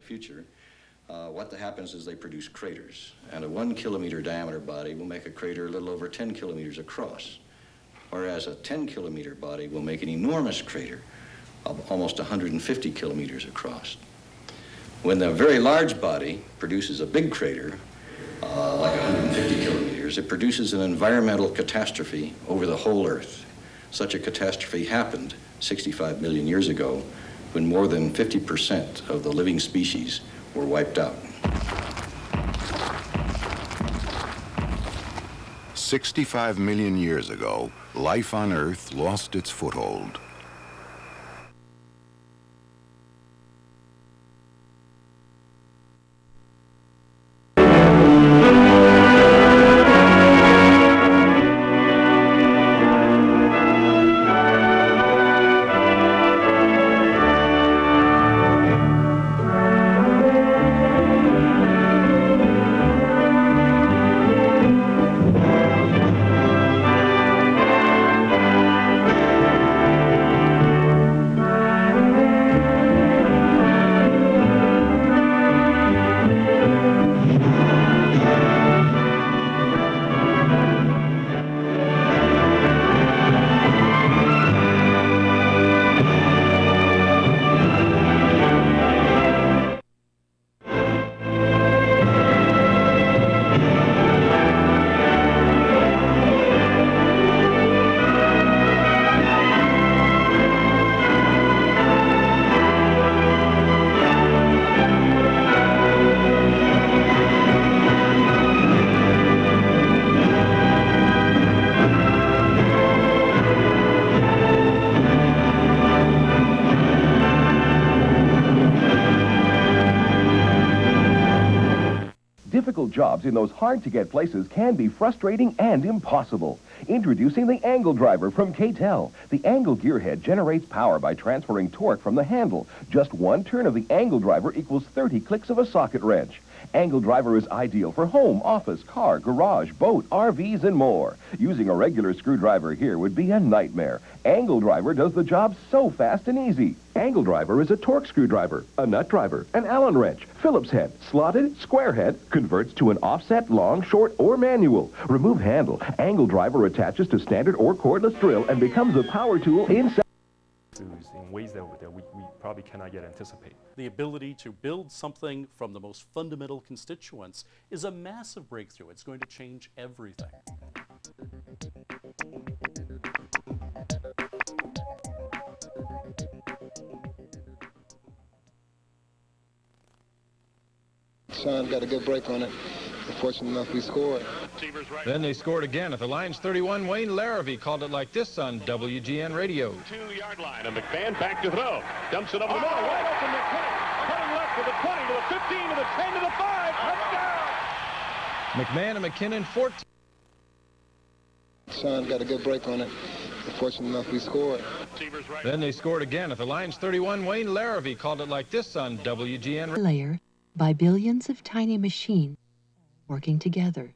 future, what happens is they produce craters. And a 1 kilometer diameter body will make a crater a little over 10 kilometers across, whereas a 10 kilometer body will make an enormous crater of almost 150 kilometers across. When the very large body produces a big crater, like 150 kilometers, it produces an environmental catastrophe over the whole Earth. Such a catastrophe happened 65 million years ago when more than 50% of the living species were wiped out. 65 million years ago, life on Earth lost its foothold. Difficult jobs in those hard-to-get places can be frustrating and impossible. Introducing the angle driver from K-Tel. The angle gearhead generates power by transferring torque from the handle. Just one turn of the angle driver equals 30 clicks of a socket wrench. Angle driver is ideal for home, office, car, garage, boat, RVs, and more. Using a regular screwdriver here would be a nightmare. Angle driver does the job so fast and easy. Angle driver is a torque screwdriver, a nut driver, an Allen wrench, Phillips head, slotted, square head, converts to an offset, long, short, or manual. Remove handle. Angle driver attaches to standard or cordless drill and becomes a power tool inside. In ways that we probably cannot yet anticipate. The ability to build something from the most fundamental constituents is a massive breakthrough. It's going to change everything. Sean got a good break on it. Fortunate enough, we scored. Then they scored again at the line's 31. Wayne Larrabee called it like this on WGN Radio. 2-yard line, and McMahon back to throw. Dumps it over the middle, right open McKinnon. Cutting left to the 20, to the 15, to the 10, to the 5. Touchdown! McMahon and McKinnon, 14. Sean got a good break on it. Fortunate enough, we scored. Then they scored again at the line's 31. Wayne Larrabee called it like this on WGN Radio. Layer by billions of tiny machines working together.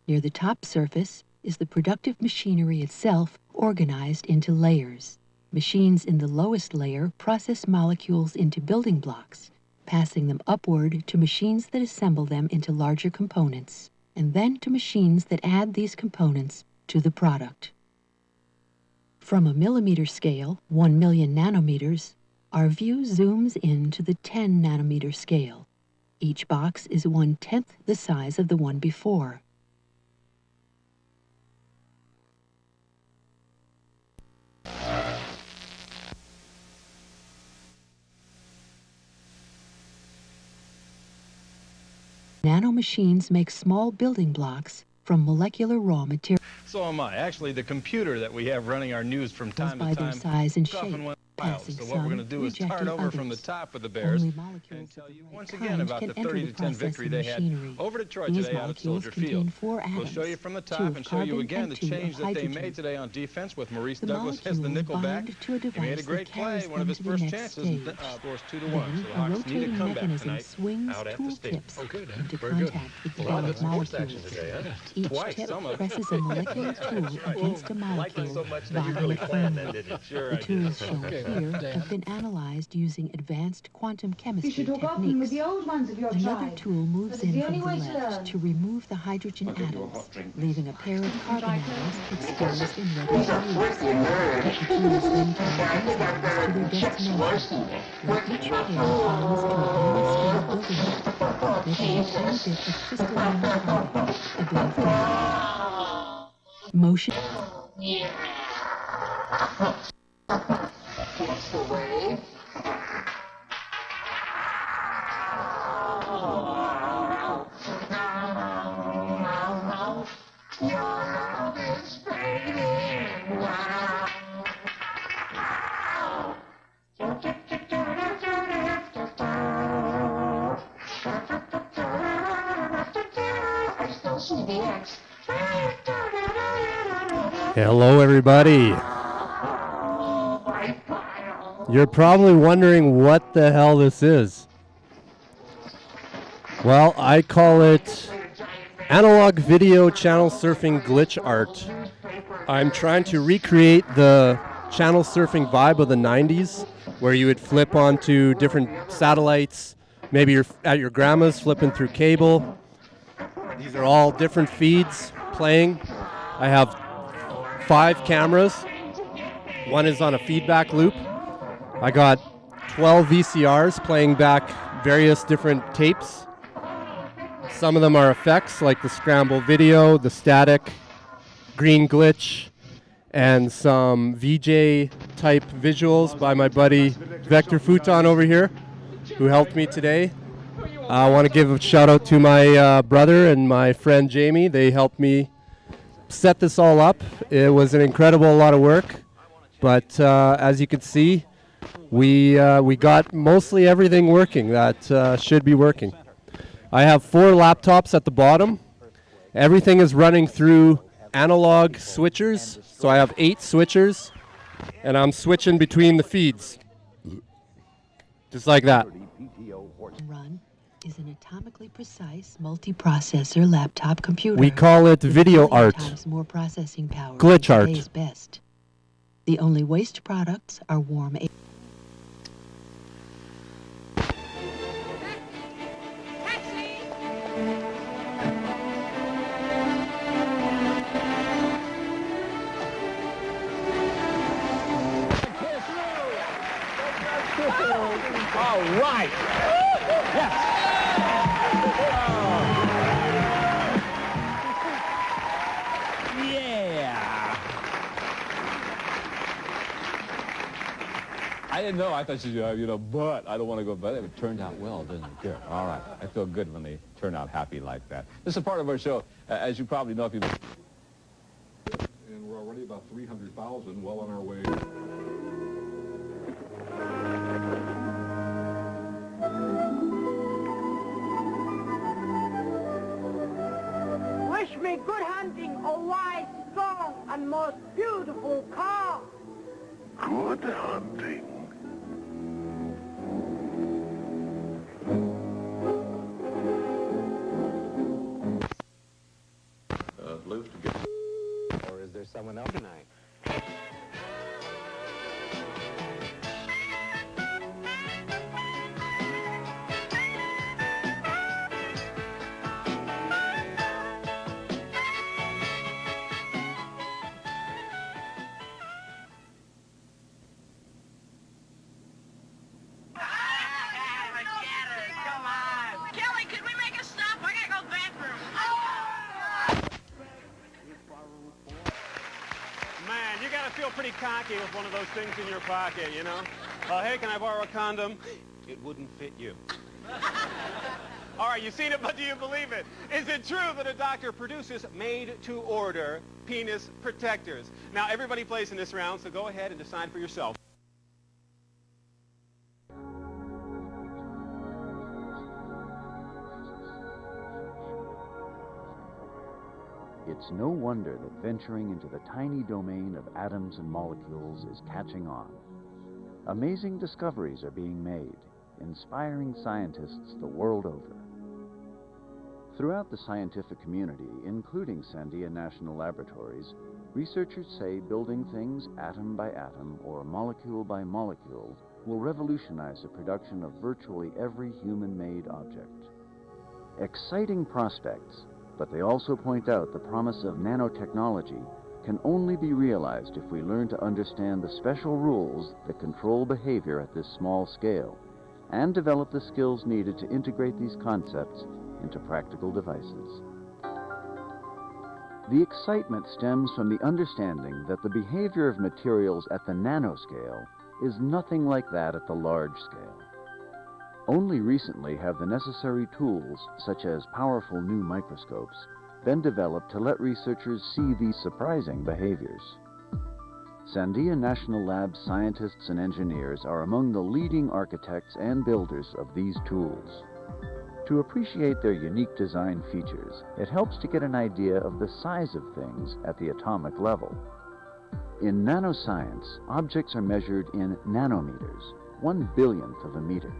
Near the top surface is the productive machinery itself organized into layers. Machines in the lowest layer process molecules into building blocks, passing them upward to machines that assemble them into larger components, and then to machines that add these components to the product. From a millimeter scale, 1 million nanometers, our view zooms in to the 10 nanometer scale. Each box is 1/10 the size of the one before. Nanomachines make small building blocks from molecular raw material. So am I. Actually, the computer that we have running our news from time by to time. their size and shape. So what we're going to do is start over from the top of the Bears and tell you once again about the 30-10 victory they had over Detroit today out at Soldier Field. We'll show you from the top and show you again the change that they made today on defense with Maurice Douglas as the nickel back. He made a great play, one of his first chances, and scores 2-1. So the Hawks need a comeback tonight out at the state. Oh, good. Very good. A lot of sports action today, huh? Each tip presses a molecular tool against a molecule, bonding it firmly. The tool is shown. here have been analyzed using advanced quantum chemistry You should hook up with techniques. the old ones of your Another tribe. tool moves in the from only the way to left learn. to remove the hydrogen I'll get you a atoms, hot drink. leaving a pair of carbon atoms exposed in reddish loops. The tools then carry these atoms to their destination, where each pair binds to a very steel building block, making a tiny bit of crystalline carbon, a bit of diamond. Motion. That's the way. Your love is fading. Hello, everybody. You're probably wondering what the hell this is. Well, I call it analog video channel surfing glitch art. I'm trying to recreate the channel surfing vibe of the 90s, where you would flip onto different satellites. Maybe you're at your grandma's flipping through cable. These are all different feeds playing. I have 5 cameras. One is on a feedback loop. I got 12 VCRs playing back various different tapes. Some of them are effects, like the scramble video, the static, green glitch, and some VJ-type visuals by my buddy Vector Futon over here, who helped me today. I want to give a shout-out to my brother and my friend Jamie. They helped me set this all up. It was an incredible lot of work, but as you can see, we got mostly everything working that should be working. I have 4 laptops at the bottom. Everything is running through analog switchers, so I have 8 switchers, and I'm switching between the feeds, just like that. Run is an atomically precise multiprocessor laptop computer. We call it video art. Times more processing power Glitch than art. today's best. The only waste products are warm air. All right. Yes. Yeah. I didn't know. I thought but I don't want to go. But it turned out well, didn't it? Good. All right. I feel good when they turn out happy like that. This is a part of our show, as you probably know if you. And we're already about 300,000, well on our way. Wish me good hunting, O wise, strong, and most beautiful car. Good hunting. Lou, to get. Or is there someone else tonight? Pretty cocky with one of those things in your pocket, you know? Hey, can I borrow a condom? It wouldn't fit you. All right, you've seen it, but do you believe it? Is it true that a doctor produces made-to-order penis protectors? Now, everybody plays in this round, so go ahead and decide for yourself. It's no wonder that venturing into the tiny domain of atoms and molecules is catching on. Amazing discoveries are being made, inspiring scientists the world over. Throughout the scientific community, including Sandia National Laboratories, Researchers say building things atom by atom or molecule by molecule will revolutionize the production of virtually every human-made object. Exciting prospects, but they also point out the promise of nanotechnology can only be realized if we learn to understand the special rules that control behavior at this small scale and develop the skills needed to integrate these concepts into practical devices. The excitement stems from the understanding that the behavior of materials at the nanoscale is nothing like that at the large scale. Only recently have the necessary tools, such as powerful new microscopes, been developed to let researchers see these surprising behaviors. Sandia National Lab's scientists and engineers are among the leading architects and builders of these tools. To appreciate their unique design features, it helps to get an idea of the size of things at the atomic level. In nanoscience, objects are measured in nanometers, 1/1000th of a meter.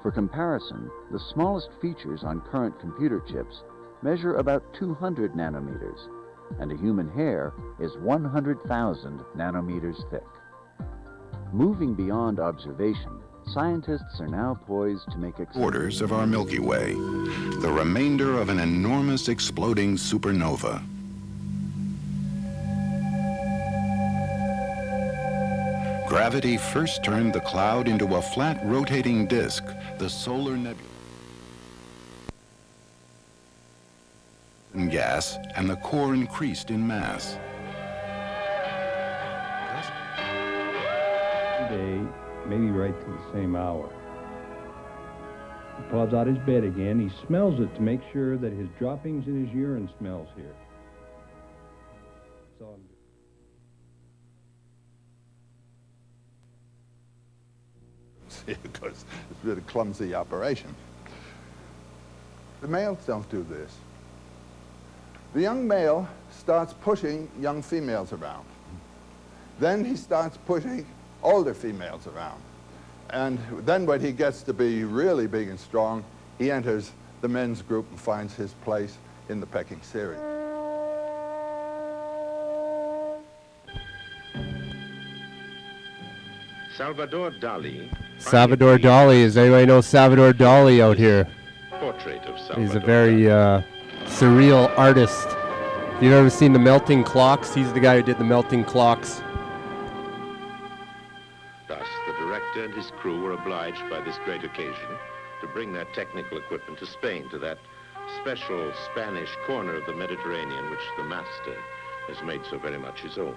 For comparison, the smallest features on current computer chips measure about 200 nanometers, and a human hair is 100,000 nanometers thick. Moving beyond observation, scientists are now poised to make Borders of our Milky Way, the remainder of an enormous exploding supernova. Gravity first turned the cloud into a flat rotating disk, the solar nebula. Gas, and the core increased in mass. Day, maybe right to the same hour. He pops out his bed again. He smells it to make sure that his droppings in his urine smells here. That's all I'm doing. Because it's a really clumsy operation. The males don't do this. The young male starts pushing young females around. Then he starts pushing older females around. And then when he gets to be really big and strong, he enters the men's group and finds his place in the pecking series. Salvador Dali. Salvador Dali. Does anybody know Salvador Dali out here? Portrait of Salvador. He's a very surreal artist. If you've ever seen the melting clocks, he's the guy who did the melting clocks. Thus, the director and his crew were obliged by this great occasion to bring that technical equipment to Spain, to that special Spanish corner of the Mediterranean which the master has made so very much his own.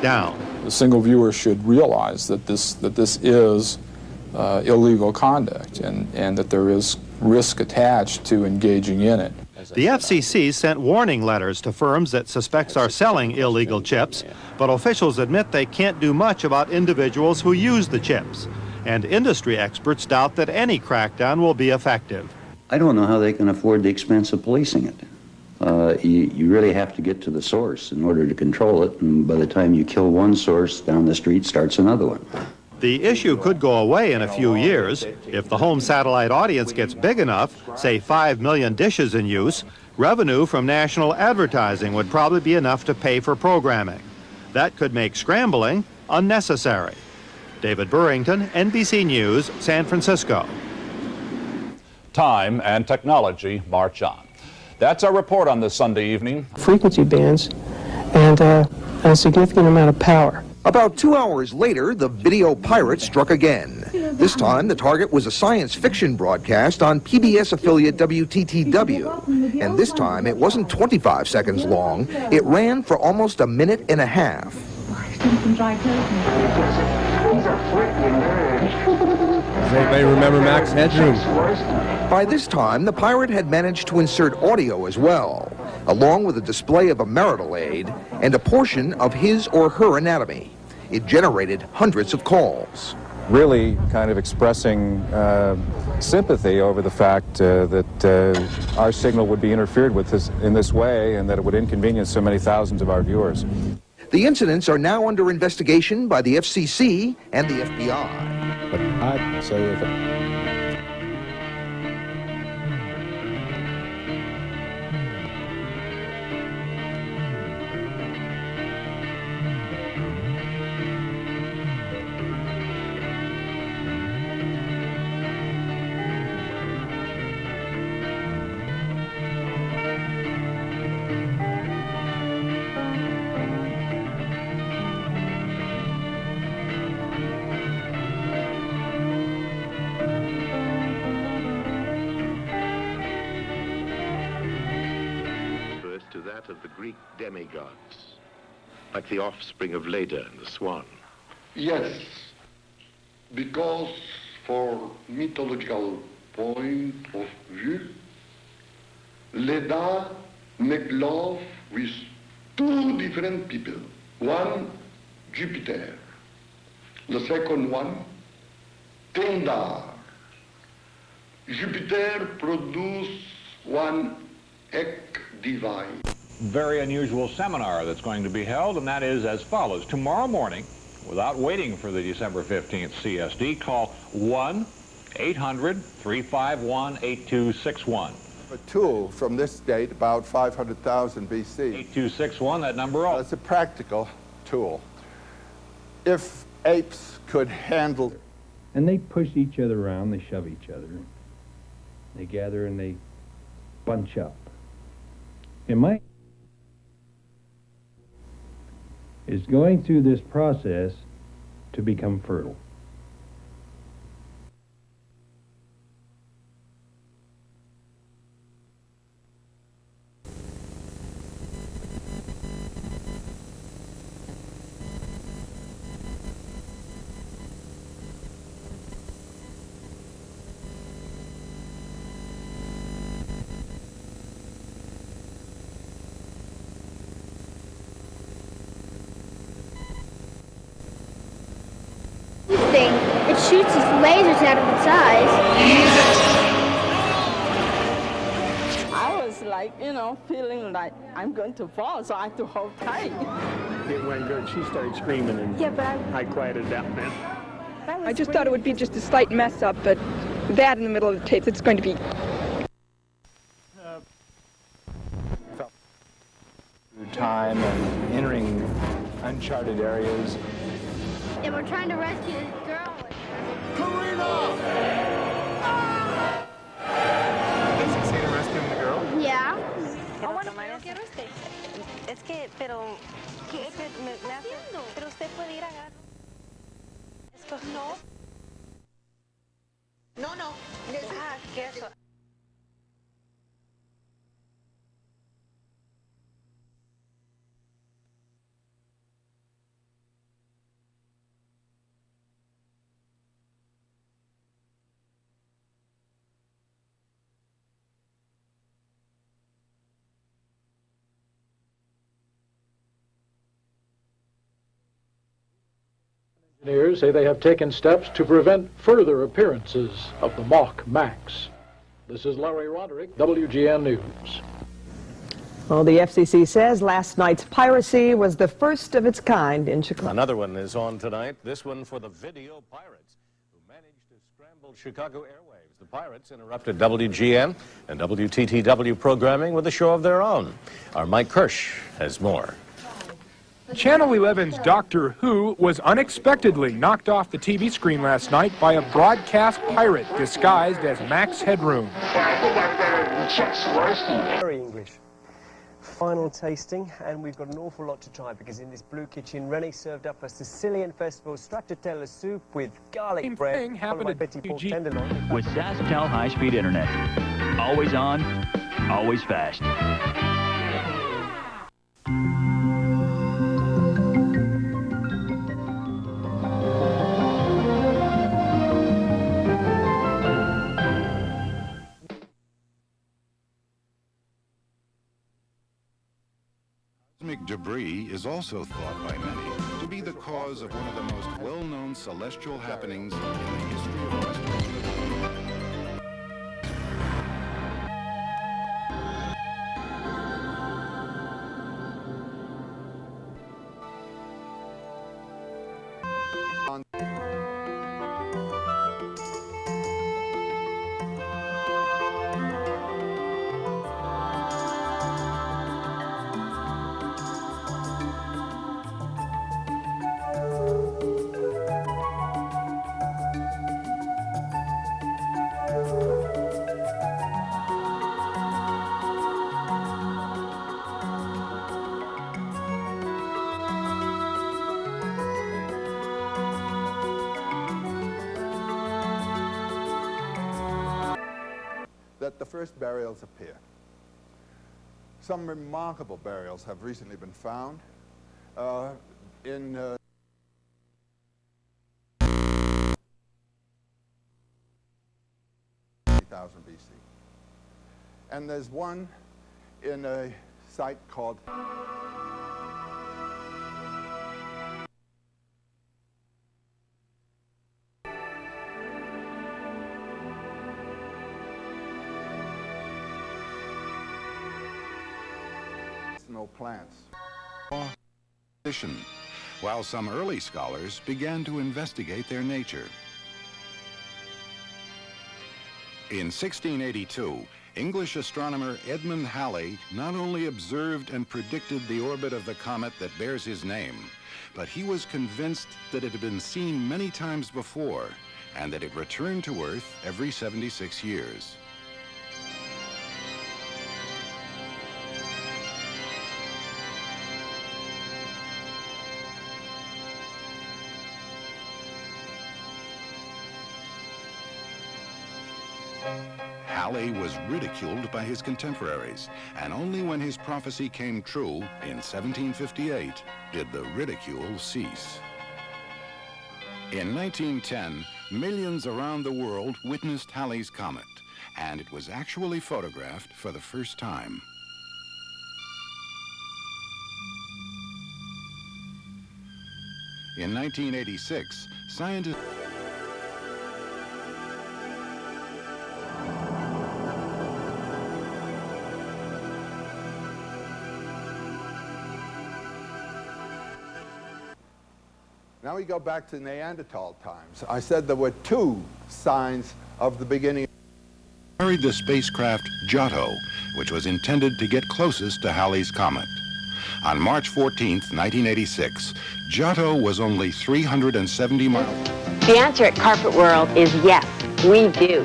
Down. The single viewer should realize that this is illegal conduct and that there is risk attached to engaging in it. The FCC sent warning letters to firms that suspects are selling illegal chips, but officials admit they can't do much about individuals who use the chips. And industry experts doubt that any crackdown will be effective. I don't know how they can afford the expense of policing it. You really have to get to the source in order to control it, and by the time you kill one source, down the street starts another one. The issue could go away in a few years. If the home satellite audience gets big enough, say 5 million dishes in use, revenue from national advertising would probably be enough to pay for programming. That could make scrambling unnecessary. David Burrington, NBC News, San Francisco. Time and technology march on. That's our report on this Sunday evening. Frequency bands and a significant amount of power. About 2 hours later, the video pirate struck again. This time, the target was a science fiction broadcast on PBS affiliate WTTW. And this time, it wasn't 25 seconds long. It ran for almost a minute and a half. Does anybody remember Max Headroom? By this time, the pirate had managed to insert audio as well, along with a display of a marital aid and a portion of his or her anatomy. It generated hundreds of calls. Really kind of expressing sympathy over the fact that our signal would be interfered with in this way and that it would inconvenience so many thousands of our viewers. The incidents are now under investigation by the FCC and the FBI. But I'd say if to that of the Greek demigods, like the offspring of Leda and the swan. Yes, because for mythological point of view, Leda make love with two different people. One, Jupiter. The second one, Tendar. Jupiter produce one egg divine. Very unusual seminar that's going to be held, and that is as follows. Tomorrow morning, without waiting for the December 15th CSD, call 1-800-351-8261. A tool from this date, about 500,000 BC. 8261, that number all. It's a practical tool. If apes could handle... And they push each other around, they shove each other. They gather and they bunch up. And my is going through this process to become fertile. Thing. It shoots these lasers out of its eyes. I was like, feeling like I'm going to fall, so I have to hold tight. It went good. She started screaming, and yeah, but I quieted down then. I just thought it would be just a slight mess up, but that in the middle of the tape, it's going to be... time and entering uncharted areas. And we're trying to rescue this girl. Karina! Did you succeed in rescuing the girl? Yeah. Pero es que, pero usted puede ir a agarrar. No. No. Ah, ¿qué es eso? Engineers say they have taken steps to prevent further appearances of the mock Max. This is Larry Roderick, WGN News. Well, the FCC says last night's piracy was the first of its kind in Chicago. Another one is on tonight, this one for the video pirates who managed to scramble Chicago airwaves. The pirates interrupted WGN and WTTW programming with a show of their own. Our Mike Kirsch has more. Channel 11's Doctor Who was unexpectedly knocked off the TV screen last night by a broadcast pirate disguised as Max Headroom. Very English. Final tasting, and we've got an awful lot to try because in this blue kitchen, Rennie served up a Sicilian festival stracciatella soup with garlic bread, followed by Betty pork tenderloin. With SaskTel high-speed internet. Always on, always fast. Cosmic debris is also thought by many to be the cause of one of the most well-known celestial happenings in the history of astronomy. That the first burials appear. Some remarkable burials have recently been found in 30,000 BC. And there's one in a site called plants. While some early scholars began to investigate their nature. In 1682, English astronomer Edmund Halley not only observed and predicted the orbit of the comet that bears his name, but he was convinced that it had been seen many times before and that it returned to Earth every 76 years. Halley was ridiculed by his contemporaries, and only when his prophecy came true in 1758 did the ridicule cease. In 1910, millions around the world witnessed Halley's comet, and it was actually photographed for the first time. In 1986, scientists Now we go back to Neanderthal times. I said there were two signs of the beginning. Carried the spacecraft Giotto, which was intended to get closest to Halley's comet. On March 14th, 1986, Giotto was only 370 miles. The answer at Carpet World is yes, we do.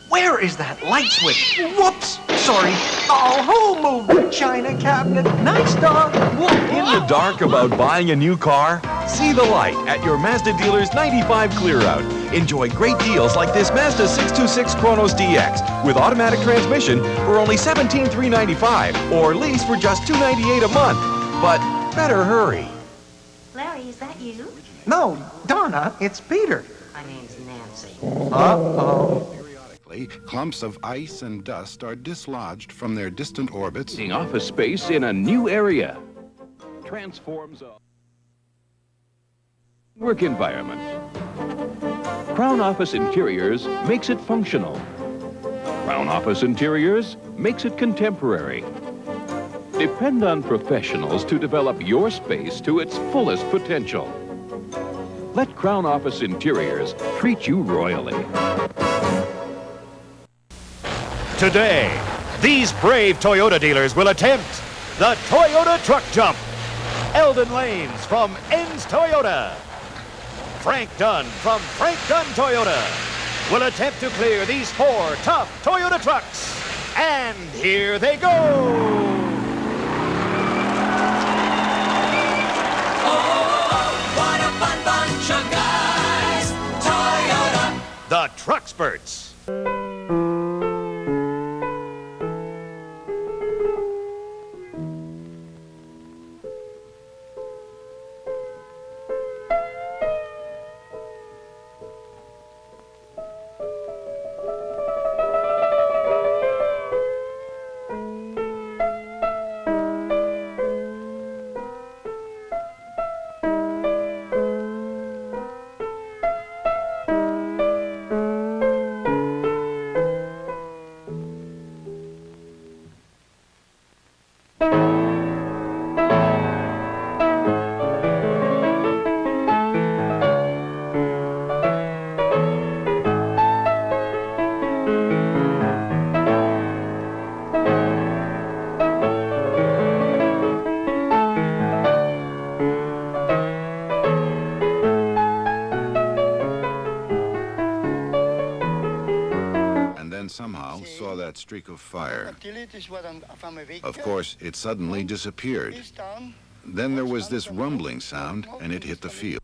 Where is that light switch? Whoops! Sorry. Oh, who moved the china cabinet? Nice dog. In the dark about buying a new car? See the light at your Mazda dealer's 95 Clear Out. Enjoy great deals like this Mazda 626 Kronos DX with automatic transmission for only $17,395 or lease for just $298 a month. But better hurry. Larry, is that you? No, Donna, it's Peter. My name's Nancy. Uh-oh. Clumps of ice and dust are dislodged from their distant orbits. Office space in a new area. Transforms a work environment. Crown Office Interiors makes it functional. Crown Office Interiors makes it contemporary. Depend on professionals to develop your space to its fullest potential. Let Crown Office Interiors treat you royally. Today, these brave Toyota dealers will attempt the Toyota Truck Jump. Eldon Lanes from Enns Toyota. Frank Dunn from Frank Dunn Toyota will attempt to clear these 4 tough Toyota trucks. And here they go. Oh, what a fun bunch of guys. Toyota. The Trucksperts. Somehow saw that streak of fire. Of course, it suddenly disappeared. Then there was this rumbling sound, and it hit the field.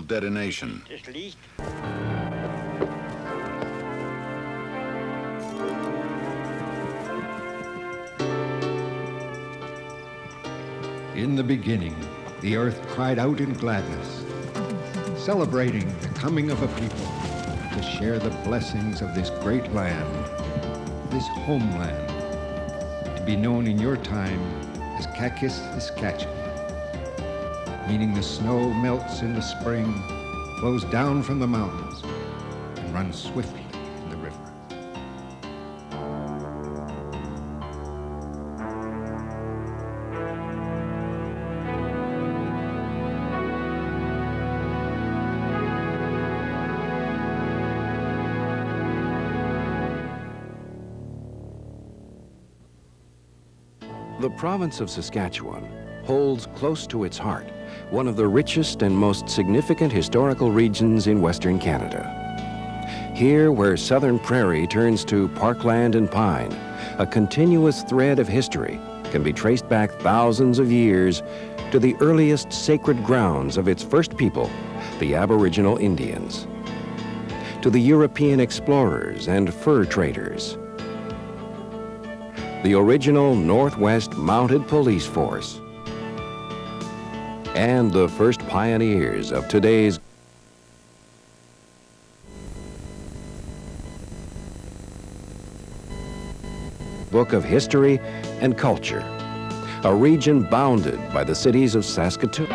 Detonation. In the beginning, the earth cried out in gladness, celebrating the coming of a people to share the blessings of this great land, this homeland, to be known in your time as Kakis Saskatchewan, meaning the snow melts in the spring, flows down from the mountains, and runs swiftly in the river. The province of Saskatchewan holds close to its heart one of the richest and most significant historical regions in Western Canada. Here, where southern prairie turns to parkland and pine, a continuous thread of history can be traced back thousands of years to the earliest sacred grounds of its first people, the Aboriginal Indians, to the European explorers and fur traders, the original Northwest Mounted Police Force, and the first pioneers of today's book of history and culture, a region bounded by the cities of Saskatoon,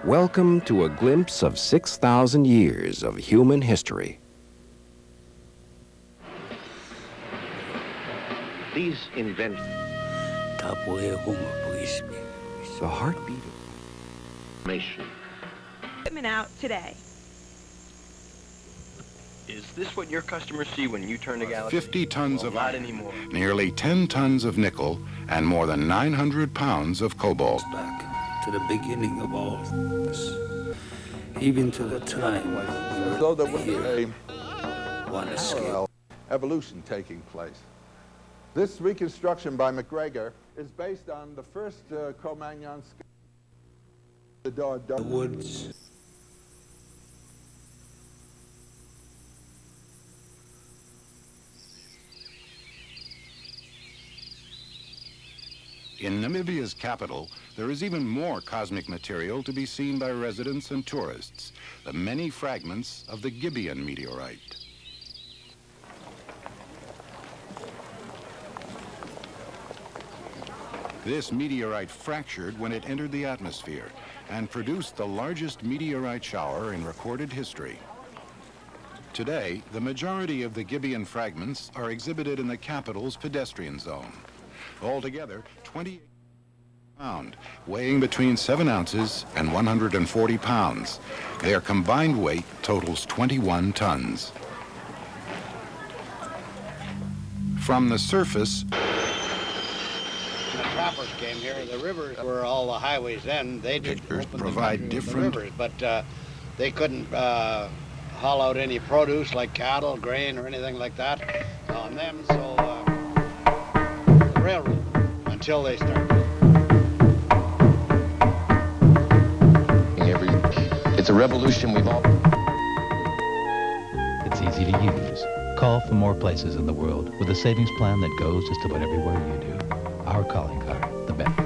welcome to a glimpse of 6,000 years of human history. These inventions. The heartbeat of nation. Equipment out today. Is this what your customers see when you turn to Galaxy? 50 tons of not iron, anymore. nearly 10 tons of nickel, and more than 900 pounds of cobalt. Back to the beginning of all this, even to the time when So there was one escape. evolution taking place. This reconstruction by McGregor is based on the first Cro-Magnon The woods. In Namibia's capital, there is even more cosmic material to be seen by residents and tourists, the many fragments of the Gibeon meteorite. This meteorite fractured when it entered the atmosphere and produced the largest meteorite shower in recorded history. Today, the majority of the Gibeon fragments are exhibited in the capital's pedestrian zone. Altogether, 20 weighing between 7 ounces and 140 pounds. Their combined weight totals 21 tons. From the surface, the trappers came here. The rivers were all the highways then. They did provide different rivers, but they couldn't haul out any produce like cattle, grain, or anything like that on them. So the railroad until they started. It's a revolution we've all. It's easy to use. Call from more places in the world with a savings plan that goes just about everywhere you do. Our calling card, the best.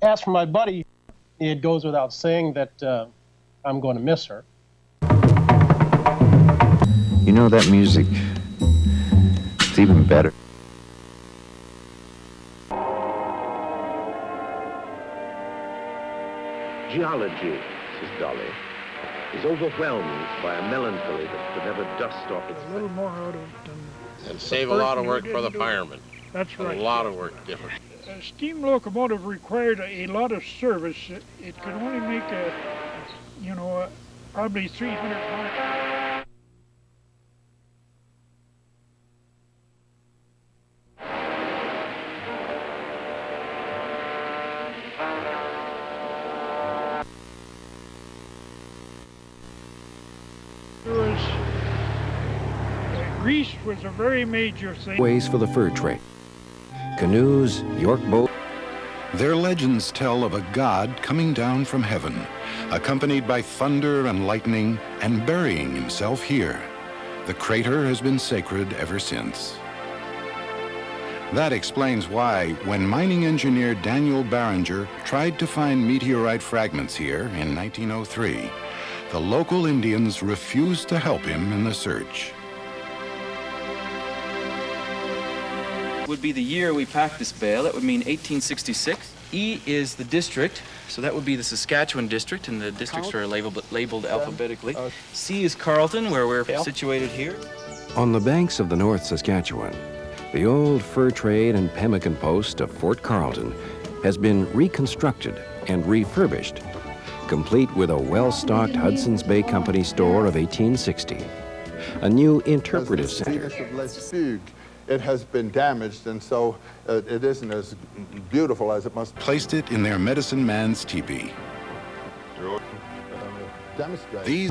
As for my buddy, it goes without saying that I'm going to miss her. You know that music, it's even better. Geology, says Dolly, is overwhelmed by a melancholy that could never dust off its... A little more out of it than... And save a lot of work for the firemen. That's right. A lot of work different. A steam locomotive required a lot of service. It could only make probably 300 miles. Grease was a very major thing. Ways for the fur trade. Canoes, York boats. Their legends tell of a god coming down from heaven, accompanied by thunder and lightning, and burying himself here. The crater has been sacred ever since. That explains why, when mining engineer Daniel Barringer tried to find meteorite fragments here in 1903, the local Indians refused to help him in the search. Would be the year we packed this bale. That would mean 1866. E is the district, so that would be the Saskatchewan district, and the districts are labeled alphabetically. C is Carleton, where we're situated here. On the banks of the North Saskatchewan, the old fur trade and pemmican post of Fort Carleton has been reconstructed and refurbished, complete with a well-stocked Hudson's Bay Company store of 1860, a new interpretive center. It has been damaged, and so it isn't as beautiful as it must be. Placed it in their medicine man's teepee. These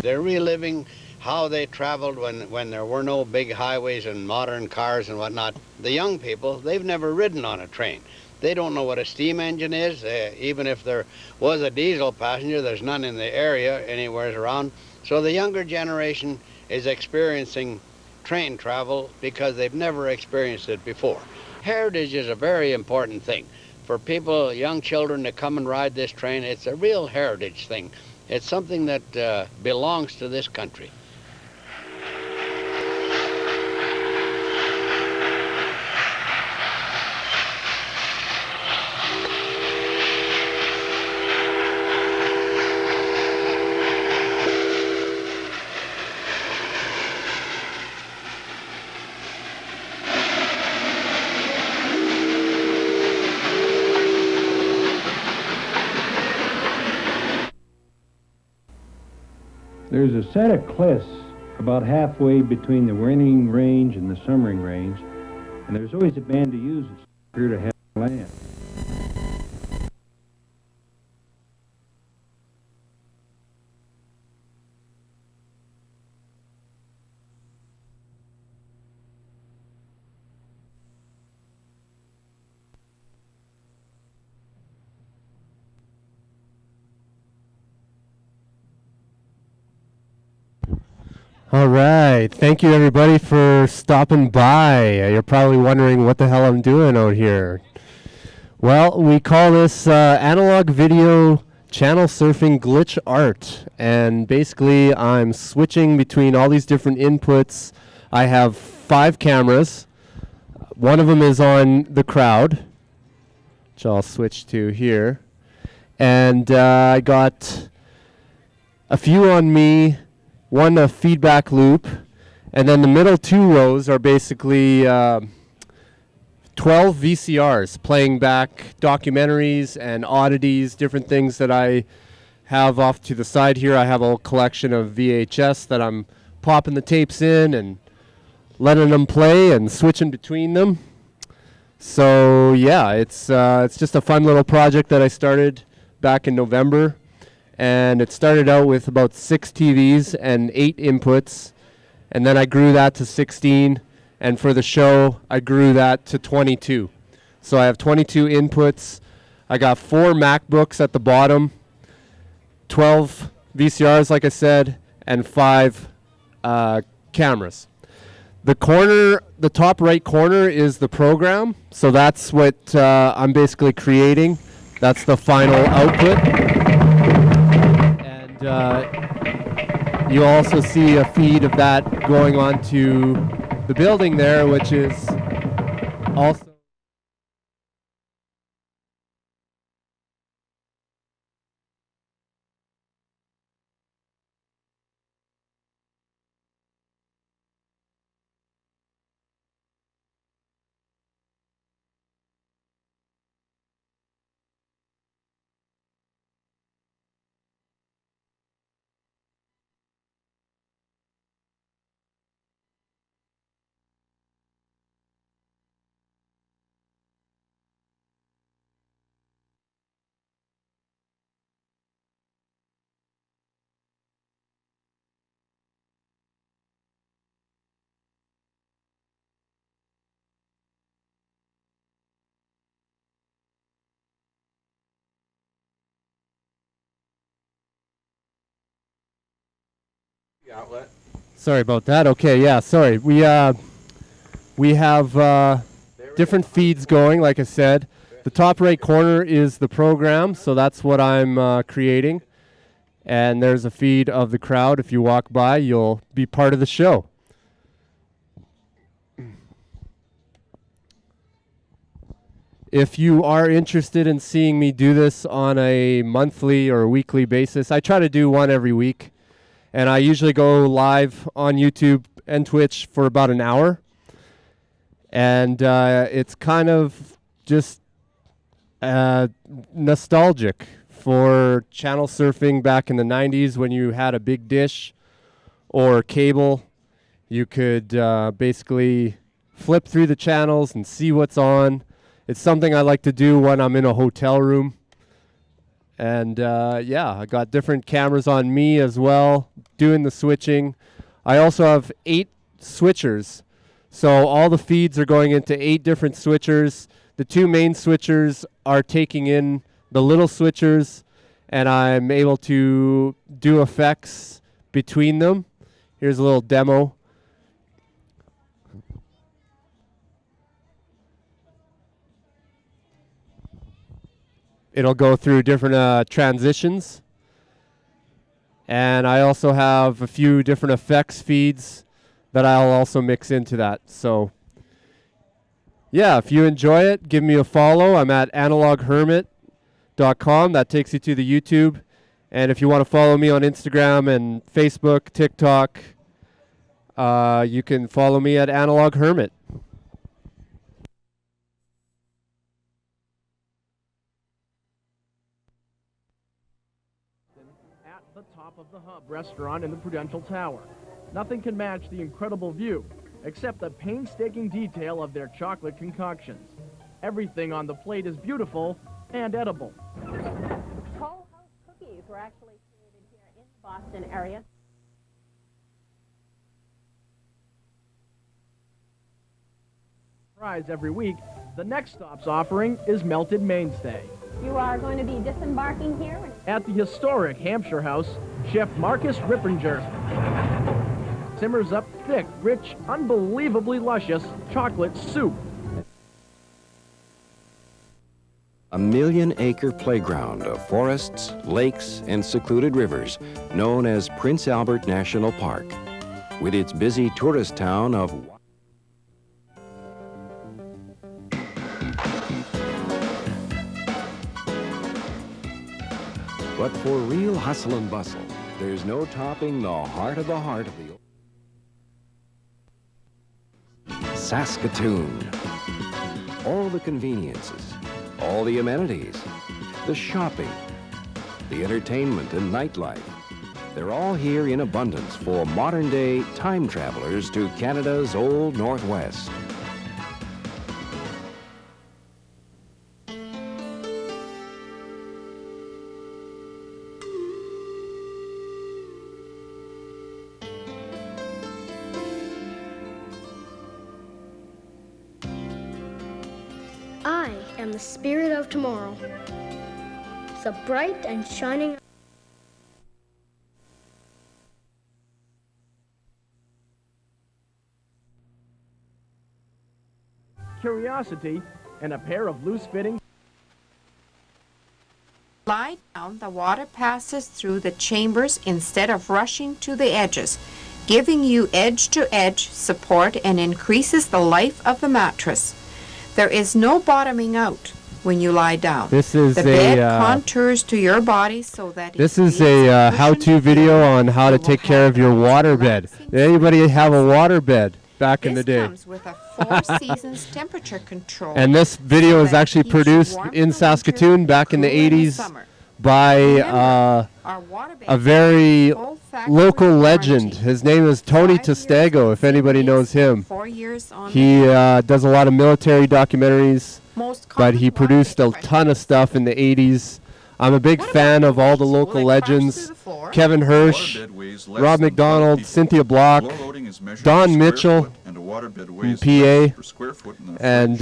They're reliving how they traveled when there were no big highways and modern cars and whatnot. The young people, they've never ridden on a train. They don't know what a steam engine is. Even if there was a diesel passenger, there's none in the area anywhere around. So the younger generation is experiencing train travel because they've never experienced it before. Heritage is a very important thing. For people, young children, to come and ride this train, it's a real heritage thing. It's something that belongs to this country. There's a set of cliffs about halfway between the wintering range and the summering range, and there's always a band to use it here to have land. All right. Thank you, everybody, for stopping by. You're probably wondering what the hell I'm doing out here. Well, we call this analog video channel surfing glitch art. And basically, I'm switching between all these different inputs. I have 5 cameras. One of them is on the crowd, which I'll switch to here. And I got a few on me, one a feedback loop, and then the middle 2 rows are basically 12 VCRs playing back documentaries and oddities, different things that I have off to the side here. I have a whole collection of VHS that I'm popping the tapes in and letting them play and switching between them. So yeah, it's just a fun little project that I started back in November, and it started out with about 6 TVs and 8 inputs, and then I grew that to 16, and for the show I grew that to 22. So I have 22 inputs. I got 4 MacBooks at the bottom, 12 VCRs like I said, and 5 cameras. The top right corner is the program, so that's what I'm basically creating. That's the final output. And you also see a feed of that going on to the building there, which is also... Outlet. Sorry about that. Okay, yeah, sorry. We have different feeds going, like I said. The top right corner is the program, so that's what I'm creating. And there's a feed of the crowd. If you walk by, you'll be part of the show. If you are interested in seeing me do this on a monthly or weekly basis, I try to do one every week. And I usually go live on YouTube and Twitch for about an hour. And it's kind of just nostalgic for channel surfing back in the 90s when you had a big dish or cable. You could basically flip through the channels and see what's on. It's something I like to do when I'm in a hotel room. And yeah, I got different cameras on me as well, doing the switching. I also have 8 switchers. So all the feeds are going into 8 different switchers. The 2 main switchers are taking in the little switchers, and I'm able to do effects between them. Here's a little demo. It'll go through different transitions. And I also have a few different effects feeds that I'll also mix into that. So yeah, if you enjoy it, give me a follow. I'm at analoghermit.com. That takes you to the YouTube. And if you want to follow me on Instagram and Facebook, TikTok, you can follow me at Analog Hermit. At the top of the Hub restaurant in the Prudential Tower. Nothing can match the incredible view, except the painstaking detail of their chocolate concoctions. Everything on the plate is beautiful and edible. Toll House cookies were actually created here in the Boston area. Surprise every week, the next stop's offering is Melted Mainstay. You are going to be disembarking here. At the historic Hampshire House, Chef Marcus Rippinger simmers up thick, rich, unbelievably luscious chocolate soup. A 1,000,000-acre playground of forests, lakes, and secluded rivers known as Prince Albert National Park, with its busy tourist town of... But for real hustle and bustle, there's no topping the heart of the Saskatoon. All the conveniences, all the amenities, the shopping, the entertainment and nightlife. They're all here in abundance for modern-day time travelers to Canada's Old Northwest. I am the spirit of tomorrow, so bright and shining. Curiosity, and a pair of loose-fitting. Lie down, the water passes through the chambers instead of rushing to the edges, giving you edge-to-edge support and increases the life of the mattress. There is no bottoming out when you lie down. This is the bed contours to your body so that this is a how-to video on how to take care of your water bed. Did anybody have a water bed back in the day? This comes with a 4 seasons temperature control. And this video is actually produced in Saskatoon back in the 80s by a very local legend. His name is Tony Testago, if anybody knows him. He does a lot of military documentaries, but he produced a ton of stuff in the 80s. I'm a big fan of all the local legends. Kevin Hirsch, Rob McDonald, Cynthia Block, Don Mitchell from PA, and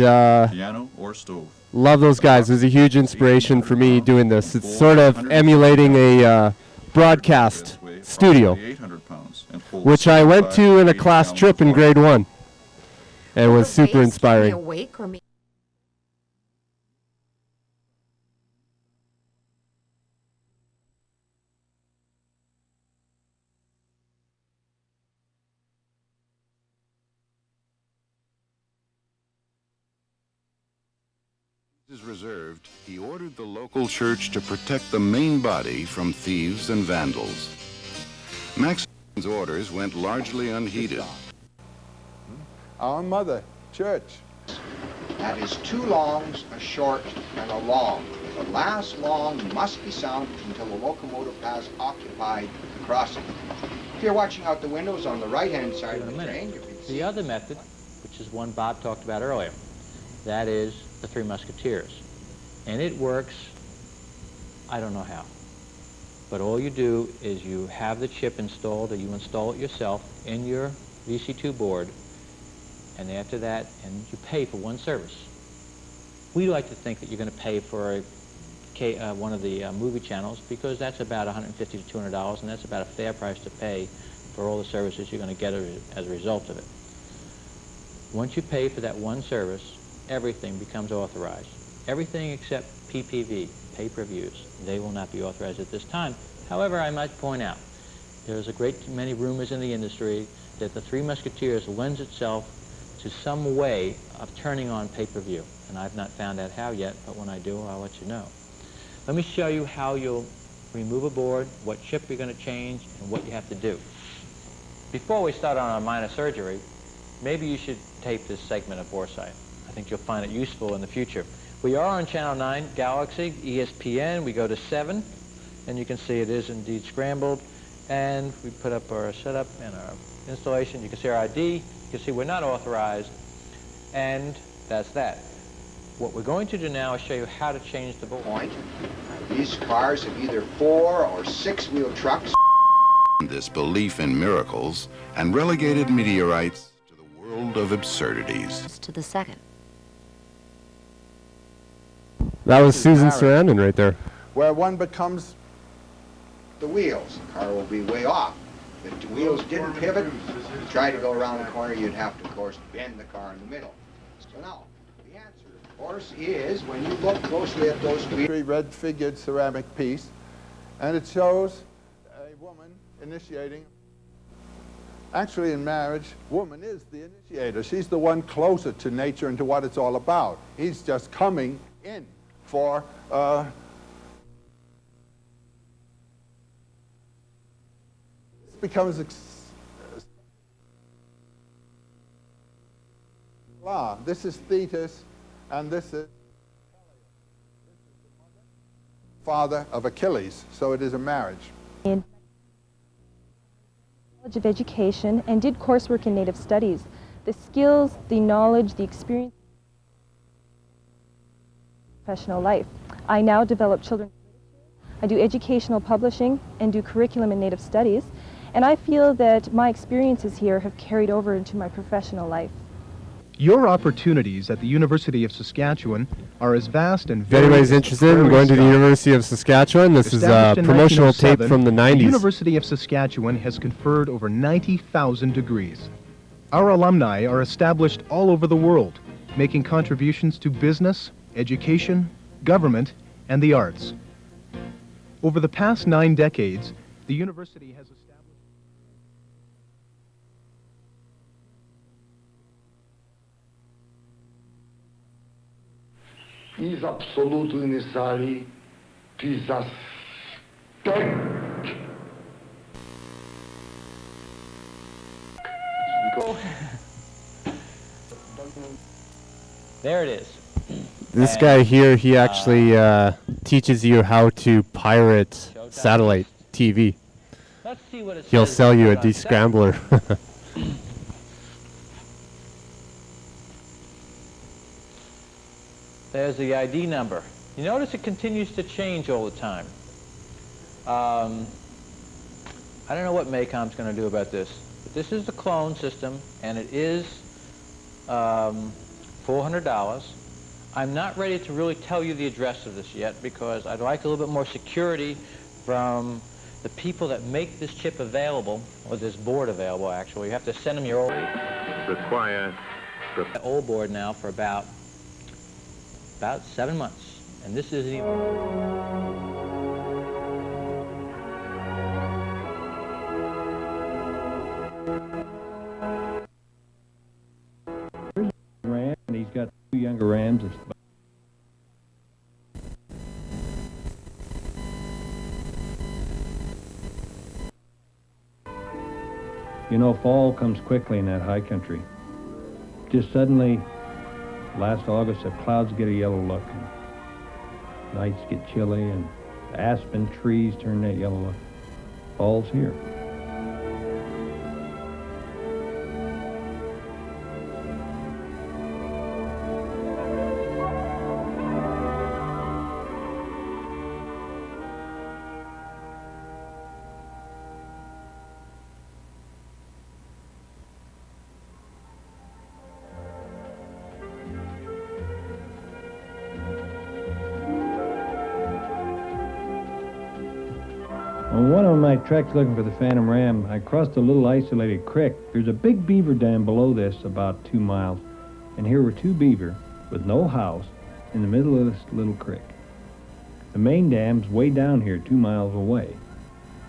love those guys. It was a huge inspiration for me doing this. It's sort of emulating a broadcast studio, which I went to in a class trip in grade 1. And it was super inspiring. Reserved, he ordered the local church to protect the main body from thieves and vandals. Maxim's orders went largely unheeded. Our mother, church. That is 2 longs, a short, and a long. The last long must be sounded until the locomotive has occupied the crossing. If you're watching out the windows on the right-hand side of the train, you can see the other method, which is one Bob talked about earlier, that is the Three Musketeers. And it works, I don't know how. But all you do is you have the chip installed, or you install it yourself in your VC2 board, and after that, and you pay for one service. We like to think that you're going to pay for one of the movie channels, because that's about $150 to $200, and that's about a fair price to pay for all the services you're going to get as a result of it. Once you pay for that one service, everything becomes authorized. Everything except PPV, pay-per-views. They will not be authorized at this time. However, I might point out, there's a great many rumors in the industry that the Three Musketeers lends itself to some way of turning on pay-per-view. And I've not found out how yet, but when I do, I'll let you know. Let me show you how you'll remove a board, what chip you're going to change, and what you have to do. Before we start on our minor surgery, maybe you should tape this segment of Boresight. I think you'll find it useful in the future. We are on Channel 9, Galaxy, ESPN. We go to 7, and you can see it is indeed scrambled. And we put up our setup and our installation. You can see our ID. You can see we're not authorized. And that's that. What we're going to do now is show you how to change the board. These cars have either 4 or 6-wheel trucks. This belief in miracles and relegated meteorites to the world of absurdities. To the second. That was Susan Sarandon right there. Where one becomes the wheels. The car will be way off. If the wheels didn't pivot, you try to go around the corner, you'd have to, of course, bend the car in the middle. So now, the answer, of course, is when you look closely at those wheels. Red figured ceramic piece, and it shows a woman initiating. Actually, in marriage, woman is the initiator. She's the one closer to nature and to what it's all about. He's just coming in for becomes this is Thetis, and this is father of Achilles, so it is a marriage. In College of Education and did coursework in Native Studies. The skills, the knowledge, the experience, professional life. I now develop children's literature. I do educational publishing and do curriculum in Native Studies, and I feel that my experiences here have carried over into my professional life. Your opportunities at the University of Saskatchewan are as vast and If anybody's interested in going to the University of Saskatchewan, this is a promotional tape from the 90s. The University of Saskatchewan has conferred over 90,000 degrees. Our alumni are established all over the world, making contributions to business, education, government, and the arts. Over the past 9 decades, the university has established is absolutely necessary to suspect There it is. This guy here, he actually teaches you how to pirate satellite TV. Let's see what it He'll says sell you a on descrambler. There's the ID number. You notice it continues to change all the time. I don't know what Maycom's going to do about this. But this is the clone system, and it is $400. I'm not ready to really tell you the address of this yet because I'd like a little bit more security from the people that make this chip available, or this board available actually. You have to send them your old old board now for about 7 months, and this isn't even. Ram, and he's got 2 younger rams. You know, fall comes quickly in that high country. Just suddenly, last August, the clouds get a yellow look, and nights get chilly, and the aspen trees turn that yellow look. Fall's here. On one of my treks looking for the Phantom Ram, I crossed a little isolated creek. There's a big beaver dam below this, about 2 miles, and here were 2 beaver with no house in the middle of this little creek. The main dam's way down here, 2 miles away.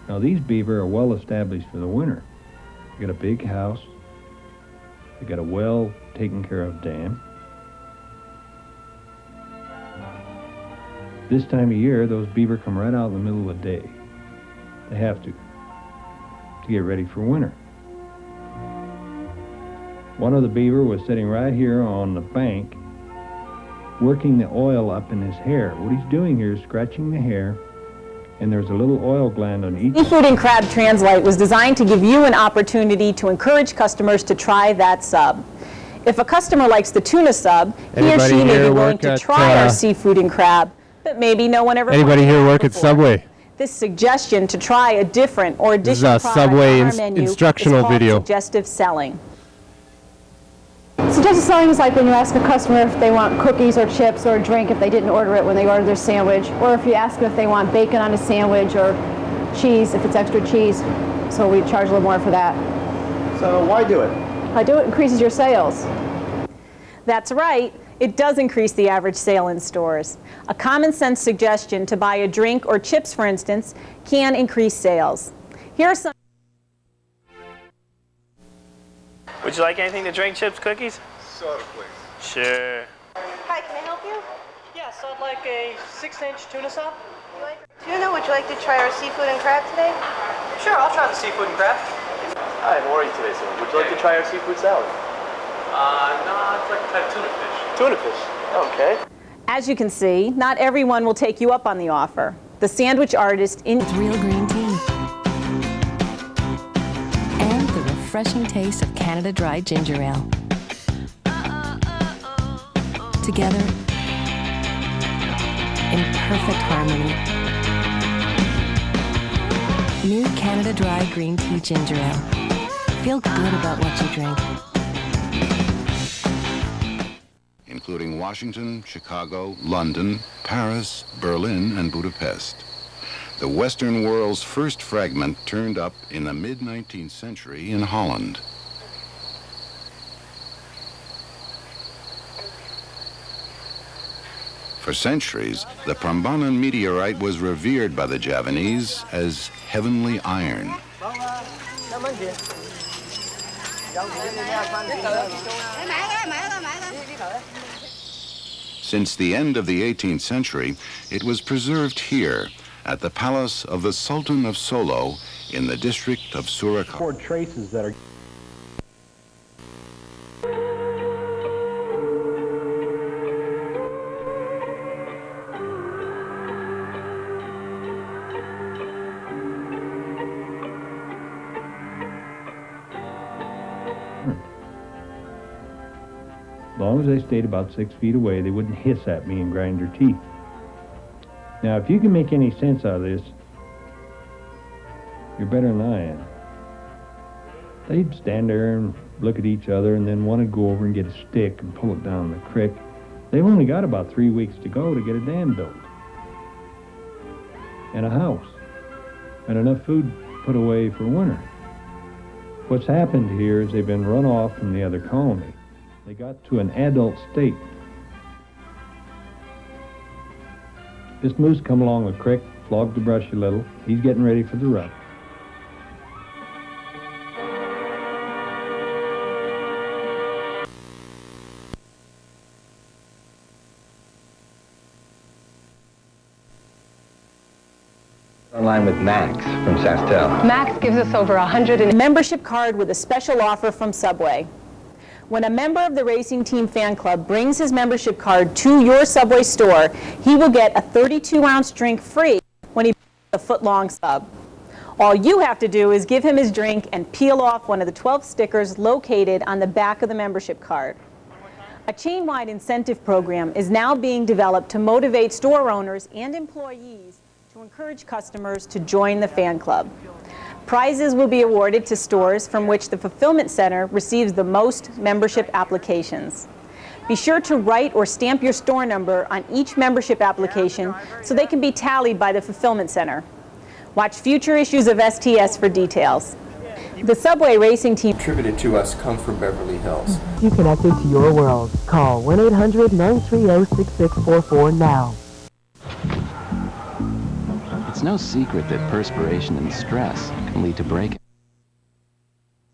Now these beaver are well established for the winter. They got a big house, they got a well taken care of dam. This time of year, those beaver come right out in the middle of the day. They have to get ready for winter. One of the beaver was sitting right here on the bank, working the oil up in his hair. What he's doing here is scratching the hair, and there's a little oil gland on each. Seafood and Crab Translate was designed to give you an opportunity to encourage customers to try that sub. If a customer likes the tuna sub, he or she may be willing to try our seafood and crab, but maybe no one ever. Anybody here work at Subway? This suggestion to try a different or additional product Subway on our menu instructional is called video. suggestive selling. Suggestive selling is like when you ask a customer if they want cookies or chips or a drink if they didn't order it when they ordered their sandwich, or if you ask them if they want bacon on a sandwich or cheese if it's extra cheese. So we charge a little more for that. So why do it? Why do it? Increases your sales. That's right. It does increase the average sale in stores. A common sense suggestion to buy a drink or chips, for instance, can increase sales. Here are some. Would you like anything to drink, chips, cookies? Soda, please. Sure. Hi, can I help you? Yes, I'd like a 6-inch tuna sub. Tuna, would you like to try our seafood and crab today? Sure, I'll try the seafood and crab. Hi, I'm Ori today, sir. Would you like to try our seafood salad? No, I'd like to try tuna fish. Tuna fish. Okay. As you can see, not everyone will take you up on the offer. The sandwich artist in real green tea and the refreshing taste of Canada Dry Ginger Ale. Together in perfect harmony. New Canada Dry Green Tea Ginger Ale. Feel good about what you drink. Including Washington, Chicago, London, Paris, Berlin, and Budapest. The Western world's first fragment turned up in the mid-19th century in Holland. For centuries, the Prambanan meteorite was revered by the Javanese as heavenly iron. Since the end of the 18th century, it was preserved here at the palace of the Sultan of Solo in the district of Surakarta. Traces that are As long as they stayed about 6 feet away, they wouldn't hiss at me and grind their teeth. Now, if you can make any sense out of this, you're better than I am. They'd stand there and look at each other and then want to go over and get a stick and pull it down the creek. They've only got about 3 weeks to go to get a dam built. And a house. And enough food put away for winter. What's happened here is they've been run off from the other colony. They got to an adult state. This moose come along the creek, flogged the brush a little. He's getting ready for the rut. Online with Max from Sastel. Max gives us over 100 membership card with a special offer from Subway. When a member of the racing team fan club brings his membership card to your Subway store, he will get a 32-ounce drink free when he buys a foot-long sub. All you have to do is give him his drink and peel off one of the 12 stickers located on the back of the membership card. A chain-wide incentive program is now being developed to motivate store owners and employees to encourage customers to join the fan club. Prizes will be awarded to stores from which the fulfillment center receives the most membership applications. Be sure to write or stamp your store number on each membership application so they can be tallied by the fulfillment center. Watch future issues of STS for details. The Subway racing team Attributed to us come from Beverly Hills. You connected to your world. Call 1-800-930-6644 now. It's no secret that perspiration and stress can lead to breaking.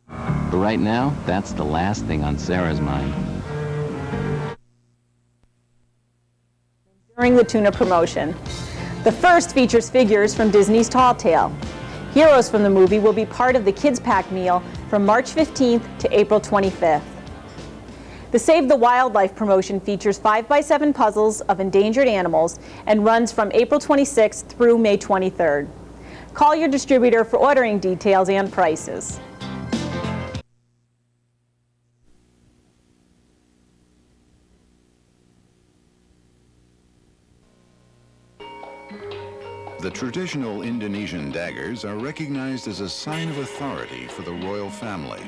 But right now, that's the last thing on Sarah's mind. during the tuna promotion. The first features figures from Disney's Tall Tale. Heroes from the movie will be part of the Kids Pack meal from March 15th to April 25th. The Save the Wildlife promotion features 5x7 puzzles of endangered animals and runs from April 26th through May 23rd. Call your distributor for ordering details and prices. The traditional Indonesian daggers are recognized as a sign of authority for the royal family.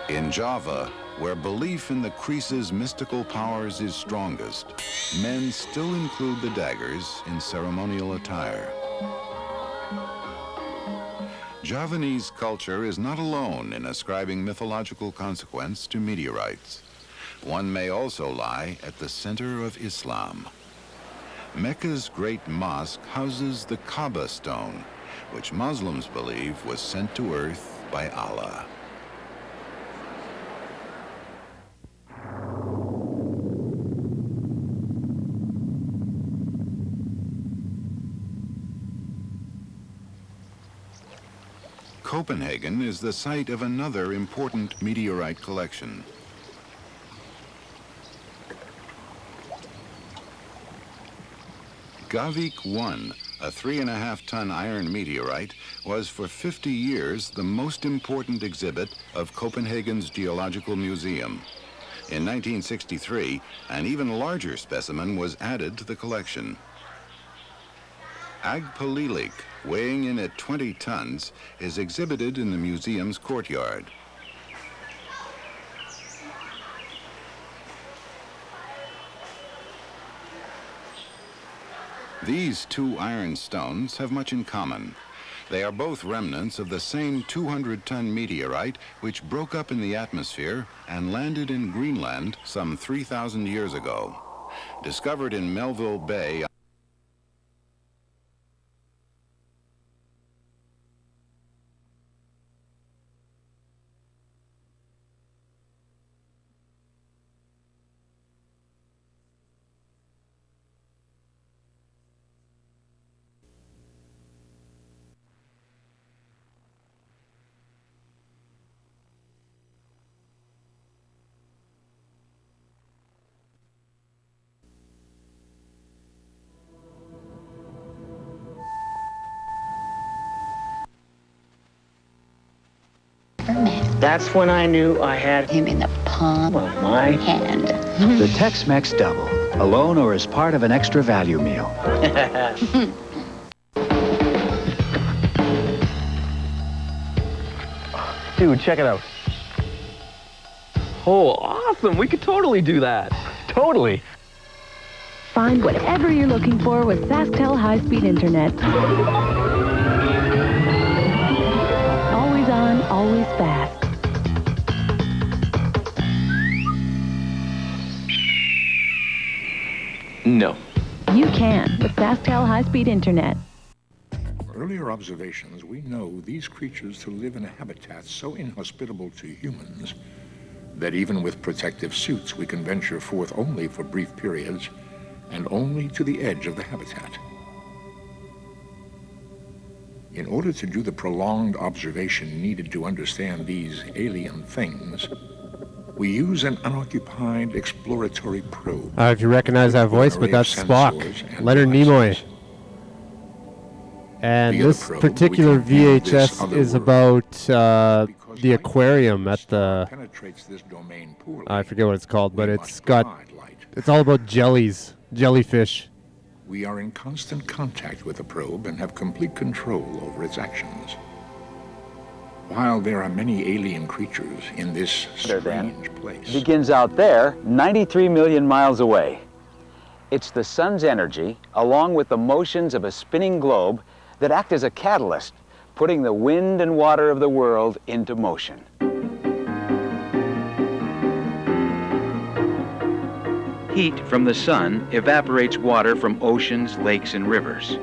In Java, where belief in the crease's mystical powers is strongest, men still include the daggers in ceremonial attire. Javanese culture is not alone in ascribing mythological consequence to meteorites. One may also lie at the center of Islam. Mecca's great mosque houses the Kaaba stone, which Muslims believe was sent to earth by Allah. Copenhagen is the site of another important meteorite collection. Gavik 1, a 3.5-ton iron meteorite, was for 50 years the most important exhibit of Copenhagen's Geological Museum. In 1963, an even larger specimen was added to the collection. Agpalilik, weighing in at 20 tons, is exhibited in the museum's courtyard. These two iron stones have much in common. They are both remnants of the same 200-ton meteorite which broke up in the atmosphere and landed in Greenland some 3,000 years ago. Discovered in Melville Bay, That's when I knew I had him in the palm of my hand. The Tex-Mex Double, alone or as part of an extra value meal. Dude, check it out. Oh, awesome. We could totally do that. Totally. Find whatever you're looking for with SaskTel high-speed internet. Always on, always fast. No. You can with SaskTel high-speed internet. From earlier observations, we know these creatures to live in a habitat so inhospitable to humans that even with protective suits, we can venture forth only for brief periods and only to the edge of the habitat. In order to do the prolonged observation needed to understand these alien things, we use an unoccupied exploratory probe. If you recognize that voice, but that's Spock, Leonard Nimoy. And this particular VHS is about the aquarium at the, I forget what it's called, but it's all about jellyfish. We are in constant contact with the probe and have complete control over its actions. While there are many alien creatures in this strange place, Begins out there, 93 million miles away. It's the sun's energy, along with the motions of a spinning globe, that act as a catalyst, putting the wind and water of the world into motion. Heat from the sun evaporates water from oceans, lakes, and rivers.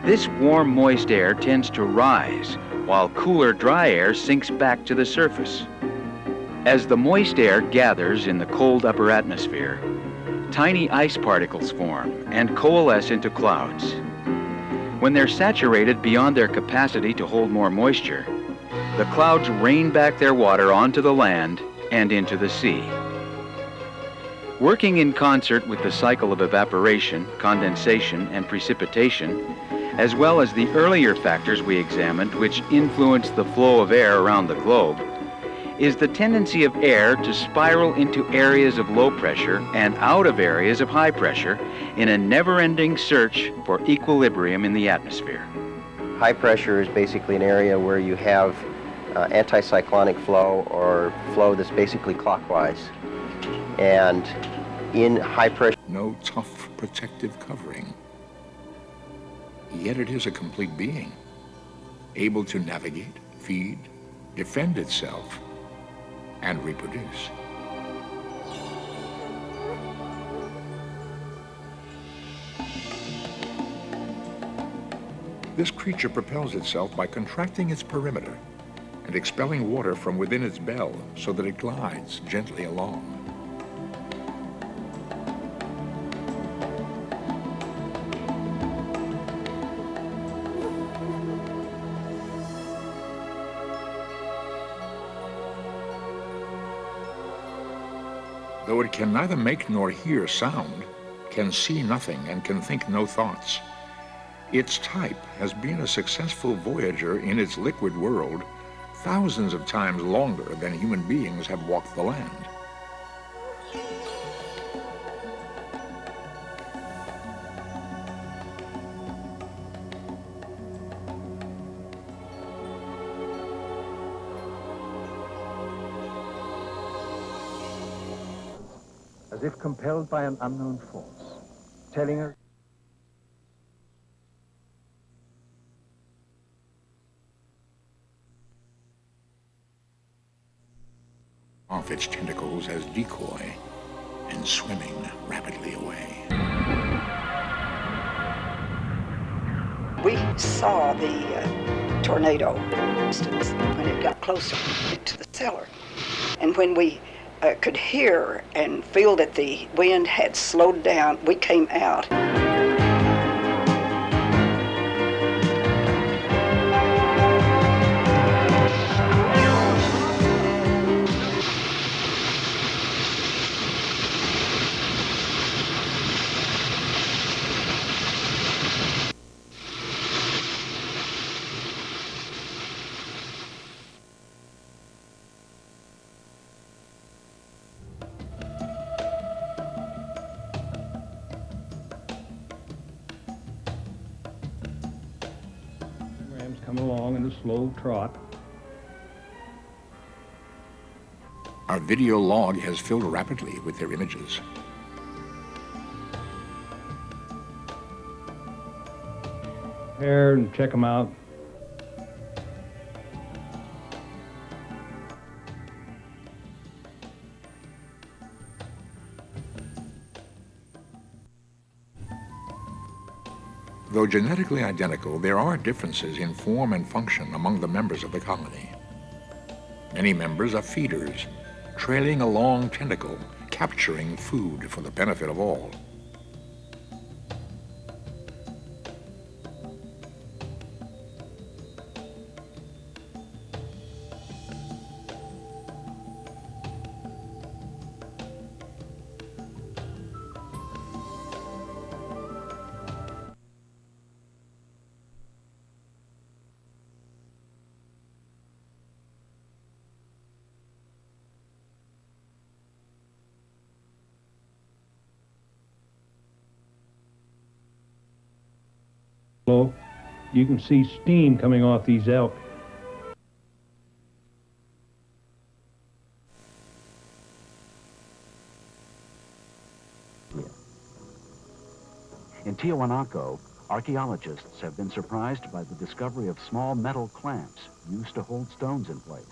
This warm, moist air tends to rise, while cooler, dry air sinks back to the surface. As the moist air gathers in the cold upper atmosphere, tiny ice particles form and coalesce into clouds. When they're saturated beyond their capacity to hold more moisture, the clouds rain back their water onto the land and into the sea. Working in concert with the cycle of evaporation, condensation, and precipitation, as well as the earlier factors we examined which influence the flow of air around the globe, is the tendency of air to spiral into areas of low pressure and out of areas of high pressure in a never-ending search for equilibrium in the atmosphere. High pressure is basically an area where you have anticyclonic flow or flow that's basically clockwise. And in high pressure, no tough protective covering. Yet it is a complete being, able to navigate, feed, defend itself, and reproduce. This creature propels itself by contracting its perimeter and expelling water from within its bell so that it glides gently along. Though it can neither make nor hear sound, can see nothing, and can think no thoughts, its type has been a successful voyager in its liquid world thousands of times longer than human beings have walked the land. As if compelled by an unknown force, telling her off its tentacles as decoy and swimming rapidly away. We saw the tornado when it got closer to the cellar. And when we could hear and feel that the wind had slowed down, we came out. Come along in a slow trot. Our video log has filled rapidly with their images. Compare and check them out. Though genetically identical, there are differences in form and function among the members of the colony. Many members are feeders, trailing a long tentacle, capturing food for the benefit of all. You can see steam coming off these elk. In Tiwanaku, archaeologists have been surprised by the discovery of small metal clamps used to hold stones in place.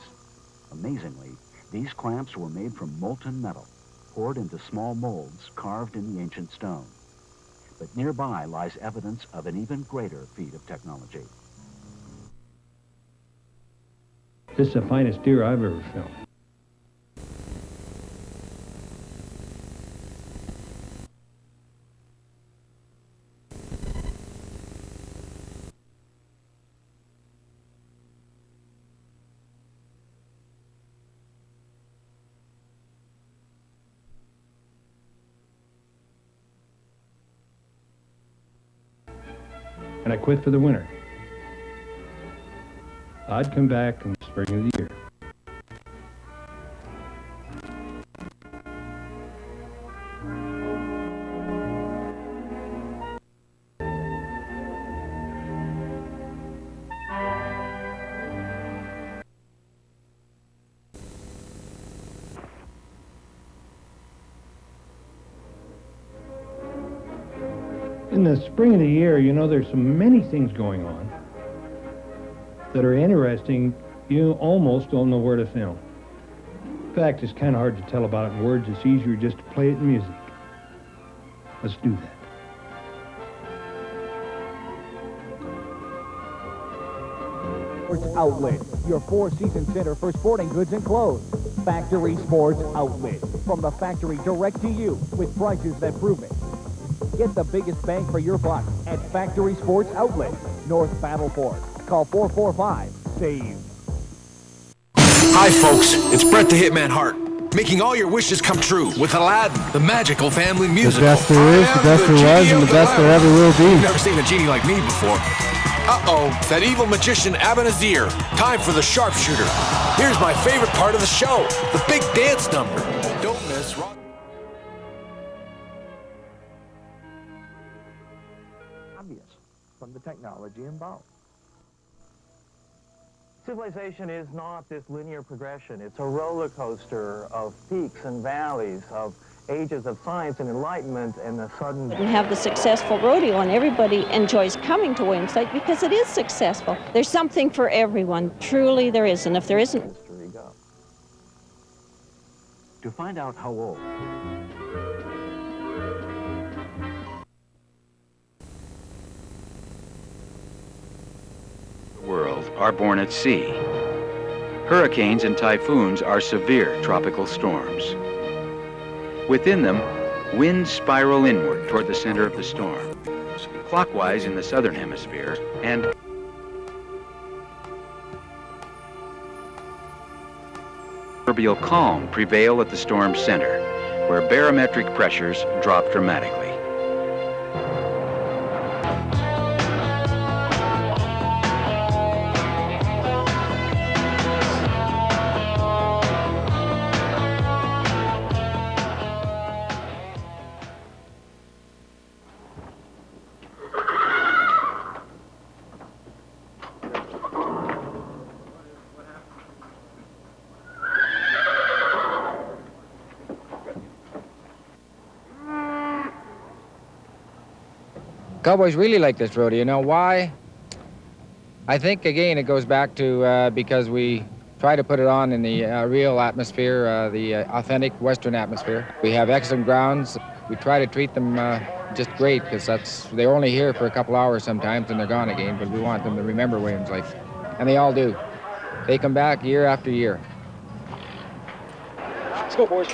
Amazingly, these clamps were made from molten metal, poured into small molds carved in the ancient stone. But nearby lies evidence of an even greater feat of technology. This is the finest deer I've ever filmed. And I quit for the winter. I'd come back in the spring of the year. In the spring of the year, you know, there's so many things going on that are interesting, you almost don't know where to film. In fact, it's kind of hard to tell about it in words. It's easier just to play it in music. Let's do that. Sports Outlet, your four-season center for sporting goods and clothes. Factory Sports Outlet, from the factory direct to you with prices that prove it. Get the biggest bang for your buck at Factory Sports Outlet, North Battleford. Call 445-SAVE. Hi, folks. It's Brett the Hitman Hart, making all your wishes come true with Aladdin, the magical family musical. The best there is, the best there was, and the best there ever will be. You've never seen a genie like me before. Uh-oh, it's that evil magician Abanazir. Time for the sharpshooter. Here's my favorite part of the show, the big dance number. Don't miss Rock. Obvious from the technology involved. Civilization is not this linear progression. It's a roller coaster of peaks and valleys, of ages of science and enlightenment, and the sudden... And have the successful rodeo, and everybody enjoys coming to Williamsite because it is successful. There's something for everyone. Truly there is, and if there isn't... To find out how old... world are born at sea. Hurricanes and typhoons are severe tropical storms. Within them, winds spiral inward toward the center of the storm, clockwise in the southern hemisphere, and proverbial calm prevail at the storm's center, where barometric pressures drop dramatically. Cowboys really like this rodeo. You know why? I think, again, it goes back to because we try to put it on in the real atmosphere, the authentic Western atmosphere. We have excellent grounds. We try to treat them just great because they're only here for a couple hours sometimes and they're gone again, but we want them to remember Williams life. And they all do. They come back year after year. Let's go, boys.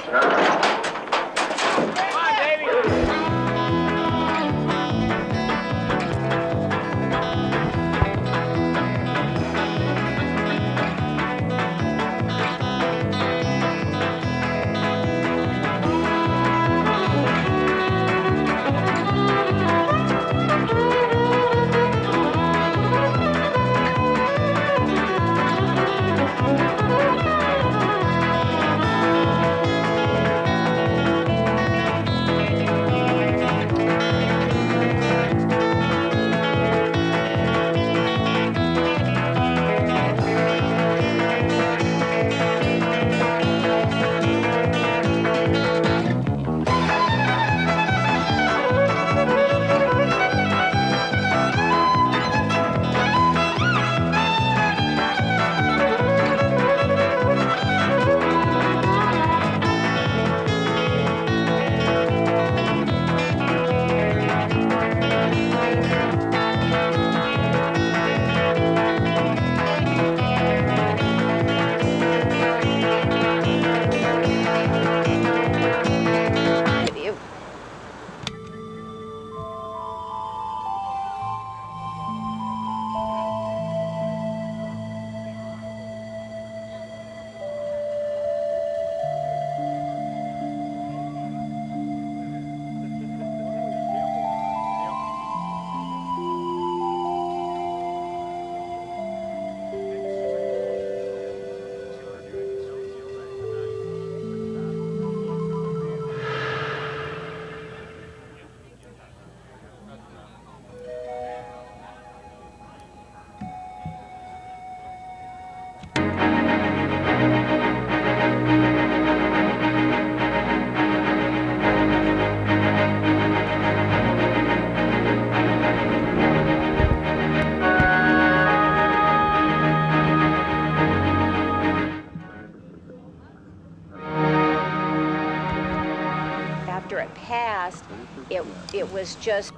It was just...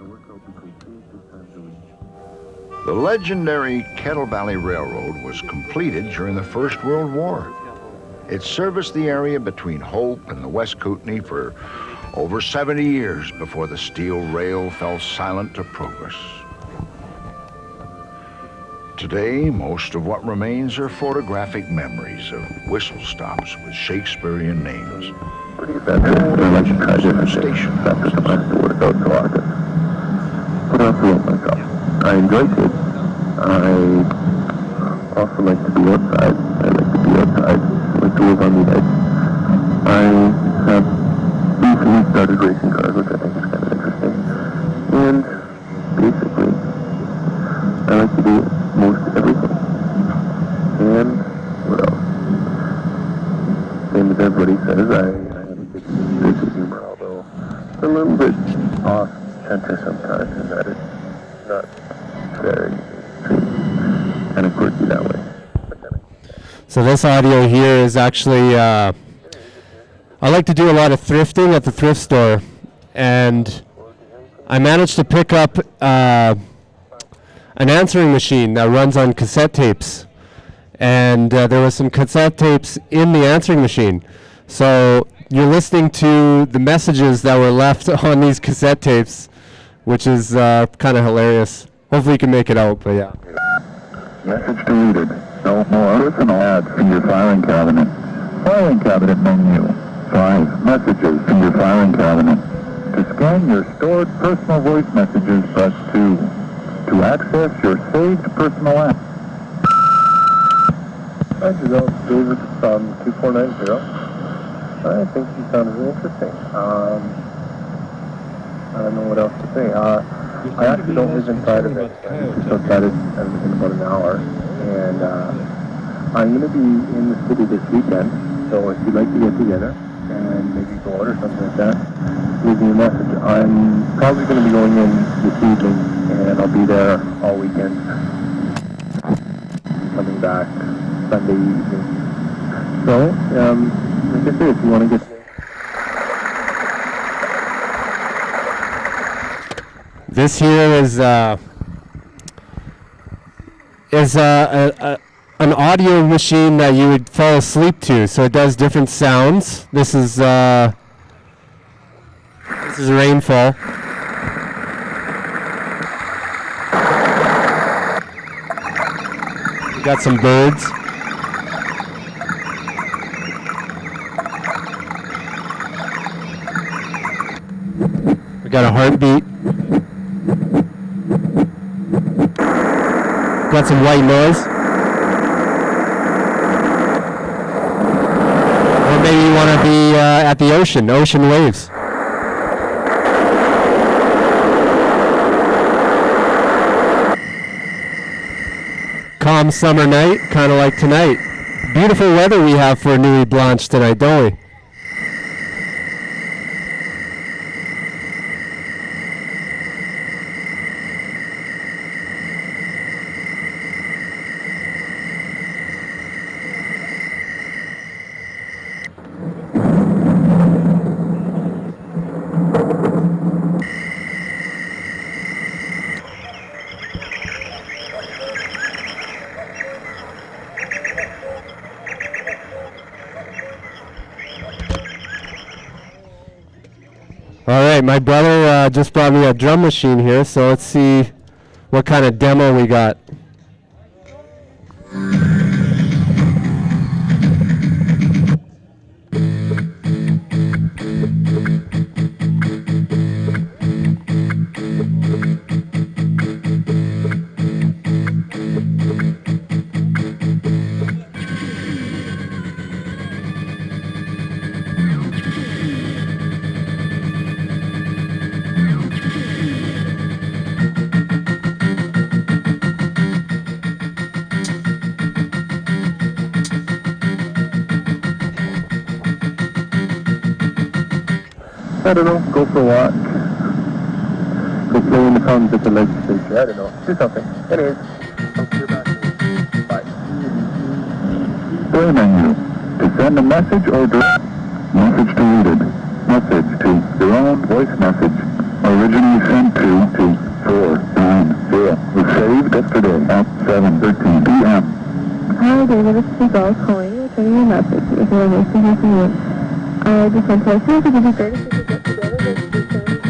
The legendary Kettle Valley Railroad was completed during the First World War. It serviced the area between Hope and the West Kootenai for over 70 years before the steel rail fell silent to progress. Today, most of what remains are photographic memories of whistle stops with Shakespearean names. Station I enjoy kids. I also like to be outside. I like to be outside. I like to live on the edge. I have recently started racing cars, which I think is kind of interesting. And basically, I like to do most everything. And what else? Same as everybody says, I have a good sense of humor, although it's a little bit off-center sometimes, in that it's not very kind of quirky that way. So this audio here is actually, I like to do a lot of thrifting at the thrift store, and I managed to pick up an answering machine that runs on cassette tapes, and there was some cassette tapes in the answering machine. So you're listening to the messages that were left on these cassette tapes, which is kind of hilarious. Hopefully you can make it out, but yeah. Message deleted. No more personal ads in your filing cabinet. Filing cabinet menu. 5 messages in your filing cabinet. To scan your stored personal voice messages, press 2. To access your saved personal apps. Hi, Giselle. David from 2490. I think you sounded really interesting. I don't know what else to say. I actually don't live inside of it. Just outside it in about an hour. And I'm going to be in the city this weekend. So if you'd like to get together and maybe go out or something like that, leave me a message. I'm probably going to be going in this evening, and I'll be there all weekend. Coming back Sunday evening. So, like I say, if you want to get... This here is an audio machine that you would fall asleep to. So it does different sounds. This is rainfall. We got some birds. We got a heartbeat. Got some white noise. Or maybe you want to be at the ocean waves. Calm summer night, kind of like tonight. Beautiful weather we have for Nuit Blanche tonight, don't we? My brother just brought me a drum machine here, so let's see what kind of demo we got. I don't know, go for a walk. Go play in the ponds at the legislature. I don't know. Do something. Anyways, I'll see you back. Bye. Play menu. To send a message or direct. Message deleted. Message to your own voice message. Originally sent to 490. data was saved yesterday at 7:13 p.m. Hi, David. This is Seagull calling, returning your message. If you are nice to hear from you. I just want to let you know that it would be great if we could get together this weekend.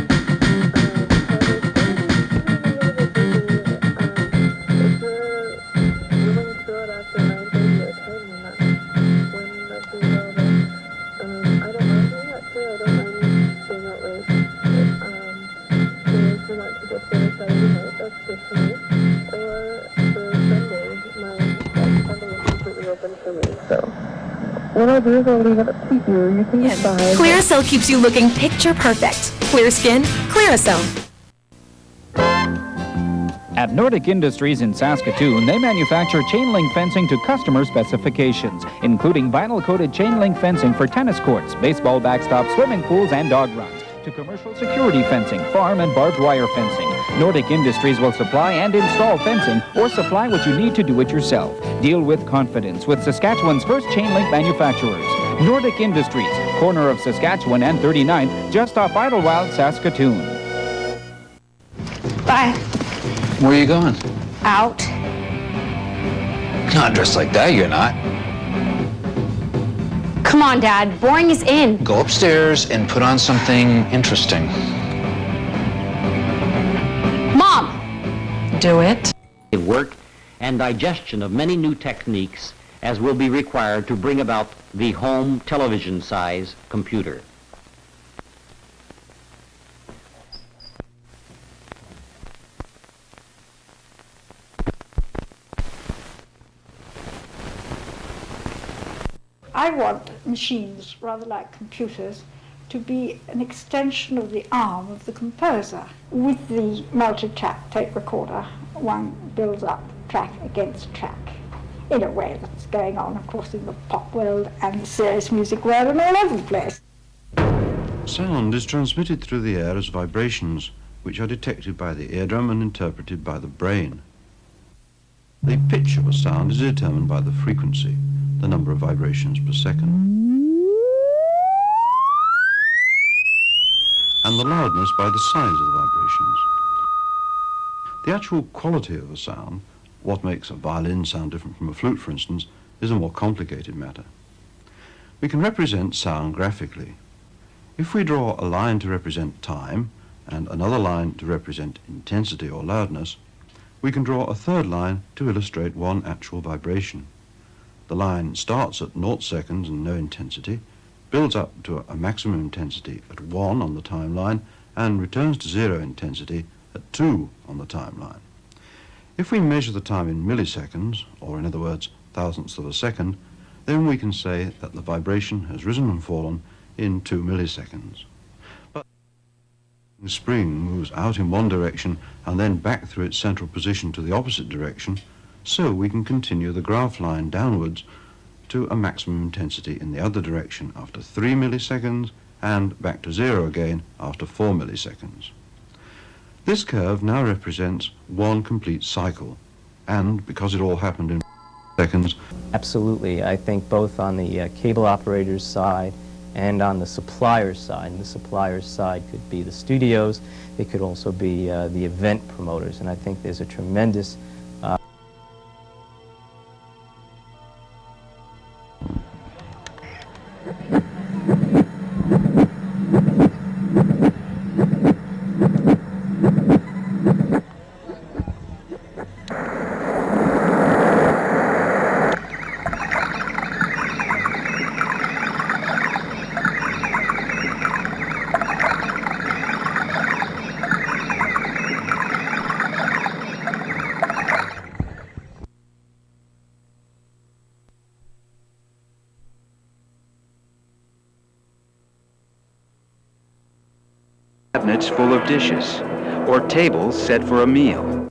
What I'll do is I'll leave it up to you. You can decide. Clearasil keeps you looking picture perfect. Clear skin, Clearasil. At Nordic Industries in Saskatoon, they manufacture chain link fencing to customer specifications, including vinyl-coated chain link fencing for tennis courts, baseball backstops, swimming pools, and dog runs, to commercial security fencing, farm and barbed wire fencing. Nordic Industries will supply and install fencing or supply what you need to do it yourself. Deal with confidence with Saskatchewan's first chain link manufacturers. Nordic Industries, corner of Saskatchewan and 39th, just off Idlewild, Saskatoon. Bye. Where are you going? Out. Not dressed like that, you're not. Come on, Dad. Boring is in. Go upstairs and put on something interesting. Mom! Do it. Work and digestion of many new techniques as will be required to bring about the home television size computer. I want machines, rather like computers, to be an extension of the arm of the composer. With the multi-track tape recorder, one builds up track against track in a way that's going on, of course, in the pop world and the serious music world and all over the place. Sound is transmitted through the air as vibrations, which are detected by the eardrum and interpreted by the brain. The pitch of a sound is determined by the frequency, the number of vibrations per second, and the loudness by the size of the vibrations. The actual quality of a sound, what makes a violin sound different from a flute, for instance, is a more complicated matter. We can represent sound graphically. If we draw a line to represent time and another line to represent intensity or loudness, we can draw a third line to illustrate one actual vibration. The line starts at 0 seconds and no intensity, builds up to a maximum intensity at 1 on the timeline, and returns to 0 intensity at 2 on the timeline. If we measure the time in milliseconds, or in other words, thousandths of a second, then we can say that the vibration has risen and fallen in 2 milliseconds. But the spring moves out in one direction and then back through its central position to the opposite direction, so we can continue the graph line downwards to a maximum intensity in the other direction after 3 milliseconds and back to 0 again after 4 milliseconds. This curve now represents one complete cycle, and because it all happened in seconds. Absolutely. I think both on the cable operator's side and on the supplier's side. And the supplier's side could be the studios, it could also be the event promoters, and I think there's a tremendous cabinets full of dishes, or tables set for a meal.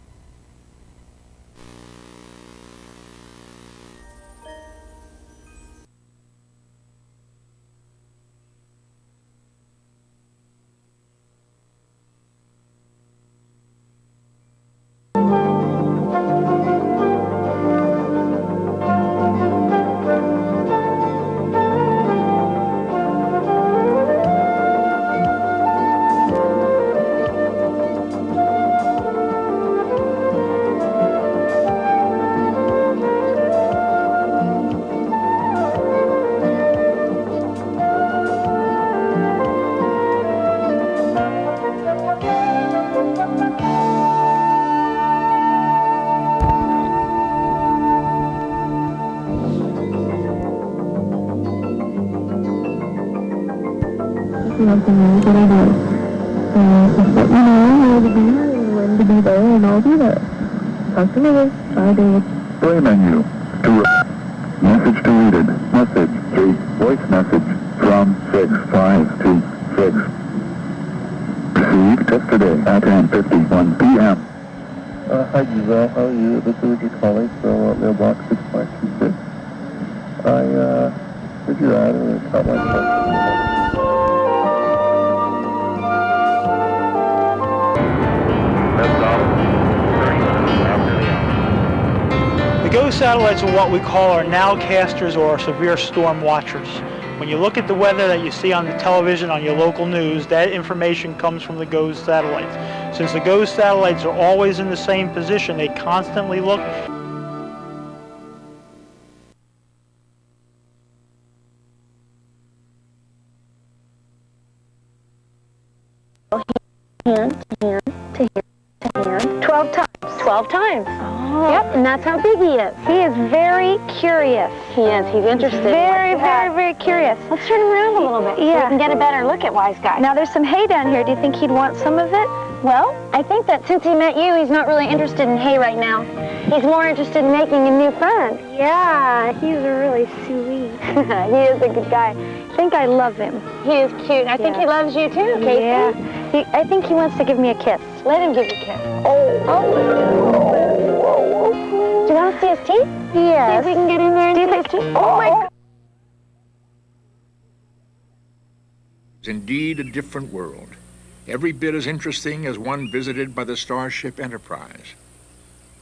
something really good idea. Just let me know where to be and when to be there, and I'll be there. Talk to you later. Bye, David. Play menu. Message deleted. Message. Voice message from 6526. Received yesterday at 10:51 p.m. Hi Giselle, how are you? This is your colleague from mailbox 6526. I heard your ad and it caught my attention. The GOES satellites are what we call our nowcasters or our severe storm watchers. When you look at the weather that you see on the television, on your local news, that information comes from the GOES satellites. Since the GOES satellites are always in the same position, they constantly look. Hand to hand to hand to hand. 12 times. 12 times. Oh. Yep, and that's how big he is. He is very curious. He is. He's interested. Very curious. Let's turn him around a little bit so we can get a better look at Wise Guy. Now, there's some hay down here. Do you think he'd want some of it? Well, I think that since he met you, he's not really interested in hay right now. He's more interested in making a new friend. Yeah, he's really sweet. He is a good guy. I think I love him. He is cute. I think he loves you too, Casey. Yeah. I think he wants to give me a kiss. Let him give you a kiss. Do you want to see his teeth? Yes. See if we can get in there and see his teeth. Oh my God. It's indeed a different world, every bit as interesting as one visited by the Starship Enterprise.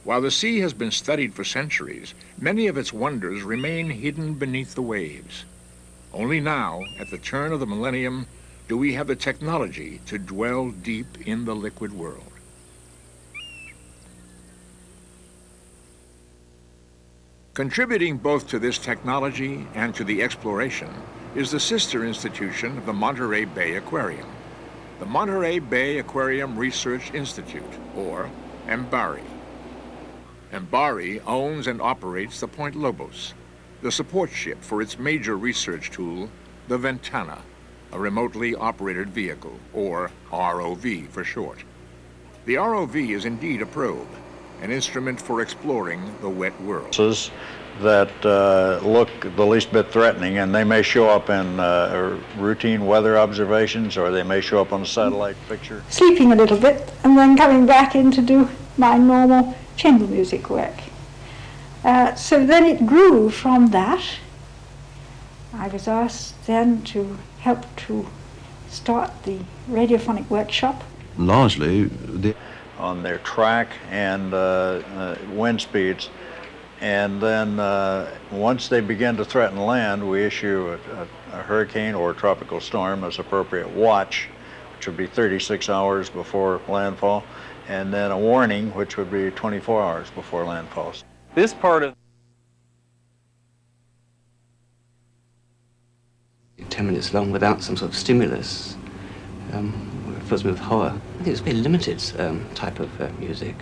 While the sea has been studied for centuries, many of its wonders remain hidden beneath the waves. Only now, at the turn of the millennium, do we have the technology to dwell deep in the liquid world. Contributing both to this technology and to the exploration is the sister institution of the Monterey Bay Aquarium, the Monterey Bay Aquarium Research Institute, or MBARI. MBARI owns and operates the Point Lobos, the support ship for its major research tool, the Ventana, a remotely operated vehicle, or ROV for short. The ROV is indeed a probe, an instrument for exploring the wet world. That look the least bit threatening, and they may show up in routine weather observations, or they may show up on a satellite picture. Sleeping a little bit and then coming back in to do my normal chamber music work. So then it grew from that. I was asked then to help to start the radiophonic workshop. Largely on their track and wind speeds. And then once they begin to threaten land, we issue a hurricane or a tropical storm as appropriate watch, which would be 36 hours before landfall, and then a warning, which would be 24 hours before landfall. This part of 10 minutes long without some sort of stimulus fills me with horror. I think it's a very limited type of music.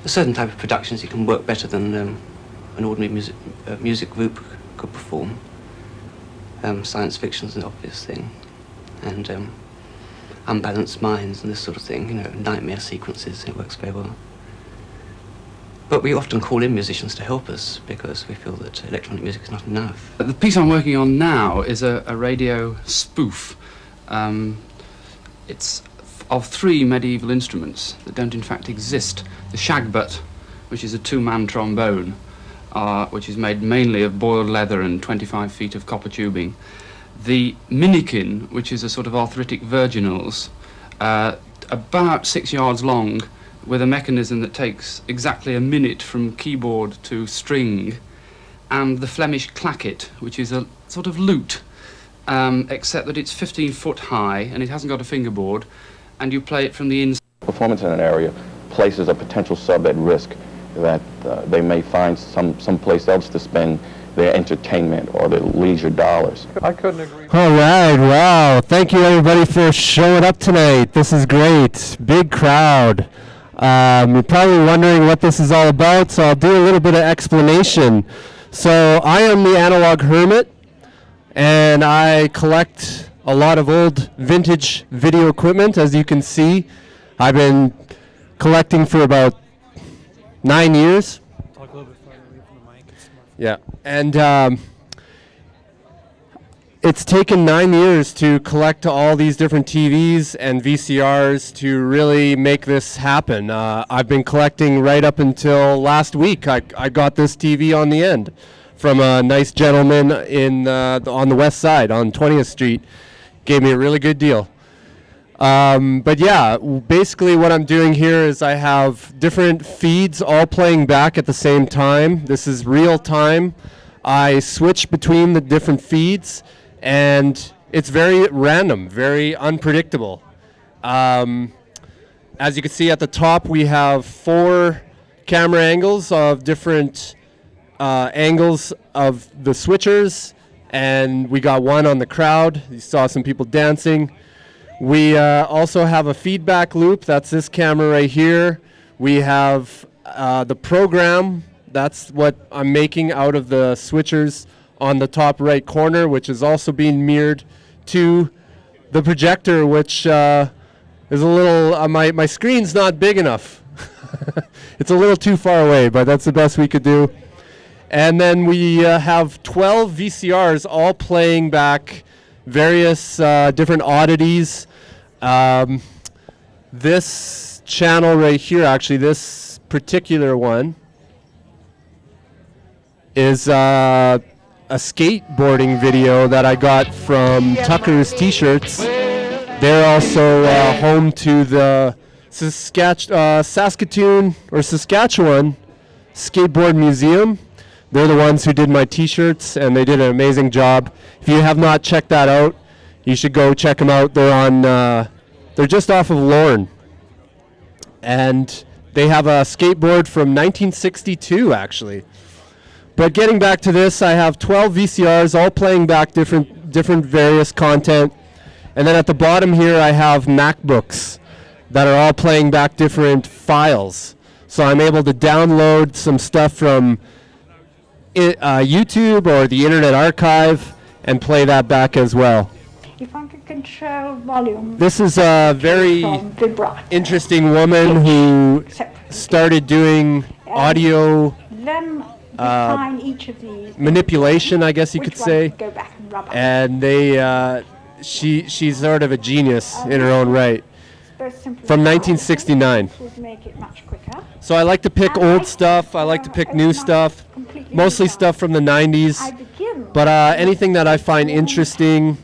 For certain type of productions, you can work better than an ordinary music group could perform. Science fiction's an obvious thing, and unbalanced minds and this sort of thing, you know, nightmare sequences, it works very well. But we often call in musicians to help us because we feel that electronic music is not enough. The piece I'm working on now is a radio spoof. It's of 3 medieval instruments that don't in fact exist. The shagbutt, which is a 2-man trombone, which is made mainly of boiled leather and 25 feet of copper tubing. The minikin, which is a sort of arthritic virginals, about 6 yards long, with a mechanism that takes exactly a minute from keyboard to string, and the Flemish clacket, which is a sort of lute, except that it's 15 foot high and it hasn't got a fingerboard, and you play it from the inside. Performance in an area places a potential sub at risk that they may find someplace else to spend their entertainment or their leisure dollars. I couldn't agree. All right, wow. Thank you, everybody, for showing up tonight. This is great. Big crowd. You're probably wondering what this is all about, so I'll do a little bit of explanation. So I am the Analog Hermit, and I collect a lot of old vintage video equipment. As you can see, I've been collecting for about 9 years. Talk a little bit farther away from the mic. Yeah, and it's taken 9 years to collect all these different TVs and VCRs to really make this happen. I've been collecting right up until last week. I got this TV on the end from a nice gentleman on the west side on 20th Street. Gave me a really good deal. But yeah, basically what I'm doing here is I have different feeds all playing back at the same time. This is real time. I switch between the different feeds, and it's very random, very unpredictable. As you can see at the top, we have 4 camera angles of different angles of the switchers, and we got one on the crowd. You saw some people dancing. We also have a feedback loop. That's this camera right here. We have the program. That's what I'm making out of the switchers on the top right corner, which is also being mirrored to the projector, which is a little, my screen's not big enough. It's a little too far away, but that's the best we could do. And then we have 12 VCRs all playing back various different oddities. This channel right here, actually, this particular one is a skateboarding video that I got from Tucker's T-shirts. They're also home to the Saskatoon or Saskatchewan Skateboard Museum. They're the ones who did my T-shirts, and they did an amazing job. If you have not checked that out, you should go check them out. They're on, they're just off of Lorne, and they have a skateboard from 1962, actually. But getting back to this, I have 12 VCRs all playing back different various content, and then at the bottom here I have MacBooks that are all playing back different files. So I'm able to download some stuff from YouTube or the Internet Archive and play that back as well. If I could control volume. This is a very interesting woman who started doing audio Then define each of these manipulation, I guess you could say. Go back and rub And she's sort of a genius in her own right. From 1969. Would make it much quicker. So I like to pick old stuff. I like to pick new stuff. Mostly stuff from the 90s. But anything that I find interesting,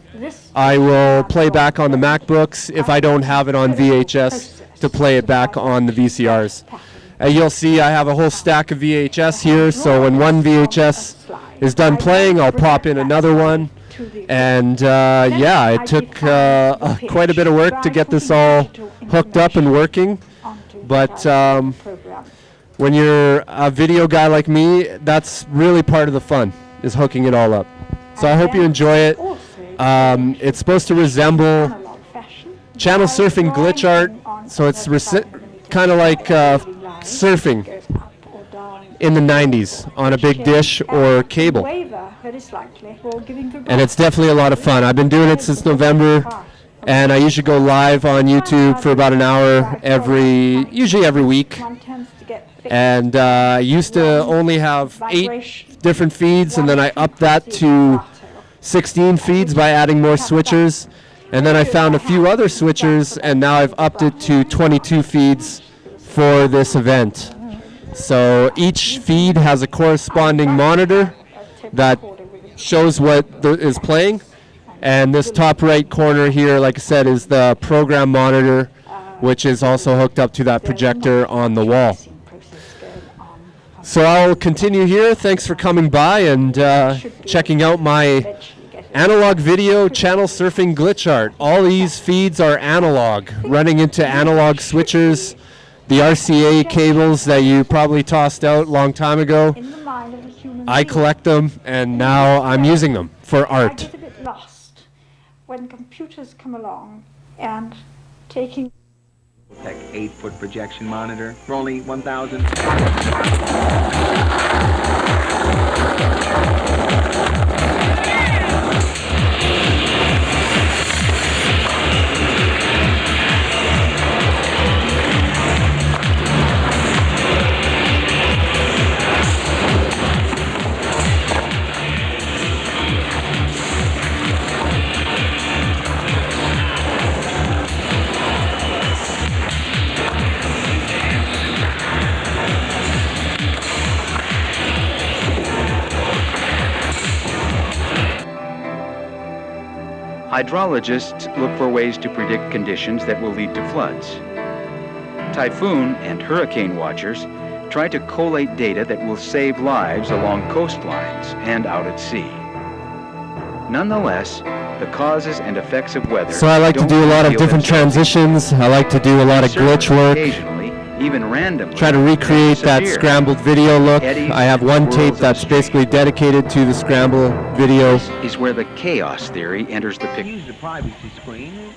I will play back on the MacBooks if I don't have it on VHS to play it back on the VCRs. You'll see I have a whole stack of VHS here, so when one VHS is done playing, I'll pop in another one. And yeah, it took quite a bit of work to get this all hooked up and working. But when you're a video guy like me, that's really part of the fun, is hooking it all up. So I hope you enjoy it. It's supposed to resemble channel surfing glitch art, so it's kind of like surfing in the 90s on a big dish or cable. And it's definitely a lot of fun. I've been doing it since November, and I usually go live on YouTube for about an hour usually every week. And I used to only have 8 different feeds, and then I upped that to 16 feeds by adding more switchers. And then I found a few other switchers, and now I've upped it to 22 feeds for this event. So each feed has a corresponding monitor that shows what is playing. And this top right corner here, like I said, is the program monitor, which is also hooked up to that projector on the wall. So I'll continue here. Thanks for coming by and checking out my analog video channel surfing glitch art. All these feeds are analog, running into analog switchers, the RCA cables that you probably tossed out a long time ago. I collect them, and now I'm using them for art. I get a bit lost when computers come along and taking 8-foot projection monitor for only $1,000. Hydrologists look for ways to predict conditions that will lead to floods. Typhoon and hurricane watchers try to collate data that will save lives along coastlines and out at sea. Nonetheless, the causes and effects of weather. So I like to do a lot of different transitions. I like to do a lot of glitch work. Occasionally, even randomly, try to recreate that scrambled video look. I have one tape that's basically dedicated to the scramble video. This is where the chaos theory enters the picture. Use the privacy screen.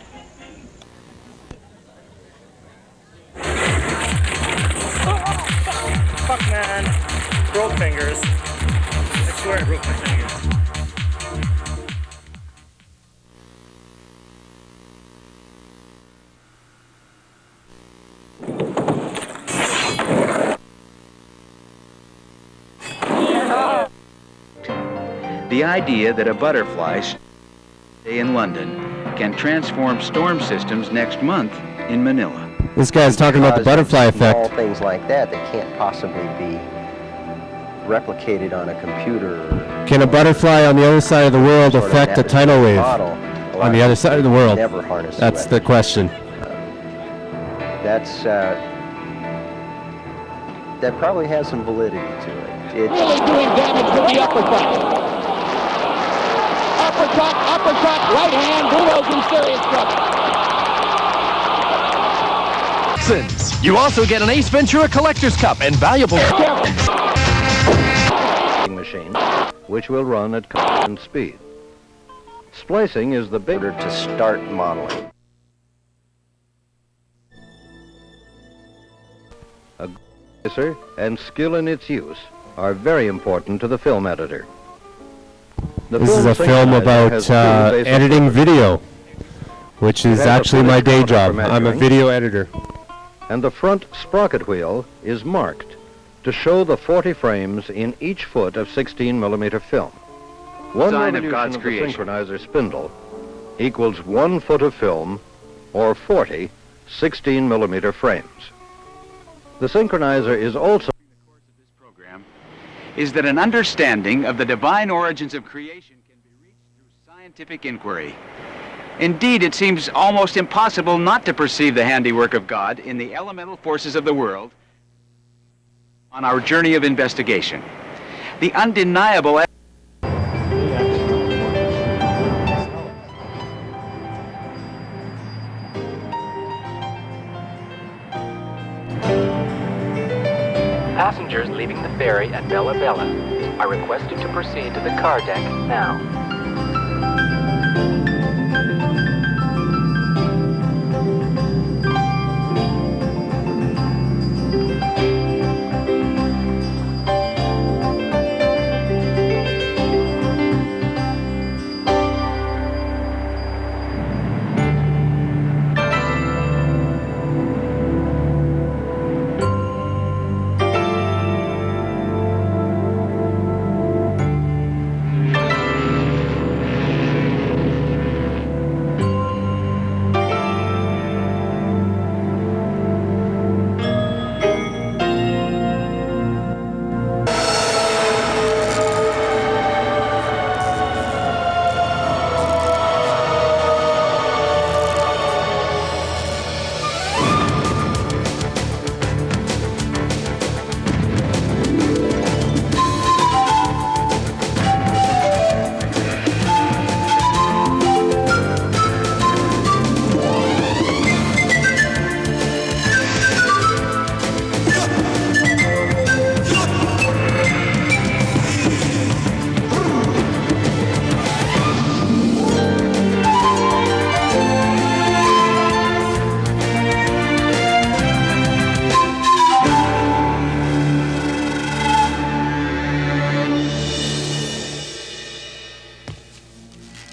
Fuck, man. Broke fingers. I swear I broke my fingers. The idea that a butterfly in London can transform storm systems next month in Manila. This guy's talking about the butterfly effect. Small things like that can't possibly be replicated on a computer. Can a butterfly on the other side of the world affect a tidal wave? On the other side of the world? That's the question. That probably has some validity to it. Really doing damage to the uppercut. Uppercut, right hand, Bulldo's in serious trouble. You also get an Ace Ventura Collector's Cup and valuable machine, which will run at constant speed. Splicing is the bigger to start modeling. A slicer and skill in its use are very important to the film editor. This is a film about editing video, which is actually my day job. I'm a video editor. And the front sprocket wheel is marked to show the 40 frames in each foot of 16mm film. One revolution of the synchronizer spindle equals 1 foot of film or 40 16mm frames. The synchronizer is also is that an understanding of the divine origins of creation can be reached through scientific inquiry. Indeed, it seems almost impossible not to perceive the handiwork of God in the elemental forces of the world on our journey of investigation. The undeniable Passengers leaving the ferry at Bella Bella are requested to proceed to the car deck now.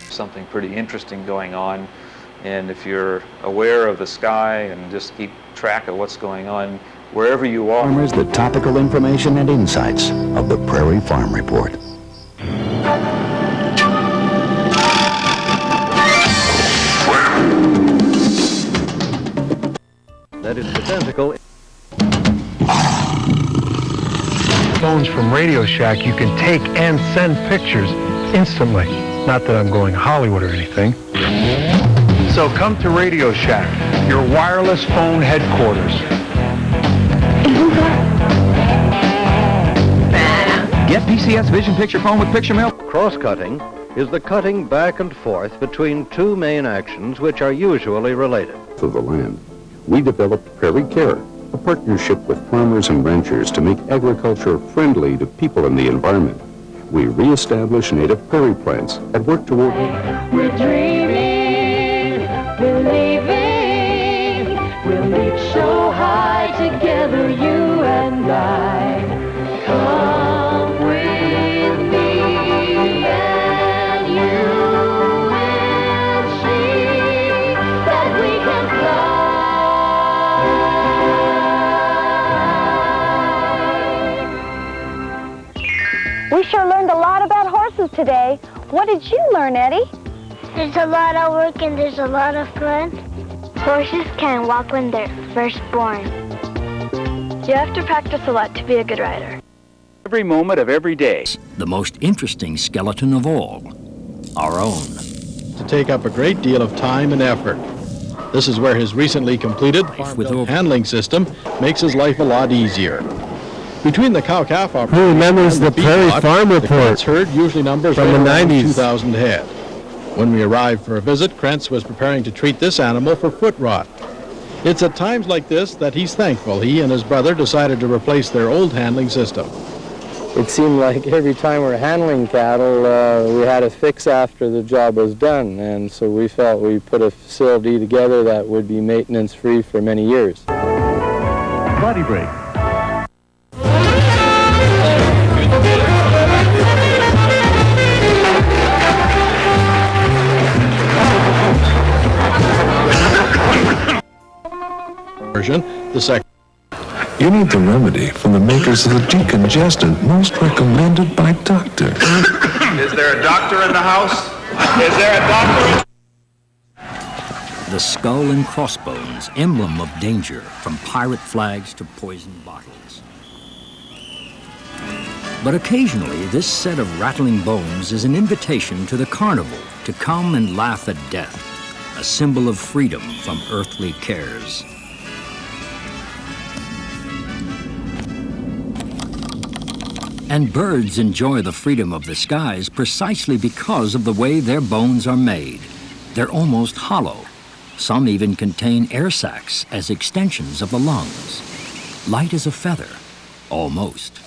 Something pretty interesting going on, and if you're aware of the sky and just keep track of what's going on wherever you are. Farmers, the topical information and insights of the Prairie Farm Report. that is identical. Phones from Radio Shack, you can take and send pictures instantly. Not that I'm going Hollywood or anything. So come to Radio Shack, your wireless phone headquarters. Get PCS Vision Picture Phone with Picture Mail. Cross-cutting is the cutting back and forth between two main actions which are usually related. For the land, we developed Prairie Care, a partnership with farmers and ranchers to make agriculture friendly to people and the environment. We reestablish native prairie plants and work toward... We're dreaming, believing, we'll reach so high together, you and I. Come with me and you will see that we can fly. We sure learned a lot about horses today. What did you learn, Eddie? There's a lot of work and there's a lot of fun. Horses can walk when they're first born. You have to practice a lot to be a good rider. Every moment of every day. The most interesting skeleton of all, our own. To take up a great deal of time and effort. This is where his recently completed farm handling system makes his life a lot easier. Between the cow-calf operation, who remembers the Prairie Farm Report? The herd usually numbers from the 90s. 2,000 head. When we arrived for a visit, Krentz was preparing to treat this animal for foot rot. It's at times like this that he's thankful he and his brother decided to replace their old handling system. It seemed like every time we're handling cattle, we had a fix after the job was done, and so we felt we put a facility together that would be maintenance-free for many years. Body brake. The second. You need the remedy from the makers of the decongestant most recommended by doctors. Is there a doctor in the house? Is there a doctor? The skull and crossbones, emblem of danger, from pirate flags to poisoned bottles. But occasionally, this set of rattling bones is an invitation to the carnival to come and laugh at death, a symbol of freedom from earthly cares. And birds enjoy the freedom of the skies precisely because of the way their bones are made. They're almost hollow. Some even contain air sacs as extensions of the lungs. Light as a feather, almost.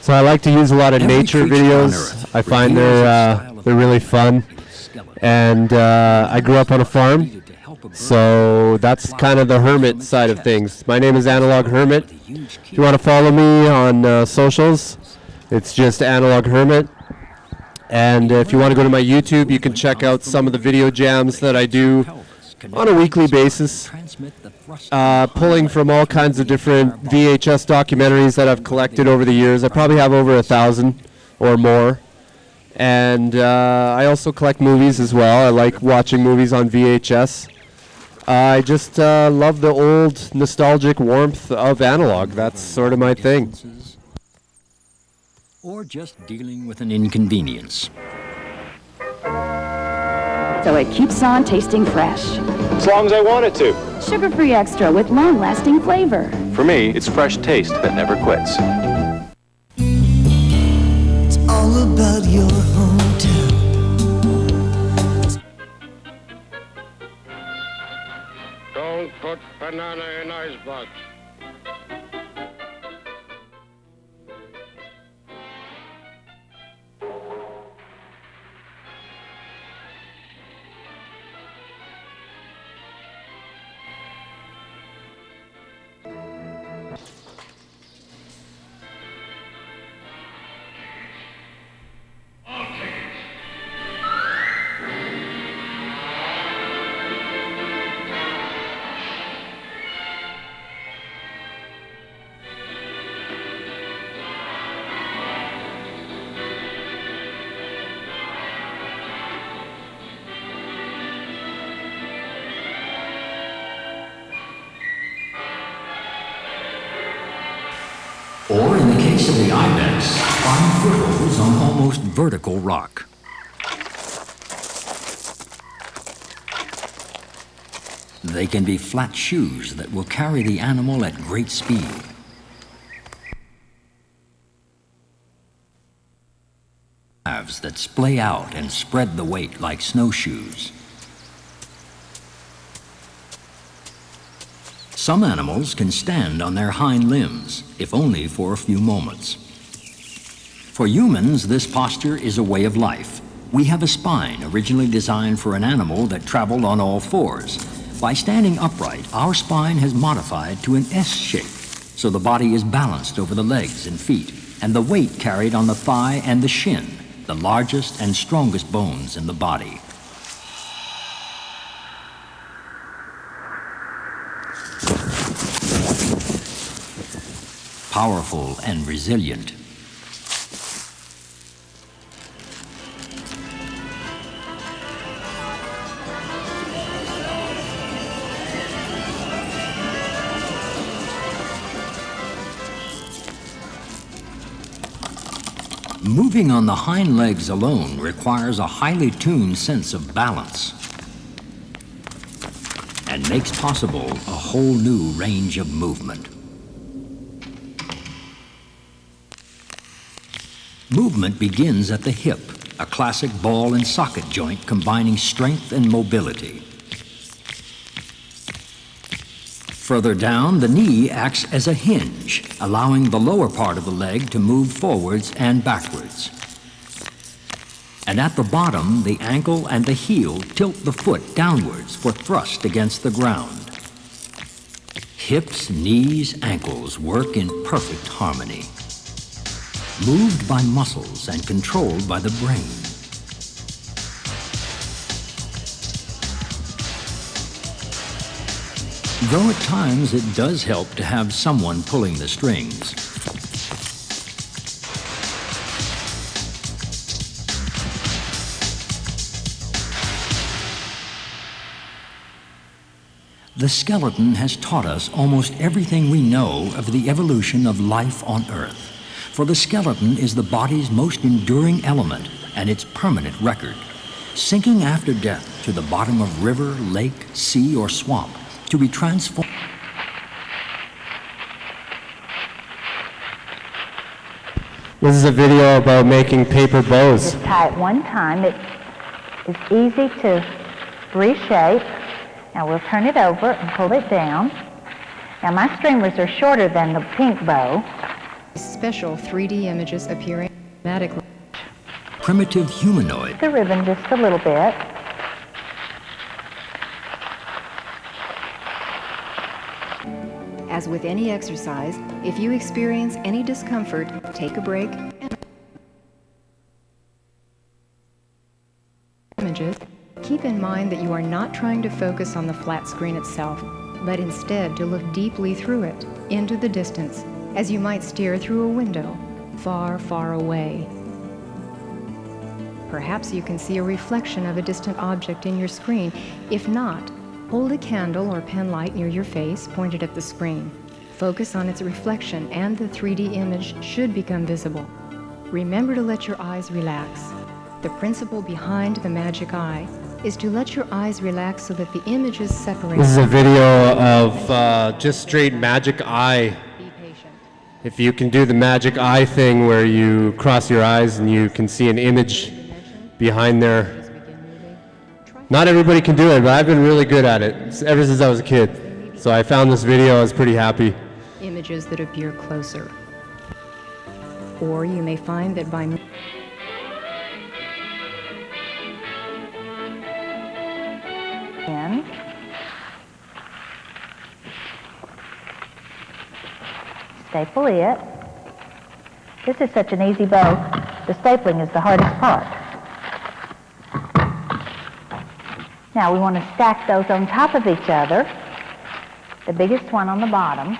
So I like to use a lot of nature videos. I find they're really fun. And I grew up on a farm, so that's kind of the hermit side of things. My name is Analog Hermit. If you want to follow me on socials, it's just Analog Hermit. And if you want to go to my YouTube, you can check out some of the video jams that I do on a weekly basis, pulling from all kinds of different VHS documentaries that I've collected over the years. I probably have over 1,000 or more. And I also collect movies as well. I like watching movies on VHS. I just love the old nostalgic warmth of analog. That's sort of my thing. Or just dealing with an inconvenience. So it keeps on tasting fresh. As long as I want it to. Sugar-free extra with long-lasting flavor. For me, it's fresh taste that never quits. It's all about your hometown. Don't put banana in icebox. Or in the case of the ibex, find footholds on almost vertical rock. They can be flat shoes that will carry the animal at great speed. Calves that splay out and spread the weight like snowshoes. Some animals can stand on their hind limbs, if only for a few moments. For humans, this posture is a way of life. We have a spine originally designed for an animal that traveled on all fours. By standing upright, our spine has modified to an S shape, so the body is balanced over the legs and feet, and the weight carried on the thigh and the shin, the largest and strongest bones in the body. Powerful and resilient. Moving on the hind legs alone requires a highly tuned sense of balance and makes possible a whole new range of movement. Movement begins at the hip, a classic ball and socket joint combining strength and mobility. Further down, the knee acts as a hinge, allowing the lower part of the leg to move forwards and backwards. And at the bottom, the ankle and the heel tilt the foot downwards for thrust against the ground. Hips, knees, ankles work in perfect harmony, moved by muscles and controlled by the brain. Though at times it does help to have someone pulling the strings. The skeleton has taught us almost everything we know of the evolution of life on Earth. For the skeleton is the body's most enduring element and its permanent record. Sinking after death to the bottom of river, lake, sea, or swamp, to be transformed. This is a video about making paper bows. Just tie it one time. It is easy to reshape. Now we'll turn it over and pull it down. Now my streamers are shorter than the pink bow. Special 3D images appearing automatically. Primitive humanoid. The ribbon just a little bit. As with any exercise, if you experience any discomfort, take a break and images. Keep in mind that you are not trying to focus on the flat screen itself, but instead to look deeply through it, into the distance, as you might stare through a window, far, far away. Perhaps you can see a reflection of a distant object in your screen. If not, hold a candle or pen light near your face, pointed at the screen. Focus on its reflection and the 3D image should become visible. Remember to let your eyes relax. The principle behind the magic eye is to let your eyes relax so that the image is separated. This is a video of just straight magic eye. Be patient. If you can do the magic eye thing where you cross your eyes and you can see an image behind there. Not everybody can do it, but I've been really good at it ever since I was a kid. So I found this video, I was pretty happy. Images that appear closer. Or you may find that by staple it. This is such an easy bow. The stapling is the hardest part. Now we want to stack those on top of each other. The biggest one on the bottom.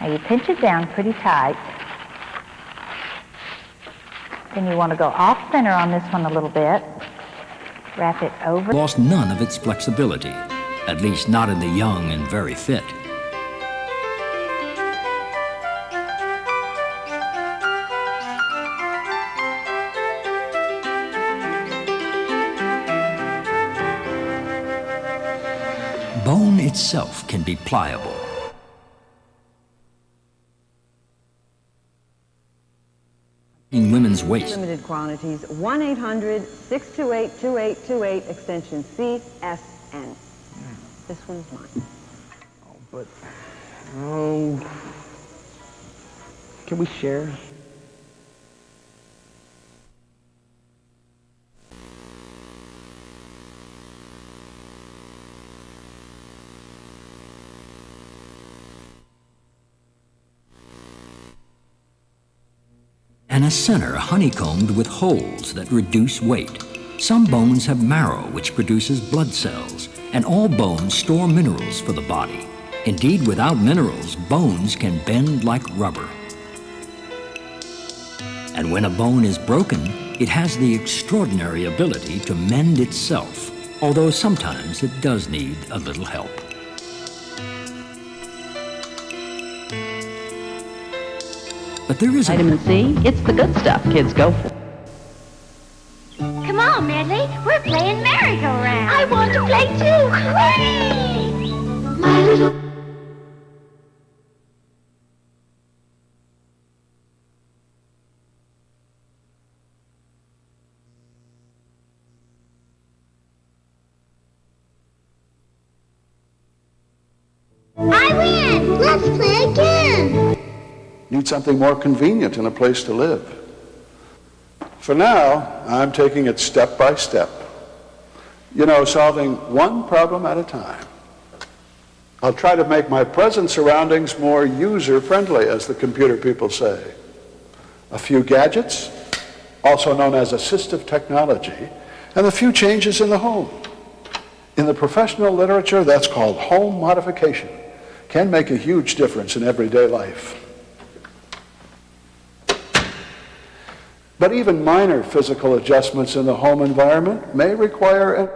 Now you pinch it down pretty tight. Then you want to go off center on this one a little bit. Wrap it over. Lost none of its flexibility, at least not in the young and very fit. itself can be pliable. In women's waist. Limited quantities, 1-800-628-2828, extension CSN. This one's mine. Oh, but, can we share? And a center honeycombed with holes that reduce weight. Some bones have marrow, which produces blood cells, and all bones store minerals for the body. Indeed, without minerals, bones can bend like rubber. And when a bone is broken, it has the extraordinary ability to mend itself, although sometimes it does need a little help. But there is Vitamin C, it's the good stuff kids go for. Come on, Medley. We're playing merry-go-round. I want to play too. Hooray! My little... I win! Let's play again! Need something more convenient and a place to live. For now, I'm taking it step by step. You know, solving one problem at a time. I'll try to make my present surroundings more user-friendly, as the computer people say. A few gadgets, also known as assistive technology, and a few changes in the home. In the professional literature, that's called home modification. Can make a huge difference in everyday life. But even minor physical adjustments in the home environment may require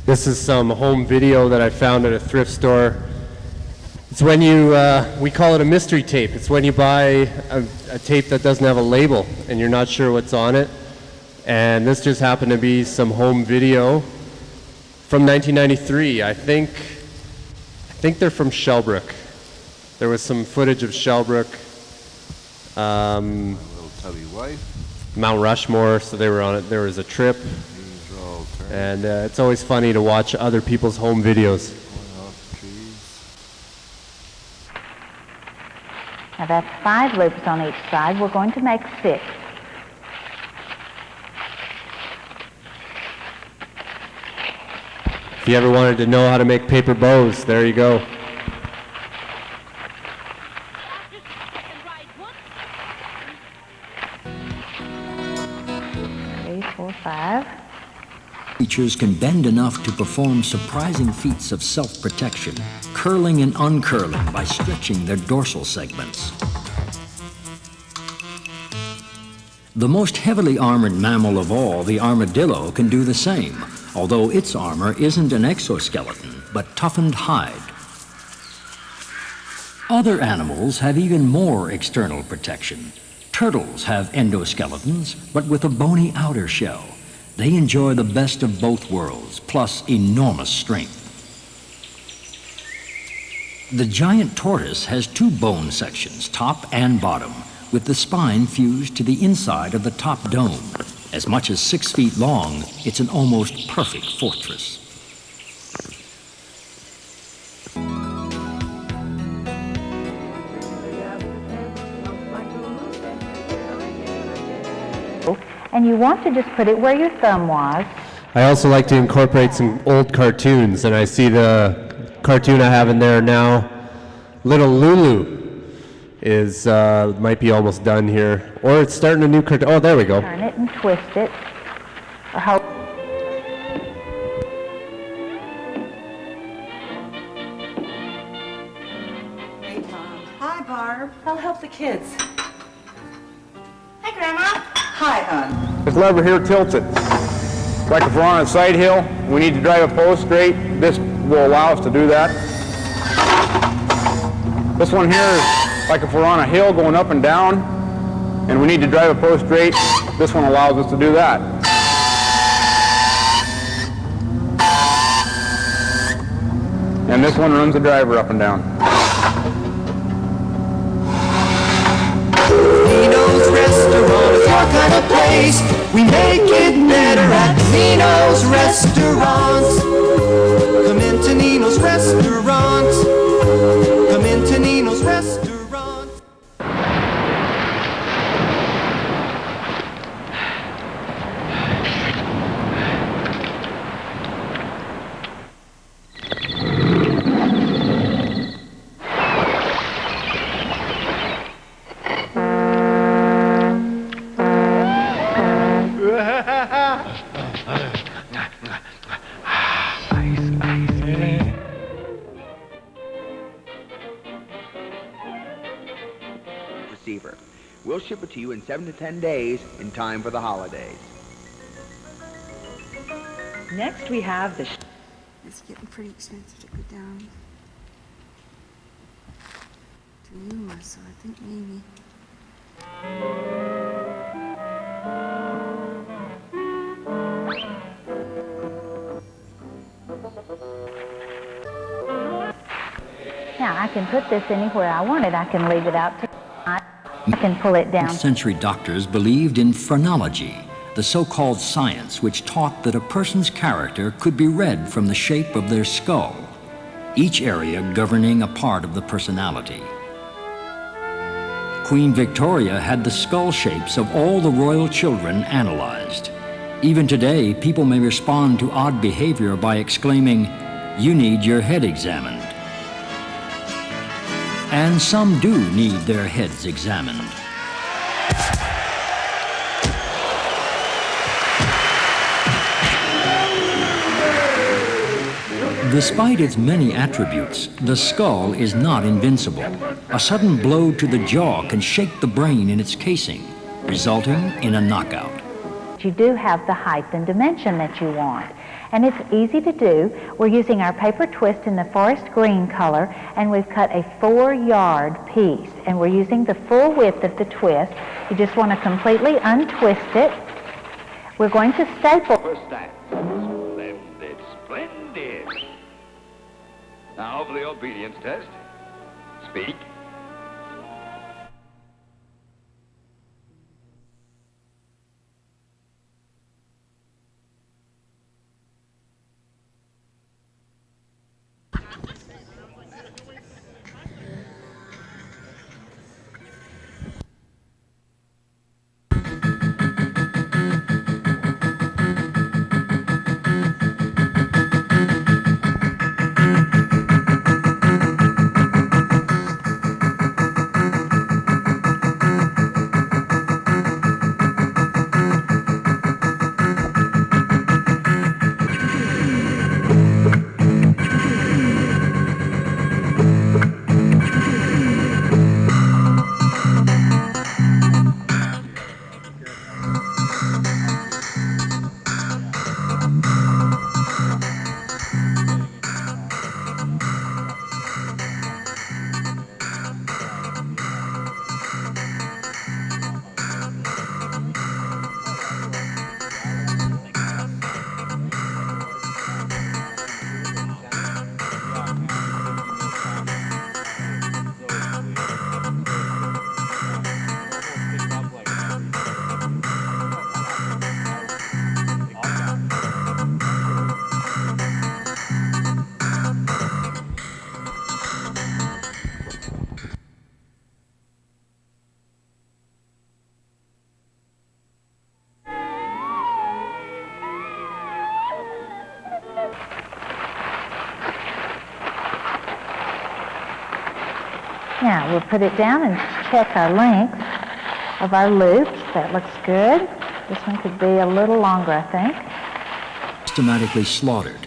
This is some home video that I found at a thrift store. It's when you, we call it a mystery tape. It's when you buy a tape that doesn't have a label and you're not sure what's on it. And this just happened to be some home video from 1993. I think they're from Shellbrook. There was some footage of Shellbrook. Little tubby wife. Mount Rushmore, so they were on it. There was a trip. And it's always funny to watch other people's home videos. Now that's 5 loops on each side. We're going to make 6. If you ever wanted to know how to make paper bows, there you go. Creatures can bend enough to perform surprising feats of self-protection, curling and uncurling by stretching their dorsal segments. The most heavily armored mammal of all, the armadillo, can do the same, although its armor isn't an exoskeleton, but toughened hide. Other animals have even more external protection. Turtles have endoskeletons, but with a bony outer shell. They enjoy the best of both worlds, plus enormous strength. The giant tortoise has two bone sections, top and bottom, with the spine fused to the inside of the top dome. As much as 6 feet long, it's an almost perfect fortress. And you want to just put it where your thumb was. I also like to incorporate some old cartoons, and I see the cartoon I have in there now. Little Lulu is might be almost done here, or it's starting a new cartoon. Oh, there we go. Turn it and twist it. Or how? Hey, Mom. Hi, Barb. I'll help the kids. Hi, Grandma. Hi, hon. This lever here tilts it. Like if we're on a side hill, we need to drive a post straight, this will allow us to do that. This one here is like if we're on a hill going up and down, and we need to drive a post straight, this one allows us to do that. And this one runs the driver up and down. Nino's Restaurant is our kind of place. We make it better at Nino's Restaurant. Come into Nino's Restaurant. Come into Nino's Restaurant. Receiver. We'll ship it to you in 7 to 10 days in time for the holidays. Next we have the... It's getting pretty expensive to go down to Yuma, so I think maybe... Now I can put this anywhere I want it. I can leave it out to... I can pull it down. Century doctors believed in phrenology, the so-called science which taught that a person's character could be read from the shape of their skull, each area governing a part of the personality. Queen Victoria had the skull shapes of all the royal children analyzed. Even today, people may respond to odd behavior by exclaiming, "You need your head examined." And some do need their heads examined. Despite its many attributes, the skull is not invincible. A sudden blow to the jaw can shake the brain in its casing, resulting in a knockout. You do have the height and dimension that you want. And it's easy to do. We're using our paper twist in the forest green color, and we've cut a 4-yard piece. And we're using the full width of the twist. You just want to completely untwist it. We're going to staple. Splendid, splendid. Now for the obedience test. Speak. Now, we'll put it down and check our length of our loops. That looks good. This one could be a little longer, I think. Systematically slaughtered.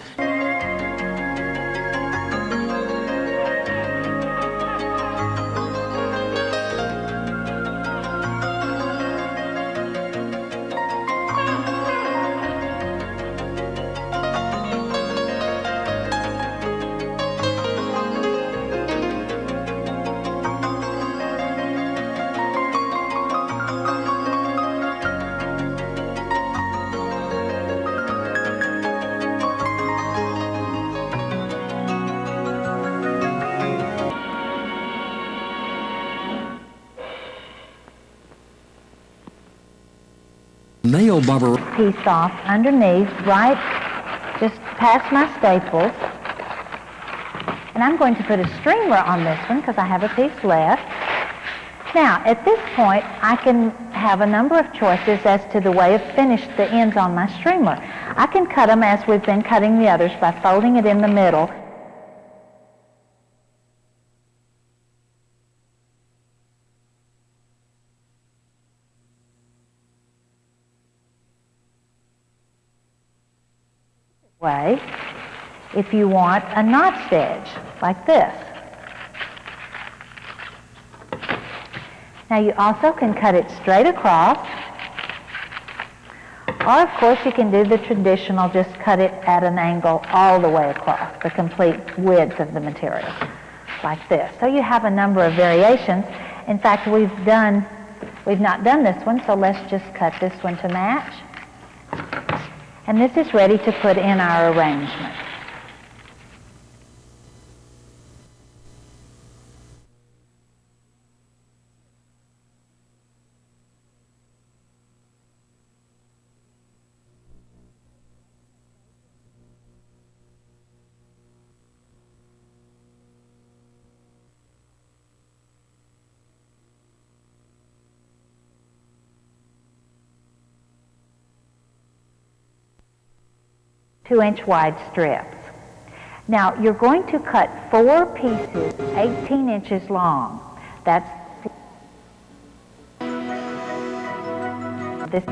Nail barber Piece off underneath, right just past my staples. And I'm going to put a streamer on this one because I have a piece left. Now, at this point, I can have a number of choices as to the way of finish the ends on my streamer. I can cut them as we've been cutting the others by folding it in the middle. Way, if you want a notched edge, like this. Now you also can cut it straight across, or of course you can do the traditional, just cut it at an angle all the way across, the complete width of the material, like this. So you have a number of variations. In fact, we've not done this one, so let's just cut this one to match. And this is ready to put in our arrangement. Two-inch wide strips. Now you're going to cut 4 pieces 18 inches long. That's this.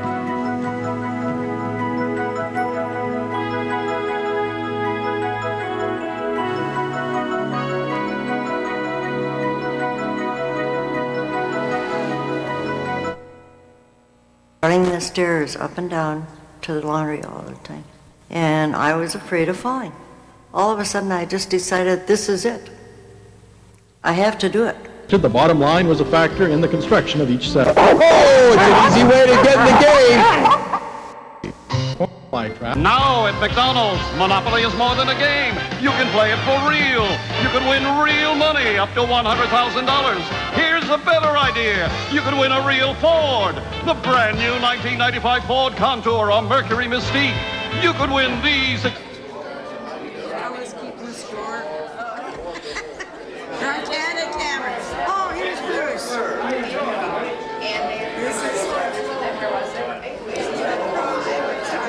Running the stairs up and down to the laundry all the time. And I was afraid of falling. All of a sudden, I just decided this is it. I have to do it. The bottom line was a factor in the construction of each set. Oh, it's an easy way to get in the game. Now at McDonald's, Monopoly is more than a game. You can play it for real. You can win real money up to $100,000. Here's a better idea. You can win a real Ford. The brand new 1995 Ford Contour or Mercury Mystique. You could win these. Always keeping the score. Montana cameras. Oh, here's Bruce. This is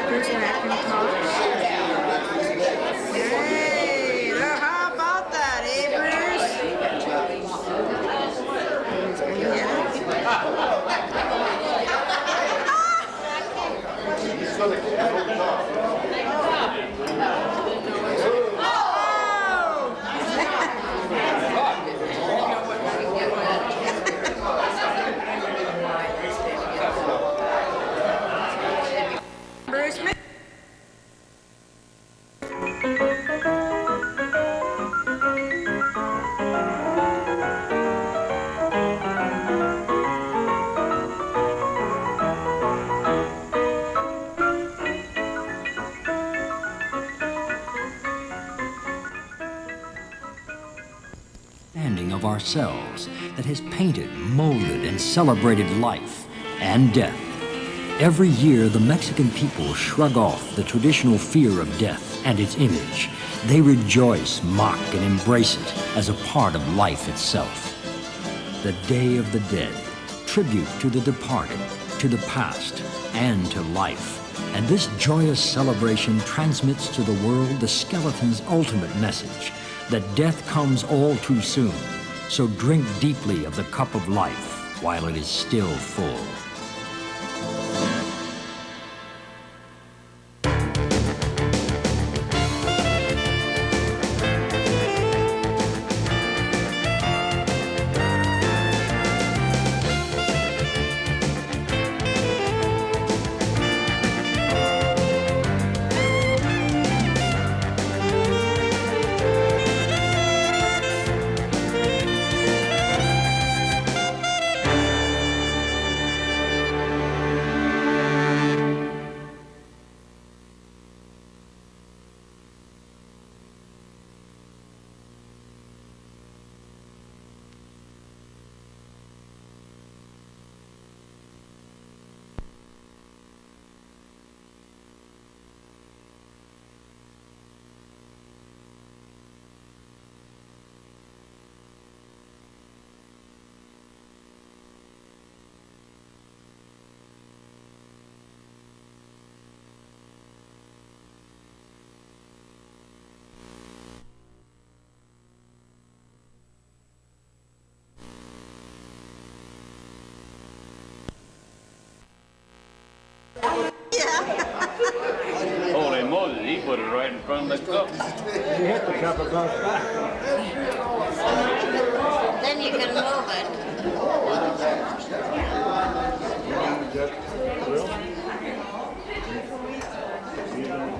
Bruce McIntosh. Hey, how about that, eh, Bruce? Of ourselves that has painted, molded, and celebrated life and death. Every year, the Mexican people shrug off the traditional fear of death and its image. They rejoice, mock, and embrace it as a part of life itself. The Day of the Dead, tribute to the departed, to the past, and to life. And this joyous celebration transmits to the world the skeleton's ultimate message, that death comes all too soon. So drink deeply of the cup of life while it is still full. Holy Moses, he put it right in front of the cup. He hit the cup above that. Then you can move it.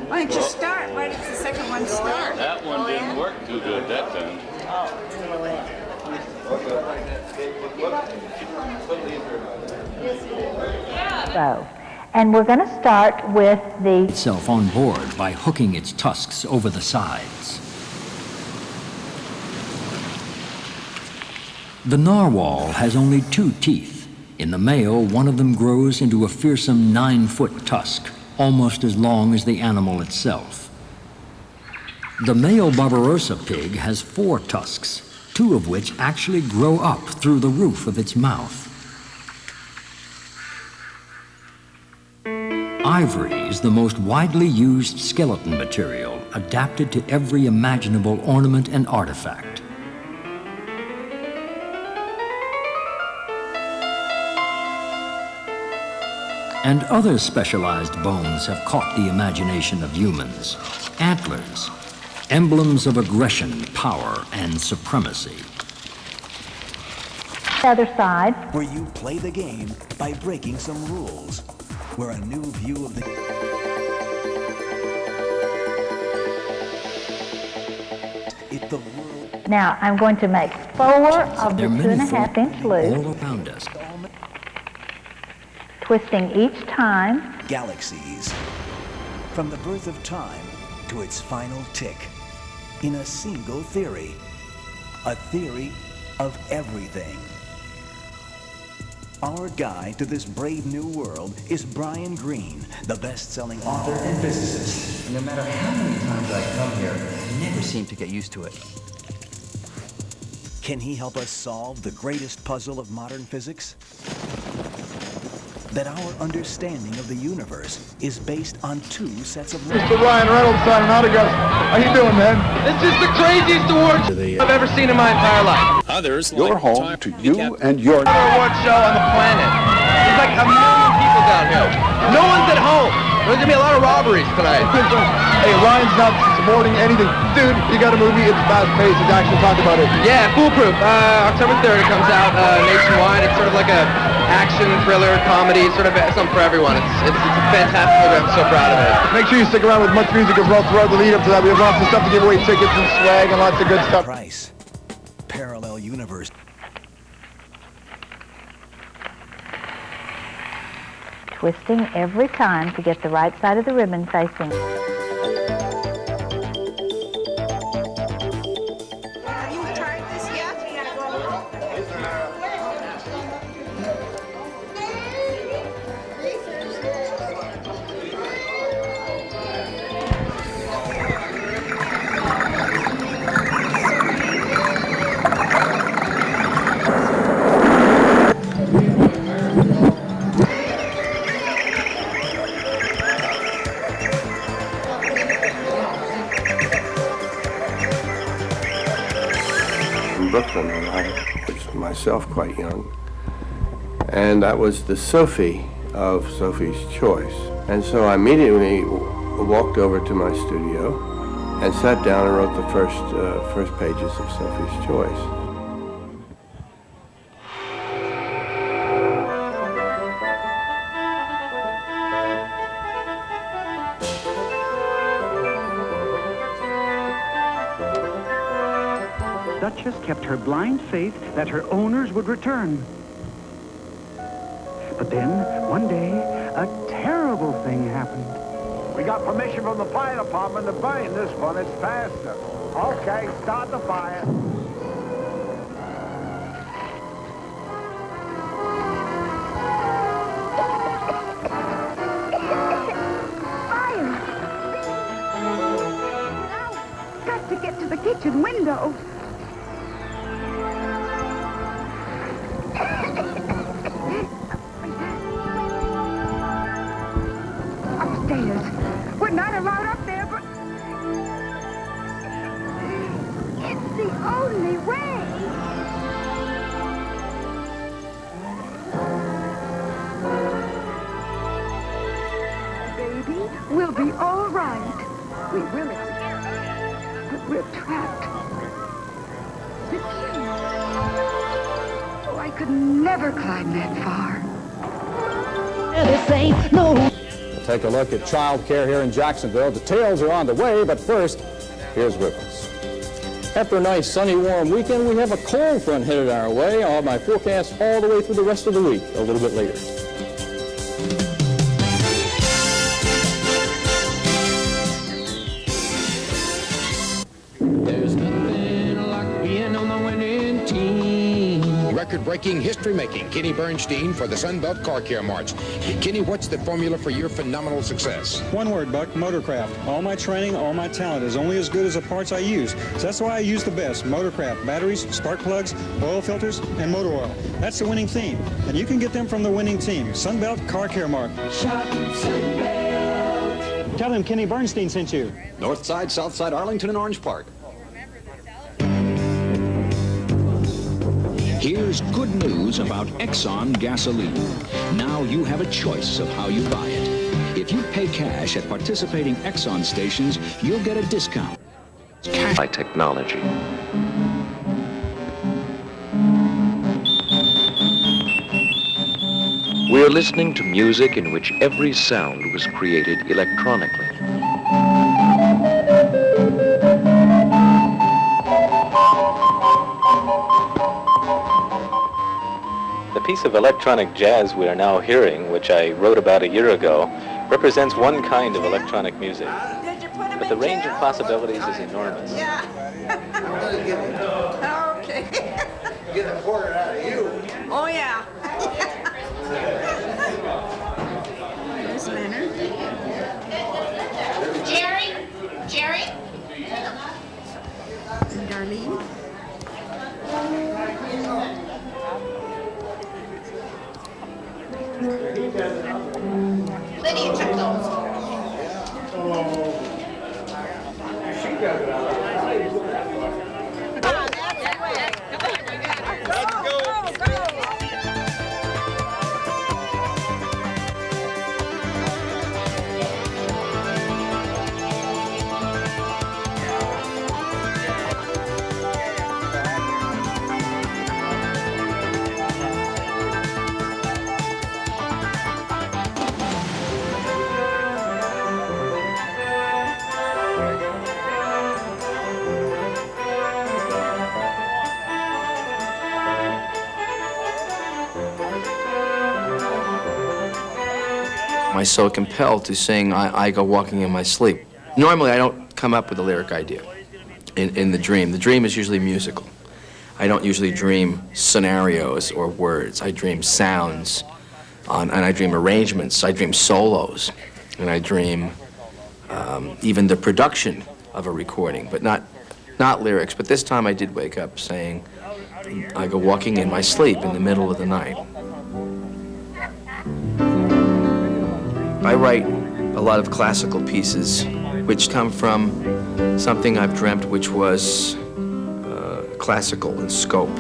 Why didn't you start? Why did the second one start? That one didn't work too good that time. So, and we're going to start with the Itself on board by hooking its tusks over the sides. The narwhal has only 2 teeth. In the male, one of them grows into a fearsome 9-foot tusk, almost as long as the animal itself. The male Barbarossa pig has 4 tusks, 2 of which actually grow up through the roof of its mouth. Ivory is the most widely used skeleton material, adapted to every imaginable ornament and artifact. And other specialized bones have caught the imagination of humans. Antlers, emblems of aggression, power, and supremacy. the other side. Where you play the game by breaking some rules. Where a new view of the... the world... Now I'm going to make 4 of the 2.5-inch loops. All around us. Twisting each time. Galaxies. From the birth of time to its final tick. In a single theory. A theory of everything. Our guide to this brave new world is Brian Greene, the best-selling author and physicist. No matter how many times I come here, I never seem to get used to it. Can he help us solve the greatest puzzle of modern physics? That our understanding of the universe is based on 2 sets of laws. Mr. Ryan Reynolds signing autographs. How you doing, man? This is the craziest award I've ever seen in my entire life. Others, you're home to you and your Award show on the planet. There's like 1 million people down here. No one's at home. There's gonna be a lot of robberies tonight. Hey, Ryan's not supporting anything. Dude, you got a movie, it's fast-paced, it's action, talk about it. Yeah, Foolproof. October 3rd it comes out nationwide. It's sort of like a action, thriller, comedy, sort of something for everyone. It's a fantastic movie. I'm so proud of it. Make sure you stick around with much music as well throughout the lead up to that. We have lots of stuff to give away, tickets and swag and lots of good stuff. Price. Parallel universe. Twisting every time to get the right side of the ribbon facing. Have you tried this yet? Brooklyn when I was myself quite young. And that was the Sophie of Sophie's Choice. And so I immediately walked over to my studio and sat down and wrote the first pages of Sophie's Choice. Duchess kept her blind faith that her owners would return. But then, one day, a terrible thing happened. We got permission from the fire department to burn this one. It's faster. Okay, start the fire. Fire! Now, got to get to the kitchen window. Upstairs. We're not allowed up there, but it's the only way. Baby, we'll be all right. We will, but we're trapped. The key. Oh, I could never climb that far. This ain't no. We'll take a look at child care here in Jacksonville. Details are on the way, but first, here's Ripples. After a nice sunny, warm weekend, we have a cold front headed our way. I'll have my forecast all the way through the rest of the week a little bit later. There's nothing like being on the winning team. Record-breaking, history-making Kenny Bernstein for the Sunbelt Car Care March. Kenny, what's the formula for your phenomenal success? One word, Buck, Motorcraft. All my training, all my talent is only as good as the parts I use. So that's why I use the best. Motorcraft, batteries, spark plugs, oil filters, and motor oil. That's the winning theme. And you can get them from the winning team. Sunbelt Car Care Mark. Shop Sunbelt. Tell him Kenny Bernstein sent you. North Side, South Side, Arlington, and Orange Park. Here's good news about Exxon gasoline. Now you have a choice of how you buy it. If you pay cash at participating Exxon stations, you'll get a discount. Cash by technology. We're listening to music in which every sound was created electronically. The piece of electronic jazz we are now hearing, which I wrote about a year ago, represents one kind of electronic music. But the range of possibilities is enormous. Yeah. Okay. Get a quarter out of you. Oh, yeah. There's Leonard. Jerry? Jerry? And Darlene? Lydia took those. Am I so compelled to sing I Go Walking in My Sleep? Normally, I don't come up with a lyric idea in the dream. The dream is usually musical. I don't usually dream scenarios or words. I dream sounds, and I dream arrangements. I dream solos, and I dream even the production of a recording, but not lyrics. But this time I did wake up saying, I go walking in my sleep in the middle of the night. I write a lot of classical pieces which come from something I've dreamt, which was classical in scope.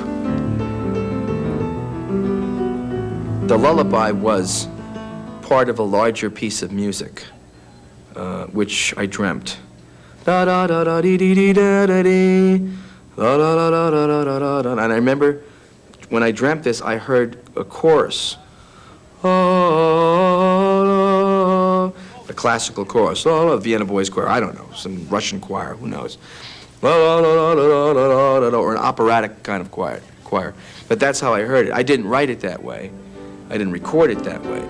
The lullaby was part of a larger piece of music, which I dreamt. Da da da da dee dee dee da da dee, da da da da da da da da. And I remember when I dreamt this, I heard a chorus. A classical chorus, a Vienna Boys choir, I don't know, some Russian choir, who knows, or an operatic kind of choir. But that's how I heard it. I didn't write it that way. I didn't record it that way.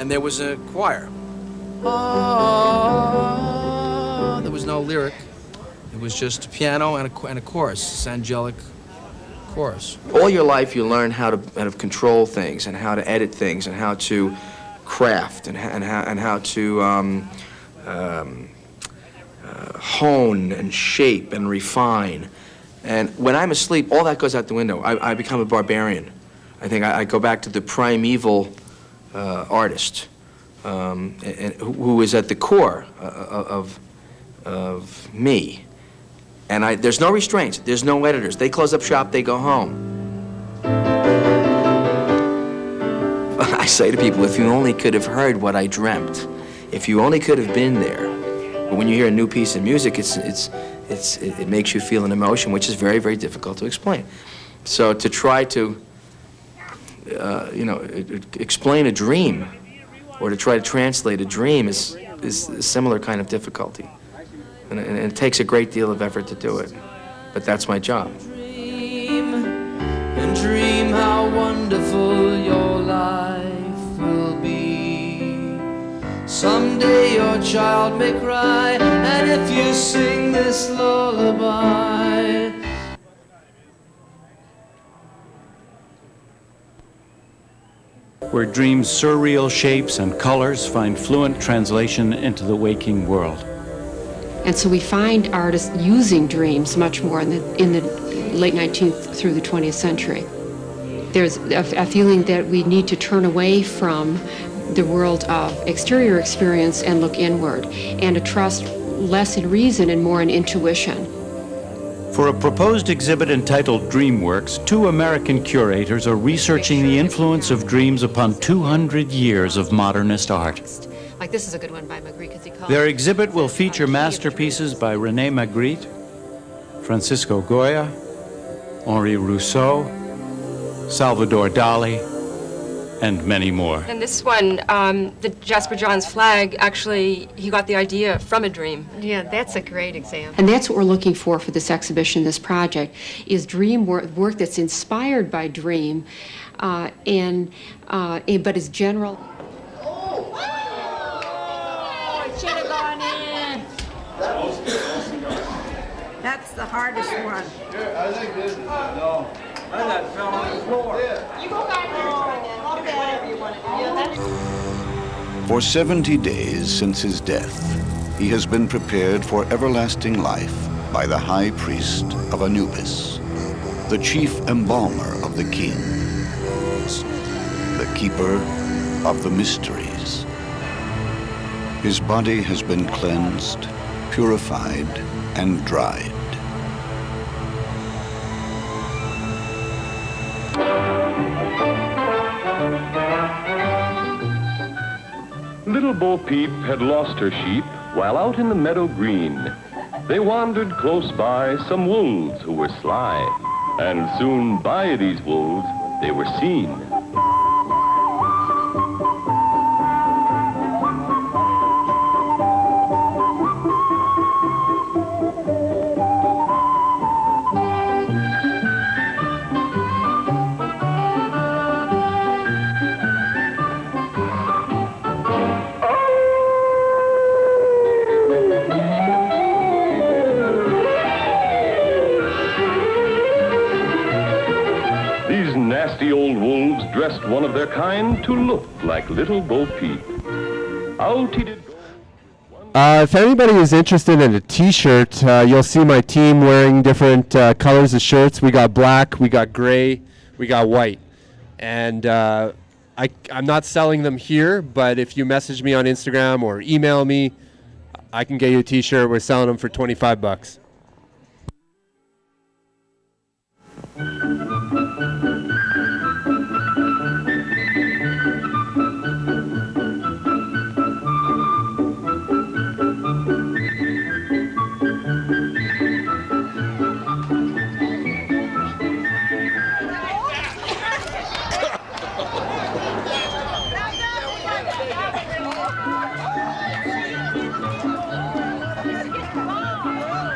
And there was a choir. There was no lyric. It was just a piano and a chorus, this angelic chorus. All your life you learn how to control things and how to edit things and how to craft and how to hone and shape and refine. And when I'm asleep, all that goes out the window. I become a barbarian. I think I go back to the primeval artist and who is at the core of me. And there's no restraints, there's no editors. They close up shop, they go home. I say to people, if you only could have heard what I dreamt, if you only could have been there. But when you hear a new piece of music, it makes you feel an emotion, which is very, very difficult to explain. So to try to, explain a dream, or to try to translate a dream is a similar kind of difficulty. And it takes a great deal of effort to do it. But that's my job. And dream how wonderful your life will be. Someday your child may cry, and if you sing this lullaby. Where dreams' surreal shapes and colors find fluent translation into the waking world. And so we find artists using dreams much more in the late 19th through the 20th century. There's a feeling that we need to turn away from the world of exterior experience and look inward, and to trust less in reason and more in intuition. For a proposed exhibit entitled Dreamworks, 2 American curators are researching the influence of dreams upon 200 years of modernist art. Like this is a good one by Magritte, because he calls Their exhibit will feature masterpieces by René Magritte, Francisco Goya, Henri Rousseau, Salvador Dali, and many more. And this one, the Jasper Johns flag, actually, he got the idea from a dream. Yeah, that's a great example. And that's what we're looking for this exhibition, this project, is dream work that's inspired by dream, but is general. Should have gone in. That's the hardest one. Yeah, I think this is no. That fell on the floor. You go back there and try that. Okay. Whatever you want to do. Yeah, For 70 days since his death, he has been prepared for everlasting life by the high priest of Anubis, the chief embalmer of the king, the keeper of the mysteries. His body has been cleansed, purified, and dried. Little Bo Peep had lost her sheep while out in the meadow green. They wandered close by some wolves who were sly, and soon by these wolves they were seen. Nasty old wolves dressed one of their kind to look like little Bo Peep. Out he did go. If anybody is interested in a t-shirt, you'll see my team wearing different colors of shirts. We got black, we got gray, we got white. And I'm not selling them here, but if you message me on Instagram or email me, I can get you a t-shirt. We're selling them for 25 bucks.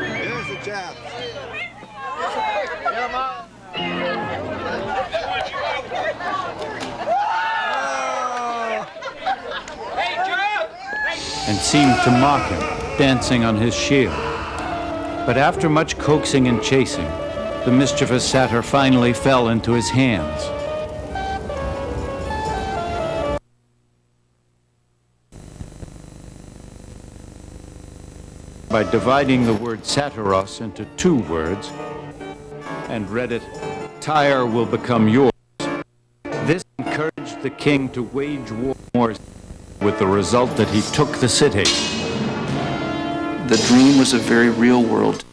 Here's the jab. And seemed to mock him, dancing on his shield. But after much coaxing and chasing, the mischievous satyr finally fell into his hands. By dividing the word satyros into 2 words, and read it, "Tyre will become yours." This encouraged the king to wage war, with the result that he took the city. The dream was a very real world.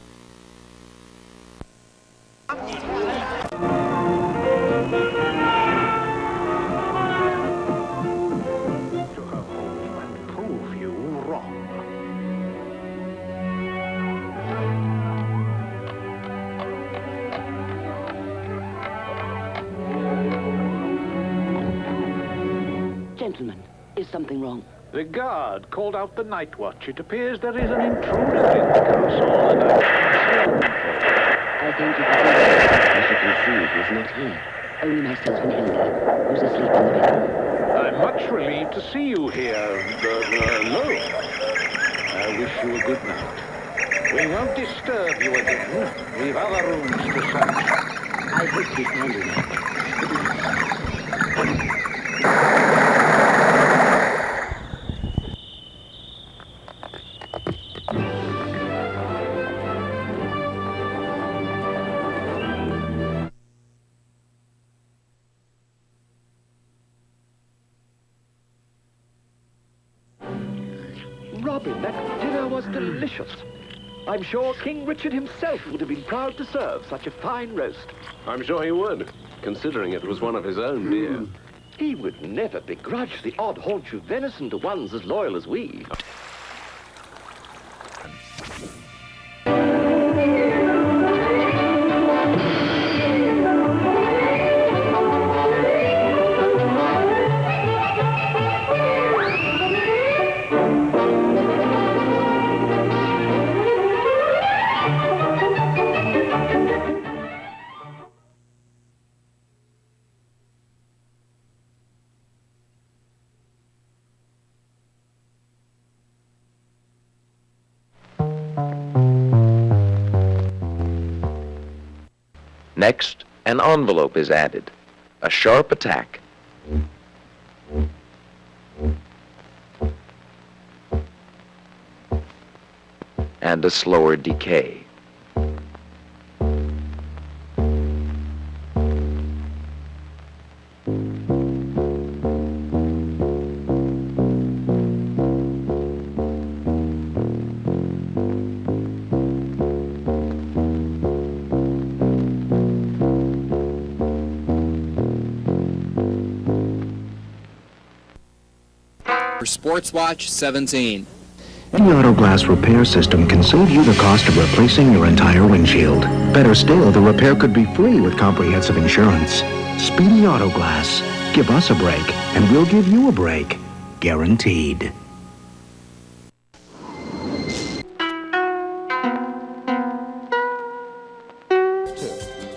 Gentlemen, is something wrong? The guard called out the night watch. It appears there is an intruder in the castle, and I thank you for coming. As you can see, he is not here. Only myself and Hilda, who's asleep in the bed. I'm much relieved to see you here, alone. I wish you a good night. We won't disturb you again. We've other rooms to search. I hope you found it. Robin, that dinner was delicious. I'm sure King Richard himself would have been proud to serve such a fine roast. I'm sure he would, considering it was one of his own deer. He would never begrudge the odd haunch of venison to ones as loyal as we. Next, an envelope is added. A sharp attack. And a slower decay. Sports Watch 17. Any auto glass repair system can save you the cost of replacing your entire windshield. Better still, the repair could be free with comprehensive insurance. Speedy Auto Glass. Give us a break, and we'll give you a break. Guaranteed.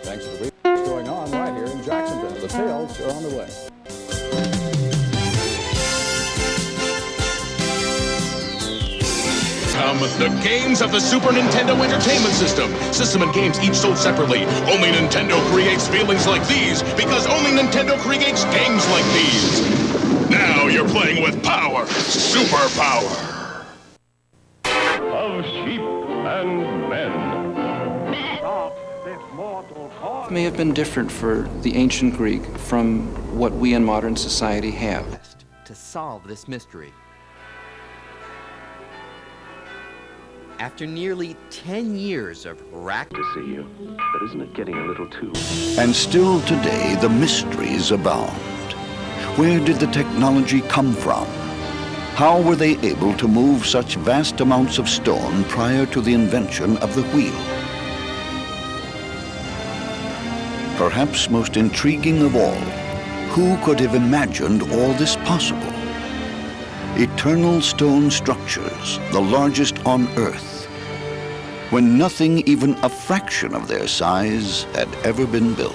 Thanks to what's going on right here in Jacksonville. The tales are on the way. The games of the Super Nintendo Entertainment System. System and games each sold separately. Only Nintendo creates feelings like these because only Nintendo creates games like these. Now you're playing with power. Super power. Of sheep and men. It may have been different for the ancient Greek from what we in modern society have. To solve this mystery. After nearly 10 years of To see you, but isn't it getting a little too... And still today, the mysteries abound. Where did the technology come from? How were they able to move such vast amounts of stone prior to the invention of the wheel? Perhaps most intriguing of all, who could have imagined all this possible? Eternal stone structures, the largest on Earth, when nothing even a fraction of their size had ever been built.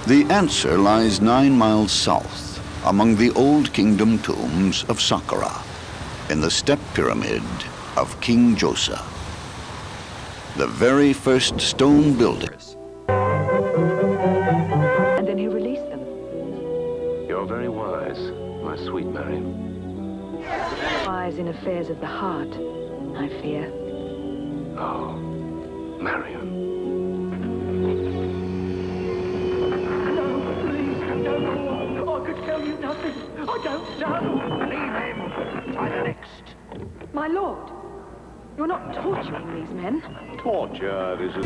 The answer lies 9 miles south, among the Old Kingdom tombs of Saqqara, in the step pyramid of King Josa, the very first stone builders. And then he released them. You're very wise, my sweet Marion. Wise in affairs of the heart, I fear. Oh, Marion. I could tell you nothing. I don't know. Leave him. Try the next. My lord, you're not torturing these men. Torture is a...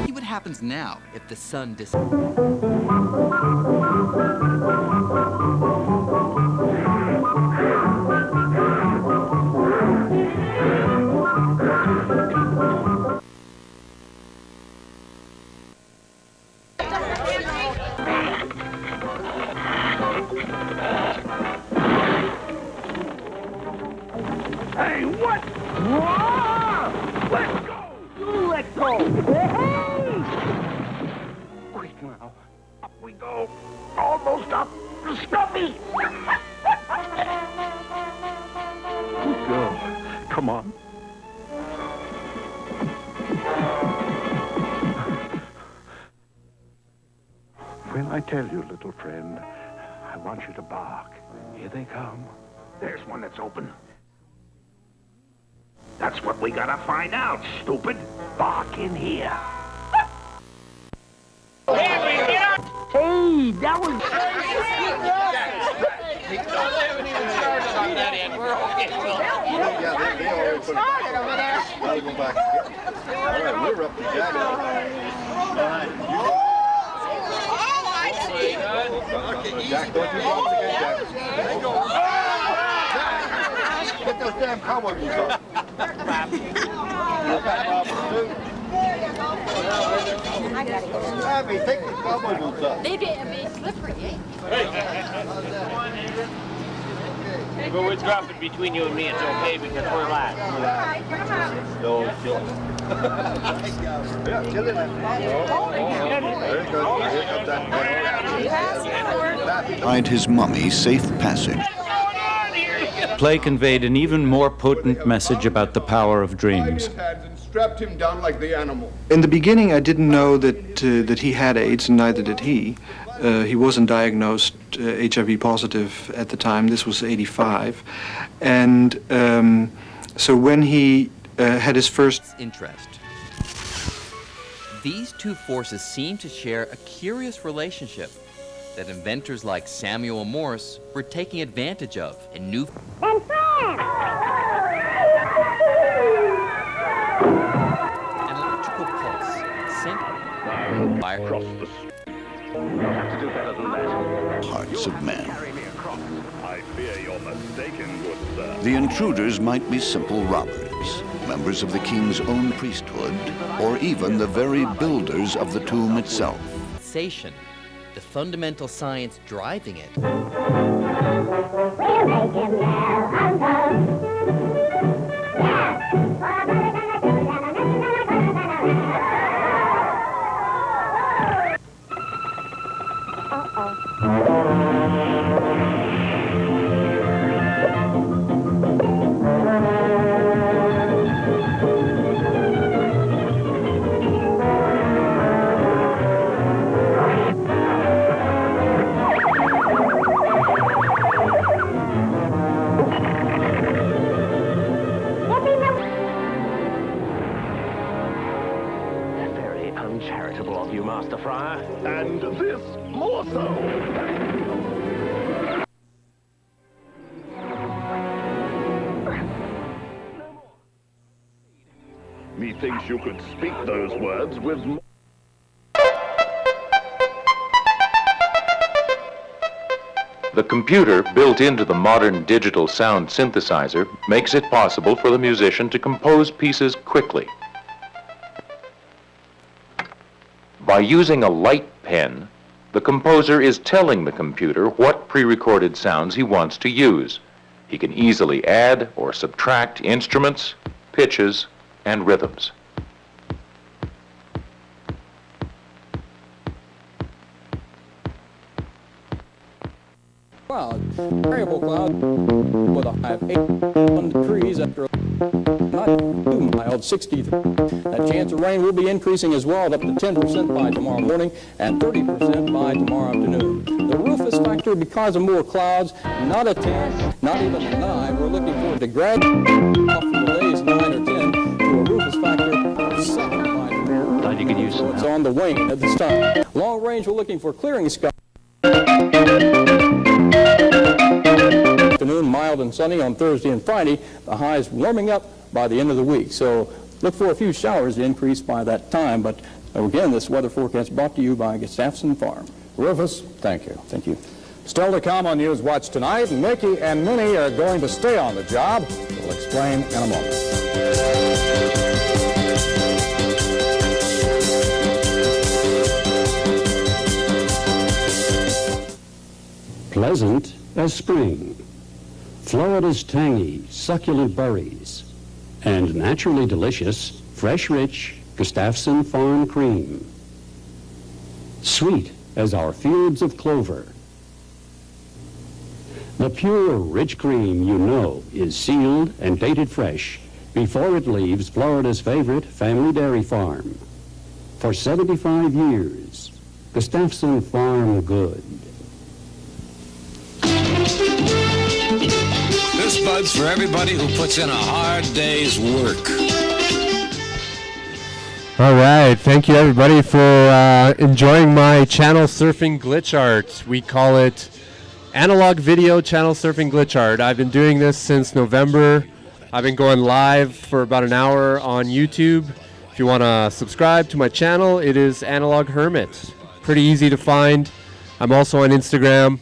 See what happens now if the sun Hey, what? Whoa! Let go! You let go! Hey! Quick now. Up we go. Almost up. Stop me! Good girl. Come on. When I tell you, little friend, I want you to bark. Here they come. There's one that's open. That's what we gotta find out, stupid. Bark in here. Hey, that was... We're up to Jack. Jack, don't you go again, Jack. Get those damn cowboy boots on. Abby, take the cowboy boots off. They didn't be slippery, eh? But we're dropping between you and me, it's okay because we're live. No, chill it. Yeah, chill it. Very good. Here comes that. Find his mummy safe passage. Play conveyed an even more potent message about the power of dreams. Strapped him down like the animal. In the beginning, I didn't know that he had AIDS, and neither did he. He wasn't diagnosed HIV positive at the time. This was '85, and so when he had his first interest. These two forces seem to share a curious relationship that inventors like Samuel Morse were taking advantage of in new... An electrical pulse sent by... Hearts of men. I fear you're mistaken, good sir. The intruders might be simple robbers, members of the king's own priesthood, or even the very builders of the tomb itself. Sensation, the fundamental science driving it. We'll make him yell, Very uncharitable of you, Master Friar. And this more so. thinks you could speak those words with... The computer built into the modern digital sound synthesizer makes it possible for the musician to compose pieces quickly. By using a light pen, the composer is telling the computer what pre-recorded sounds he wants to use. He can easily add or subtract instruments, pitches, and rhythms. Cloud, variable cloud with a high of 81 degrees after not too mild 63. That chance of rain will be increasing as well, up to 10% by tomorrow morning and 30% by tomorrow afternoon. The rufus factor, because of more clouds, not a 10, not even a 9. We're looking forward to gradually off from today's 9 or 10 to a rufus factor of 7 by tomorrow. Thought you could use some. It's on the wane at this time. Long range, we're looking for clearing skies. Afternoon, mild and sunny on Thursday and Friday. The highs warming up by the end of the week. So look for a few showers to increase by that time. But again, this weather forecast brought to you by Gustafson Farm. Rufus, thank you. Thank you. Still to come on News Watch tonight, Mickey and Minnie are going to stay on the job. We'll explain in a moment. Pleasant as spring, Florida's tangy, succulent berries, and naturally delicious, fresh, rich Gustafson Farm cream. Sweet as our fields of clover. The pure, rich cream you know is sealed and dated fresh before it leaves Florida's favorite family dairy farm. For 75 years, Gustafson Farm Good. This bud's for everybody who puts in a hard day's work. All right, thank you everybody for enjoying my channel surfing glitch art. We call it Analog Video Channel Surfing Glitch Art. I've been doing this since November. I've been going live for about an hour on YouTube. If you want to subscribe to my channel, it is Analog Hermit. Pretty easy to find. I'm also on Instagram.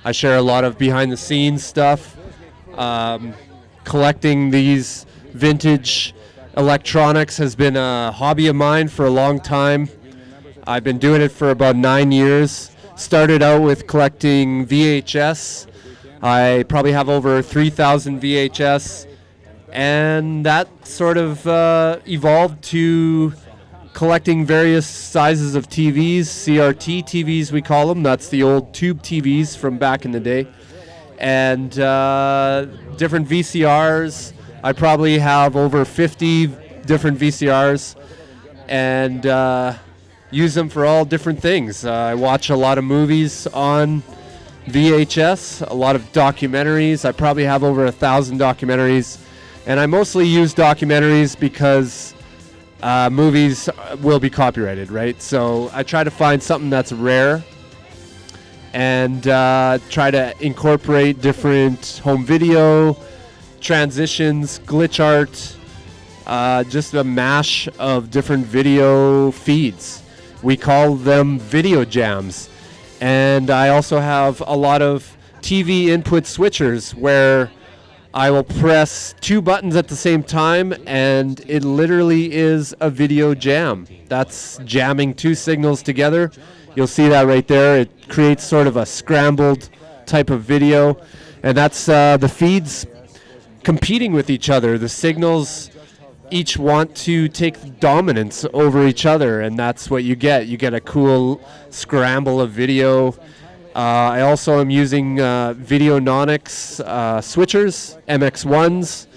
I share a lot of behind the scenes stuff. Collecting these vintage electronics has been a hobby of mine for a long time. I've been doing it for about 9 years. Started out with collecting VHS. I probably have over 3,000 VHS, and that sort of evolved to collecting various sizes of TVs, CRT TVs we call them. That's the old tube TVs from back in the day. And different VCRs. I probably have over 50 different VCRs and use them for all different things. I watch a lot of movies on VHS, a lot of documentaries. I probably have over 1,000 documentaries. And I mostly use documentaries because movies will be copyrighted, right? So I try to find something that's rare and try to incorporate different home video, transitions, glitch art, just a mash of different video feeds. We call them video jams. And I also have a lot of TV input switchers where I will press 2 buttons at the same time and it literally is a video jam. That's jamming 2 signals together. You'll see that right there. It creates sort of a scrambled type of video, and that's the feeds competing with each other. The signals each want to take dominance over each other, and that's what you get. You get a cool scramble of video. I also am using Videononics switchers, MX1s,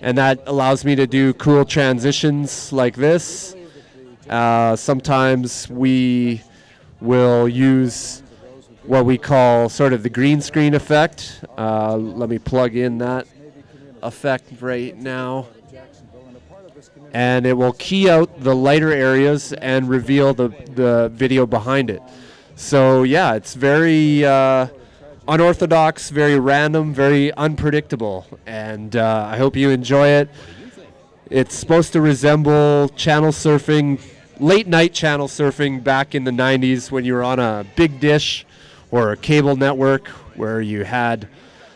and that allows me to do cool transitions like this. Sometimes we will use what we call sort of the green screen effect. Let me plug in that effect right now. And it will key out the lighter areas and reveal the video behind it. So yeah, it's very unorthodox, very random, very unpredictable. And I hope you enjoy it. It's supposed to resemble channel surfing, late night channel surfing back in the 90s when you were on a big dish or a cable network where you had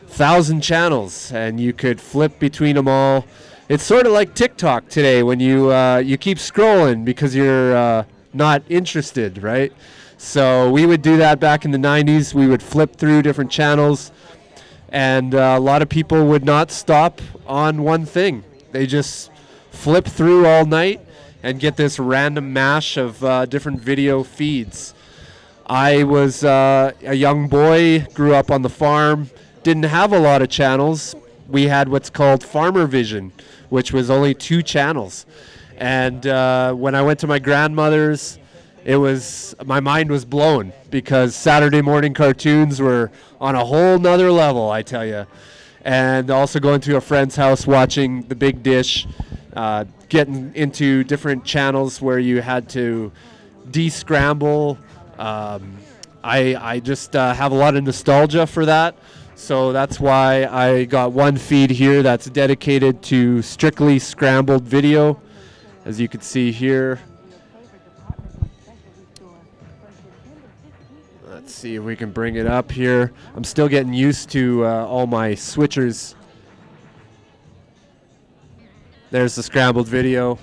1,000 channels and you could flip between them all. It's sort of like TikTok today when you keep scrolling because you're not interested, right? So we would do that back in the 90s. We would flip through different channels, and a lot of people would not stop on one thing. They just flip through all night and get this random mash of different video feeds. I was a young boy, grew up on the farm, didn't have a lot of channels. We had what's called Farmer Vision, which was only 2 channels. And when I went to my grandmother's, my mind was blown because Saturday morning cartoons were on a whole nother level, I tell you. And also going to a friend's house, watching the big dish, getting into different channels where you had to descramble. I just have a lot of nostalgia for that. So that's why I got one feed here that's dedicated to strictly scrambled video, as you can see here. Let's see if we can bring it up here. I'm still getting used to all my switchers. There's the scrambled video.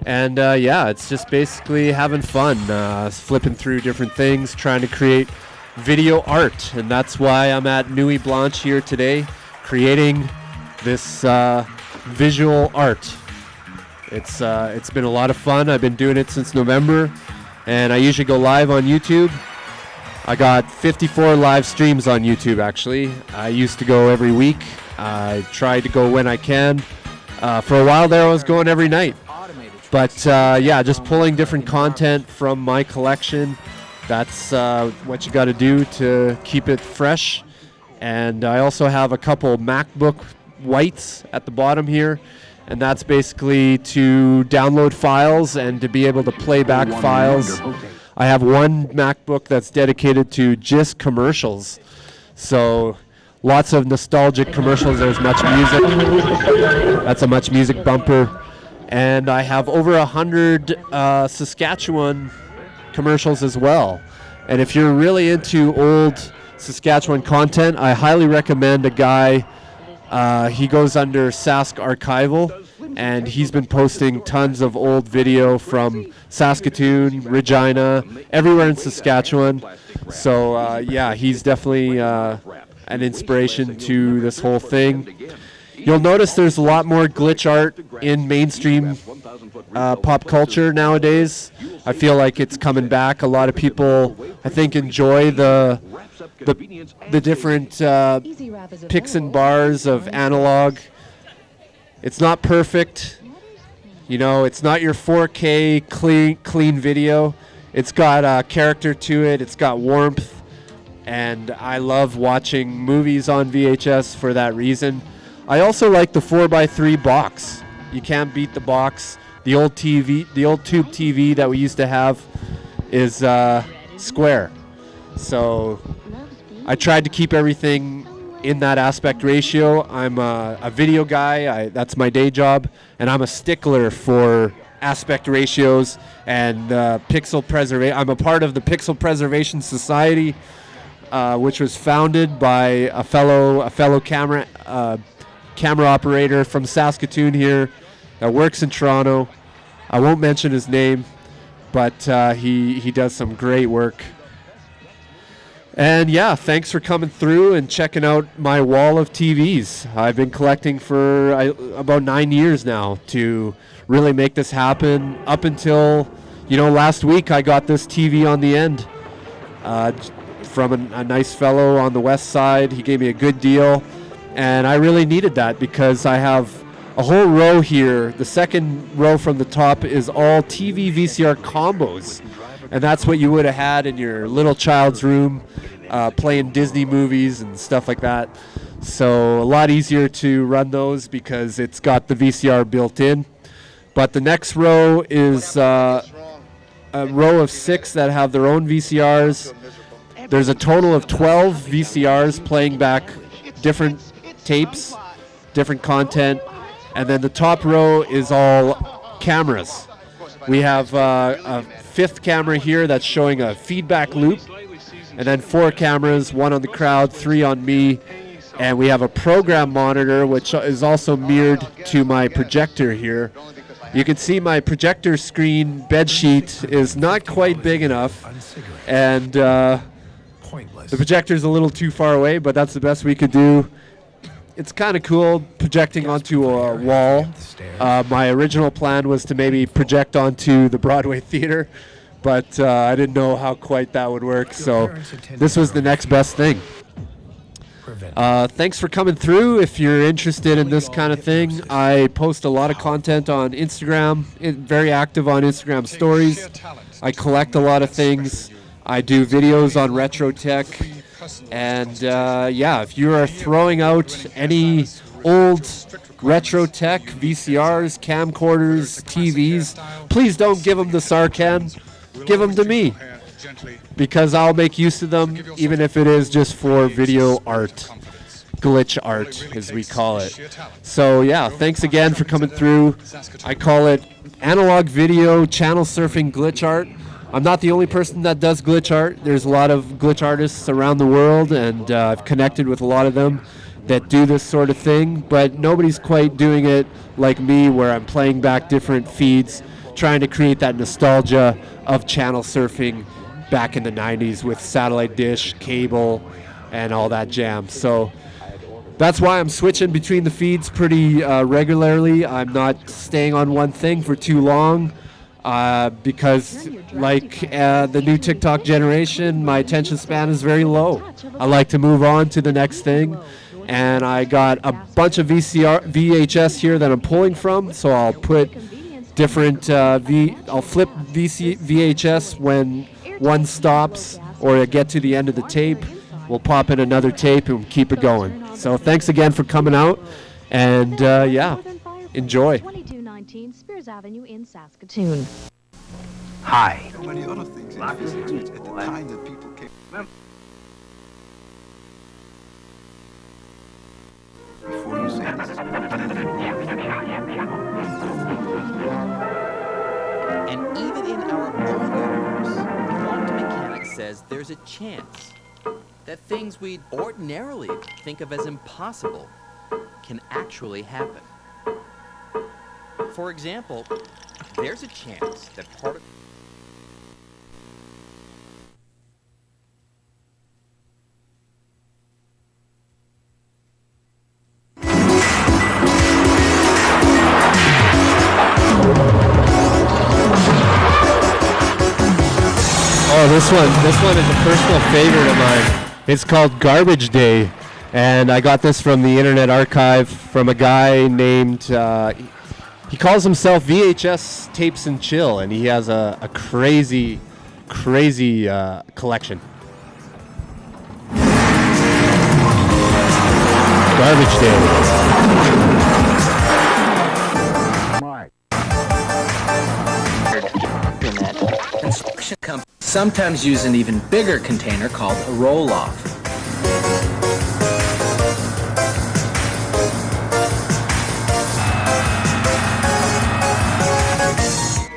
And yeah, it's just basically having fun, flipping through different things, trying to create video art. And that's why I'm at Nuit Blanche here today, creating this visual art. It's been a lot of fun. I've been doing it since November, and I usually go live on YouTube. I got 54 live streams on YouTube, actually. I used to go every week. I try to go when I can. For a while there, I was going every night. But yeah, just pulling different content from my collection. That's what you got to do to keep it fresh. And I also have a couple MacBook Whites at the bottom here. And that's basically to download files and to be able to play back files. I have one MacBook that's dedicated to just commercials. So lots of nostalgic commercials. There's Much Music. That's a Much Music bumper. And I have over 100 Saskatchewan commercials as well. And if you're really into old Saskatchewan content, I highly recommend a guy. He goes under Sask Archival, and he's been posting tons of old video from Saskatoon, Regina, everywhere in Saskatchewan. So yeah, he's definitely an inspiration to this whole thing. You'll notice there's a lot more glitch art in mainstream pop culture nowadays. I feel like it's coming back. A lot of people, I think, enjoy the different picks and bars of analog. It's not perfect. You know, it's not your 4K clean video. It's got character to it. It's got warmth. And I love watching movies on VHS for that reason. I also like the 4x3 box. You can't beat the box. The old TV, the old tube TV that we used to have is square. So I tried to keep everything in that aspect ratio. I'm a video guy. That's my day job. And I'm a stickler for aspect ratios and pixel preservation. I'm a part of the Pixel Preservation Society, which was founded by a fellow camera operator from Saskatoon here that works in Toronto. I won't mention his name, but he does some great work. And yeah, thanks for coming through and checking out my wall of TVs. I've been collecting for about 9 years now to really make this happen. Up until, last week I got this TV on the end from a nice fellow on the west side. He gave me a good deal. And I really needed that because I have a whole row here. The second row from the top is all TV VCR combos. And that's what you would have had in your little child's room, playing Disney movies and stuff like that. So a lot easier to run those because it's got the VCR built in. But the next row is a row of 6 that have their own VCRs. There's a total of 12 VCRs playing back different tapes, different content, And then the top row is all cameras. We have a 5th camera here that's showing a feedback loop, and then 4 cameras, 1 on the crowd, 3 on me, and we have a program monitor which is also mirrored to my projector here. You can see my projector screen bed sheet is not quite big enough, and the projector's a little too far away, but that's the best we could do. It's kind of cool projecting onto a wall. My original plan was to maybe project onto the Broadway Theater, but I didn't know how quite that would work, so this was the next best thing. Thanks for coming through. If you're interested in this kind of thing, I post a lot of content on Instagram, very active on Instagram stories. I collect a lot of things. I do videos on retro tech. And yeah, if you are throwing out any old retro tech, VCRs, camcorders, TVs, please don't give them to Sarkan. Give them to me, because I'll make use of them, even if it is just for video art, glitch art, as we call it. So yeah, thanks again for coming through. I call it analog video channel surfing glitch art. I'm not the only person that does glitch art. There's a lot of glitch artists around the world, and I've connected with a lot of them that do this sort of thing, but nobody's quite doing it like me, where I'm playing back different feeds, trying to create that nostalgia of channel surfing back in the 90s with satellite dish, cable, and all that jam. So that's why I'm switching between the feeds pretty regularly. I'm not staying on one thing for too long. Because like the new TikTok generation, my attention span is very low. I like to move on to the next thing, and I got a bunch of VHS here that I'm pulling from, so I'll put different I'll flip VHS when one stops or I get to the end of the tape. We'll pop in another tape and keep it going. So thanks again for coming out, and yeah, enjoy. Spears Avenue in Saskatoon. Hi. Many other things at the time that people came. Before you say this. And even in our own universe, quantum mechanics says there's a chance that things we'd ordinarily think of as impossible can actually happen. For example, there's a chance that part of... Oh, this one is a personal favorite of mine. It's called Garbage Day, and I got this from the Internet Archive from a guy named... he calls himself VHS Tapes and Chill, and he has a crazy collection. Garbage Day. Construction companies sometimes use an even bigger container called a roll-off.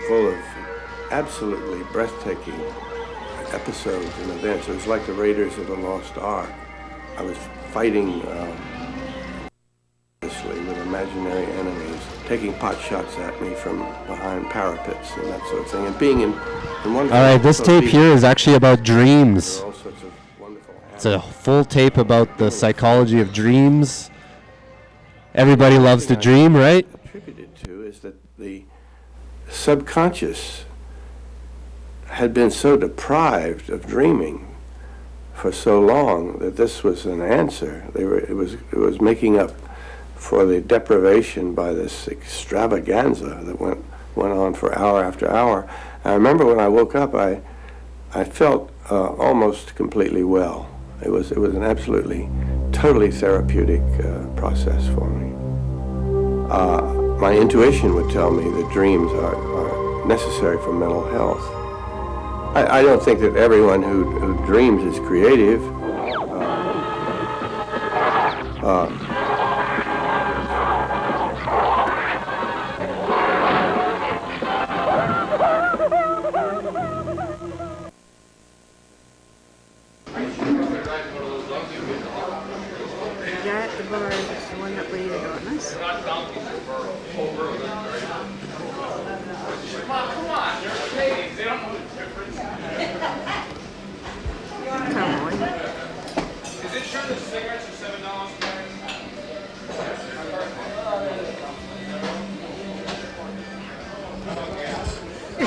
Full of absolutely breathtaking episodes and events. It was like the Raiders of the Lost Ark. I was fighting with imaginary enemies, taking pot shots at me from behind parapets and that sort of thing, and being in one... Alright, this tape here is actually about dreams. It's a full tape about the psychology of dreams. Everybody loves to dream, right? Attributed to is that the subconscious had been so deprived of dreaming for so long that this was an answer. It was making up for the deprivation by this extravaganza that went on for hour after hour. I remember when I woke up, I felt almost completely well. It was an absolutely, totally therapeutic process for me. My intuition would tell me that dreams are necessary for mental health. I don't think that everyone who dreams is creative. guy at the bar is the one that waited on us. Come on. Is it true that cigarettes are $7?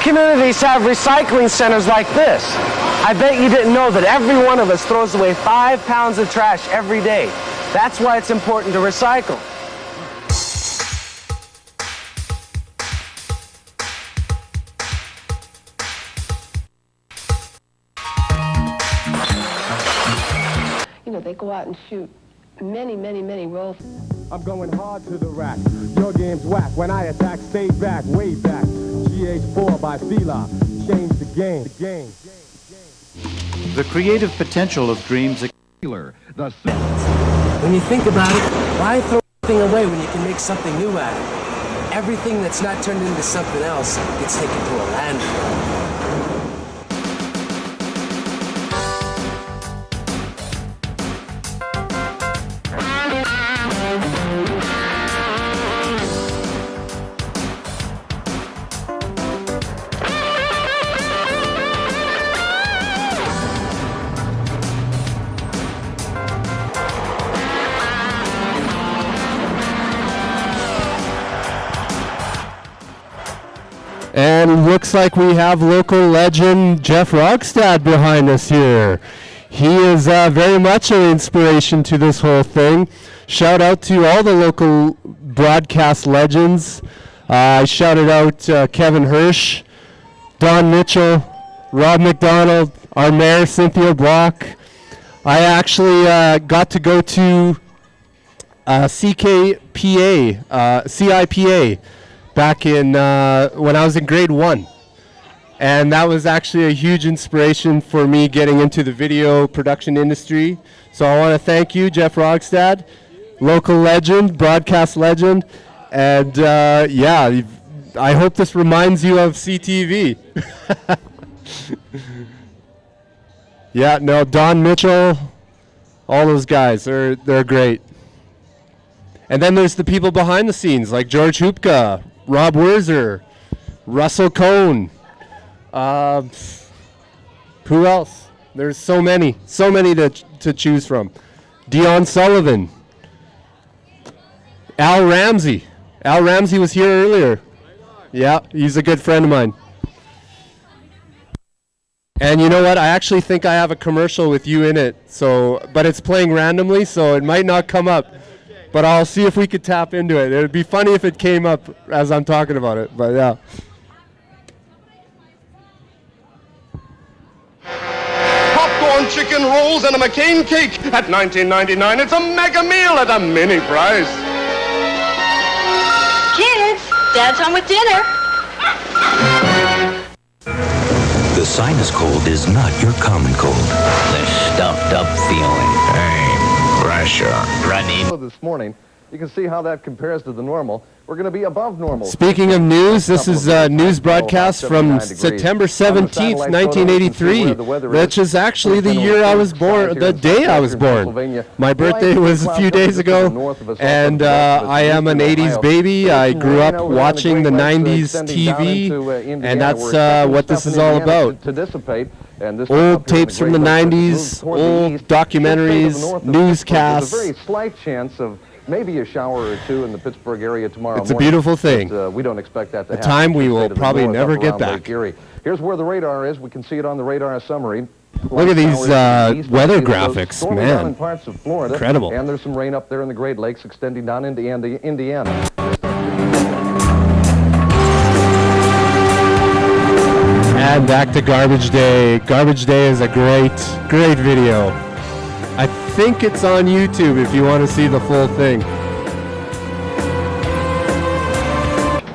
Communities have recycling centers like this. I bet you didn't know that every one of us throws away 5 pounds of trash every day. That's why it's important to recycle. You know, they go out and shoot many rolls. I'm going hard to the rack. Your game's whack. When I attack, stay back, way back. GH4 by Fila. Change the game. The creative potential of dreams. When you think about it, why throw everything away when you can make something new out of it? Everything that's not turned into something else gets taken to a landfill. And looks like we have local legend Jeff Rogstad behind us here. He is very much an inspiration to this whole thing. Shout out to all the local broadcast legends. I shouted out Kevin Hirsch, Don Mitchell, Rob McDonald, our mayor Cynthia Block. I actually got to go to CIPA back in when I was in grade 1. And that was actually a huge inspiration for me getting into the video production industry. So I want to thank you, Jeff Rogstad, local legend, broadcast legend. And yeah, I hope this reminds you of CTV. Yeah, no, Don Mitchell, all those guys, they're great. And then there's the people behind the scenes, like George Hoopka, Rob Werzer, Russell Cohn. Who else? There's so many to choose from. Dion Sullivan, Al Ramsey. Al Ramsey was here earlier. Yeah, he's a good friend of mine. And you know what? I actually think I have a commercial with you in it. So, but it's playing randomly, so it might not come up. But I'll see if we could tap into it. It would be funny if it came up as I'm talking about it. But yeah. Popcorn, chicken rolls, and a McCain cake at $19.99. It's a mega meal at a mini price. Kids, Dad's home with dinner. The sinus cold is not your common cold. The stuffed up feeling. Pain, pressure, running. This morning, you can see how that compares to the normal. We're going to be above normal. Speaking of news, this is a news broadcast from September 17th, 1983, which is actually the year I was born, the day I was born. My birthday was a few days ago, and I am an 80s baby. I grew up watching the 90s TV, and that's what this is all about. Old tapes from the 90s, old documentaries, newscasts. There's a very slight chance of maybe a shower or two in the Pittsburgh area tomorrow morning. It's a beautiful thing. But, we don't expect that to happen. A time we will probably never get back. Here's where the radar is. We can see it on the radar summary. Look at these weather graphics, man. In parts of Florida, incredible. And there's some rain up there in the Great Lakes extending down into Indiana. And back to Garbage Day. Garbage Day is a great video. I think it's on YouTube if you want to see the full thing.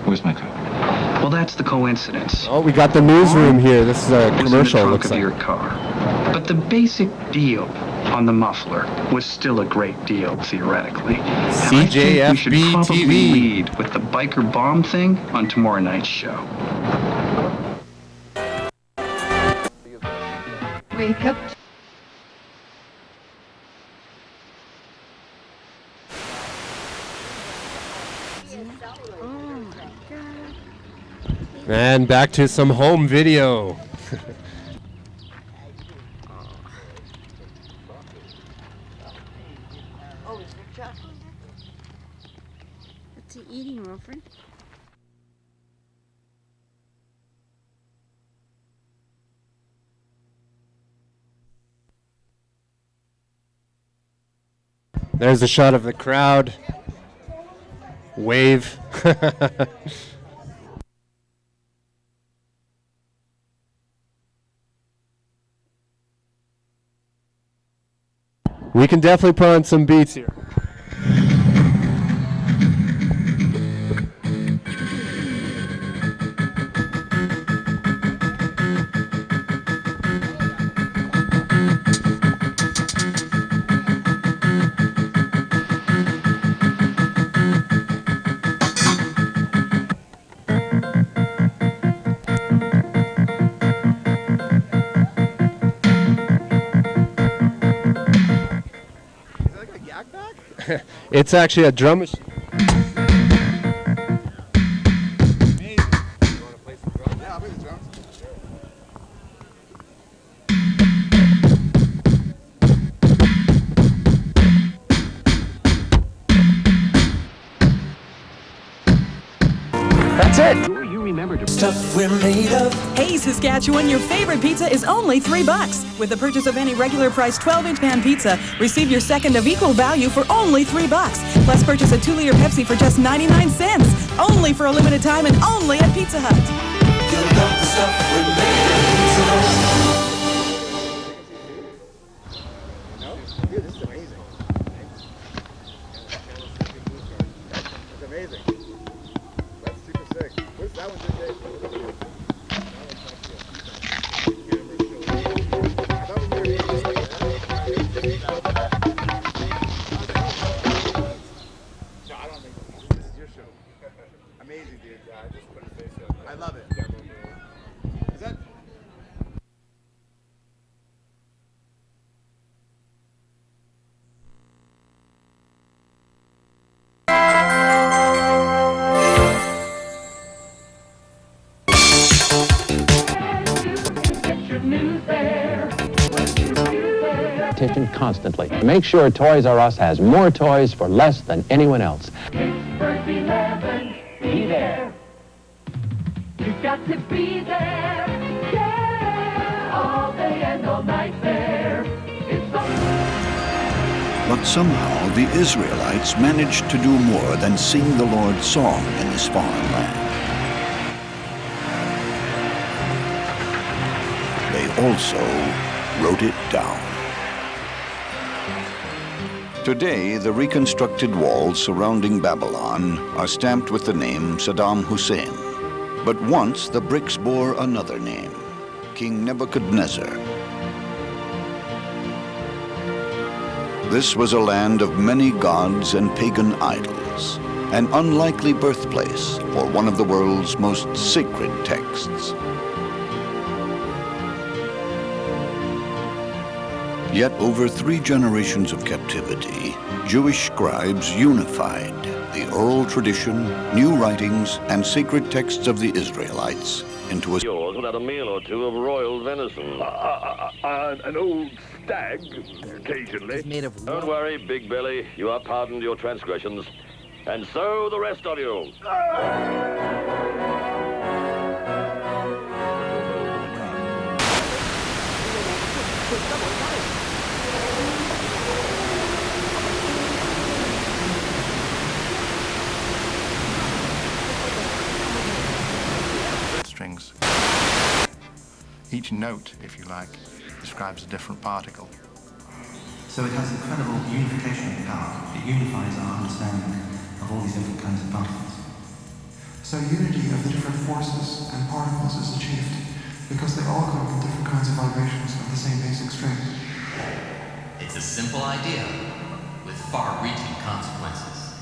Where's my car? Well, that's the coincidence. Oh, we got the newsroom here. This is a commercial, looks like. Your car. But the basic deal on the muffler was still a great deal, theoretically. CJFB probably TV. Lead with the biker bomb thing on tomorrow night's show. Wake up. isn't it? Oh my god. And back to some home video. Oh, is there chocolate? What's he eating, Wilfred? There's a shot of the crowd. Wave. We can definitely put on some beats here. It's actually a drum machine. That's it. Sure you remember to Stuff we're made of. Hey, Saskatchewan, your favorite pizza is only $3. With the purchase of any regular price 12-inch pan pizza, receive your second of equal value for only $3. Plus purchase a 2-liter Pepsi for just 99 cents. Only for a limited time and only at Pizza Hut. You love the stuff we're made of. No? Dude, this is amazing. It's amazing. That's super sick. What's that one today? Amazing, dude. Yeah, I just put his face up. I love it. Is that? Attention constantly. Make sure Toys R Us has more toys for less than anyone else. Pittsburgh 11, be there. You've got to be there. Yeah, all day and all night there. It's But somehow the Israelites managed to do more than sing the Lord's song in this foreign land. They also wrote it down. Today, the reconstructed walls surrounding Babylon are stamped with the name Saddam Hussein. But once the bricks bore another name, King Nebuchadnezzar. This was a land of many gods and pagan idols, an unlikely birthplace for one of the world's most sacred texts. Yet over 3 generations of captivity, Jewish scribes unified the oral tradition, new writings, and sacred texts of the Israelites into a... Yours without a meal or two of royal venison. an old stag, occasionally. Made of Don't worry, Big Belly. You are pardoned your transgressions. And so the rest of you. Strings. Each note, if you like, describes a different particle. So it has incredible unification power. It unifies our understanding of all these different kinds of particles. So unity of the different forces and particles is achieved because they all come from different kinds of vibrations of the same basic string. It's a simple idea with far-reaching consequences.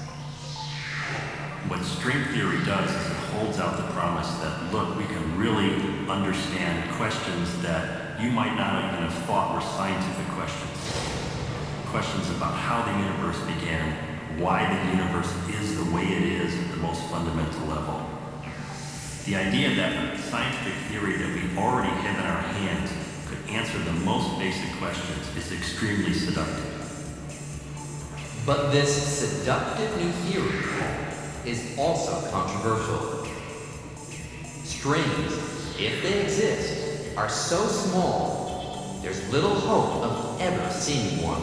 What string theory does is it holds out the promise that, look, we can really understand questions that you might not even have thought were scientific questions. Questions about how the universe began, why the universe is the way it is at the most fundamental level. The idea that a scientific theory that we already have in our hands could answer the most basic questions is extremely seductive. But this seductive new theory is also controversial. Strings, if they exist, are so small, there's little hope of ever seeing one.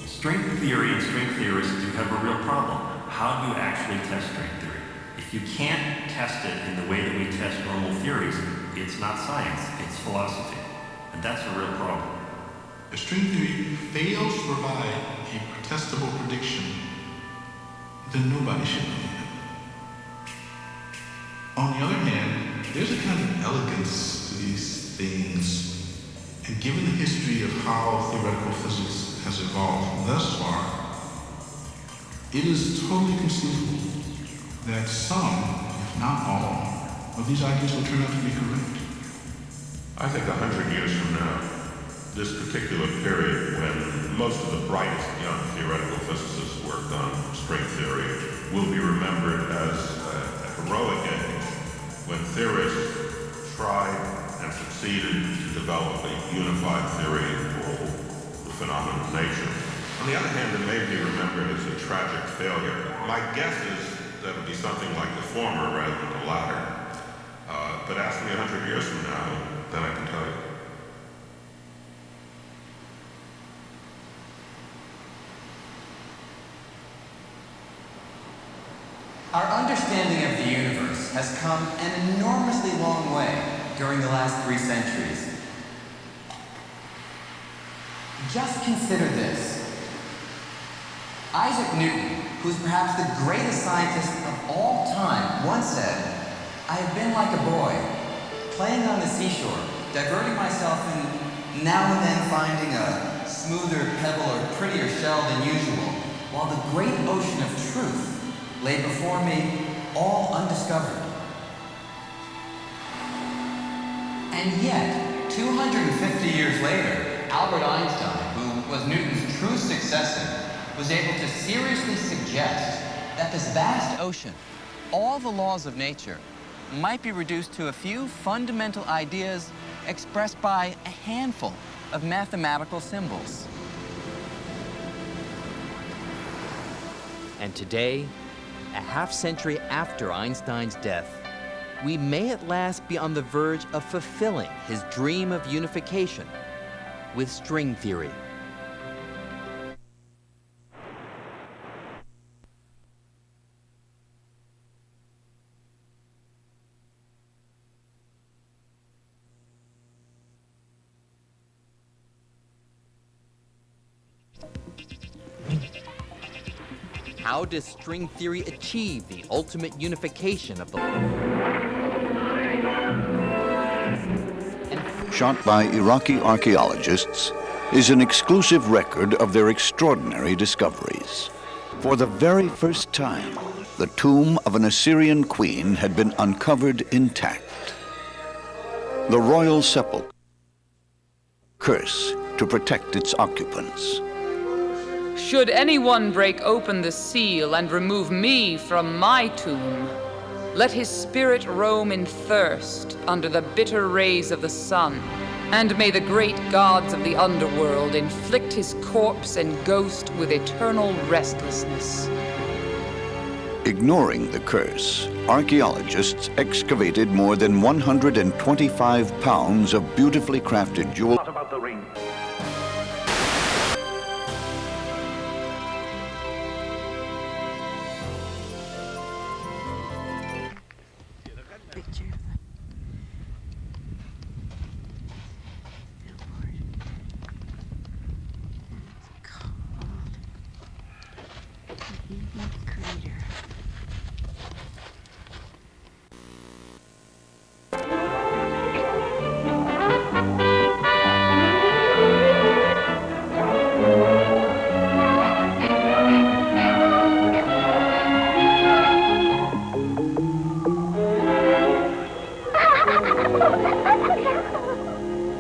String theory and string theorists do have a real problem. How do you actually test string theory? If you can't test it in the way that we test normal theories, it's not science, it's philosophy. And that's a real problem. If string theory fails to provide a testable prediction, then nobody should believe it. On the other hand, there's a kind of elegance to these things, and given the history of how theoretical physics has evolved thus far, it is totally conceivable that some, if not all, of these ideas will turn out to be correct. I think 100 years from now, this particular period when most of the brightest young theoretical physicists worked on string theory will be remembered as a heroic age when theorists tried and succeeded to develop a unified theory for the phenomenon of nature. On the other hand, it may be remembered as a tragic failure. My guess is that it would be something like the former rather than the latter. But ask me 100 years from now, then I can tell you. Our understanding of the universe has come an enormously long way during the last 3 centuries. Just consider this. Isaac Newton, who's perhaps the greatest scientist of all time, once said, "I have been like a boy, playing on the seashore, diverting myself and now and then finding a smoother pebble or prettier shell than usual, while the great ocean of truth lay before me, all undiscovered." And yet, 250 years later, Albert Einstein, who was Newton's true successor, was able to seriously suggest that this vast ocean, all the laws of nature, might be reduced to a few fundamental ideas expressed by a handful of mathematical symbols. And today, a half-century after Einstein's death, we may at last be on the verge of fulfilling his dream of unification with string theory. How does string theory achieve the ultimate unification of the... Shot by Iraqi archaeologists, is an exclusive record of their extraordinary discoveries. For the very first time, the tomb of an Assyrian queen had been uncovered intact. The royal sepulchre, curse to protect its occupants. Should anyone break open the seal and remove me from my tomb, let his spirit roam in thirst under the bitter rays of the sun, and may the great gods of the underworld inflict his corpse and ghost with eternal restlessness. Ignoring the curse, archaeologists excavated more than 125 pounds of beautifully crafted jewelry. What about the ring?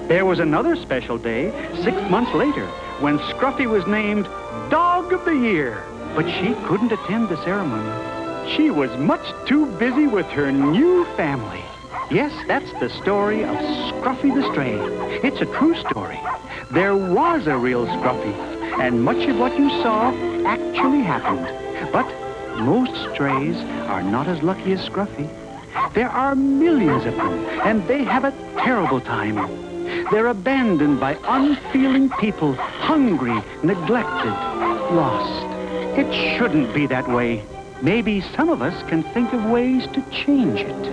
There was another special day 6 months later when Scruffy was named Dog of the Year. but she couldn't attend the ceremony. She was much too busy with her new family. Yes, that's the story of Scruffy the Stray. It's a true story. There was a real Scruffy, and much of what you saw actually happened. But most strays are not as lucky as Scruffy. There are millions of them, and they have a terrible time. They're abandoned by unfeeling people, hungry, neglected, lost. It shouldn't be that way. Maybe some of us can think of ways to change it.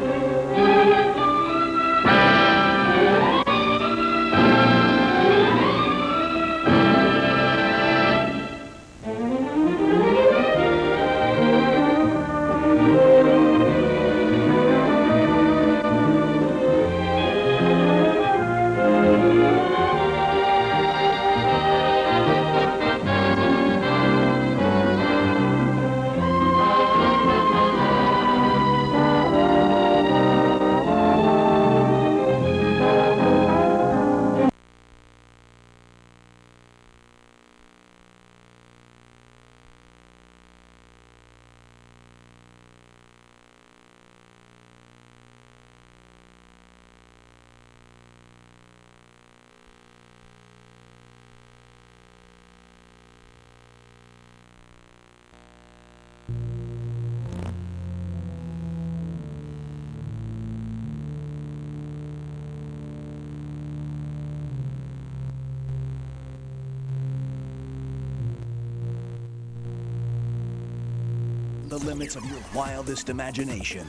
The limits of your wildest imagination.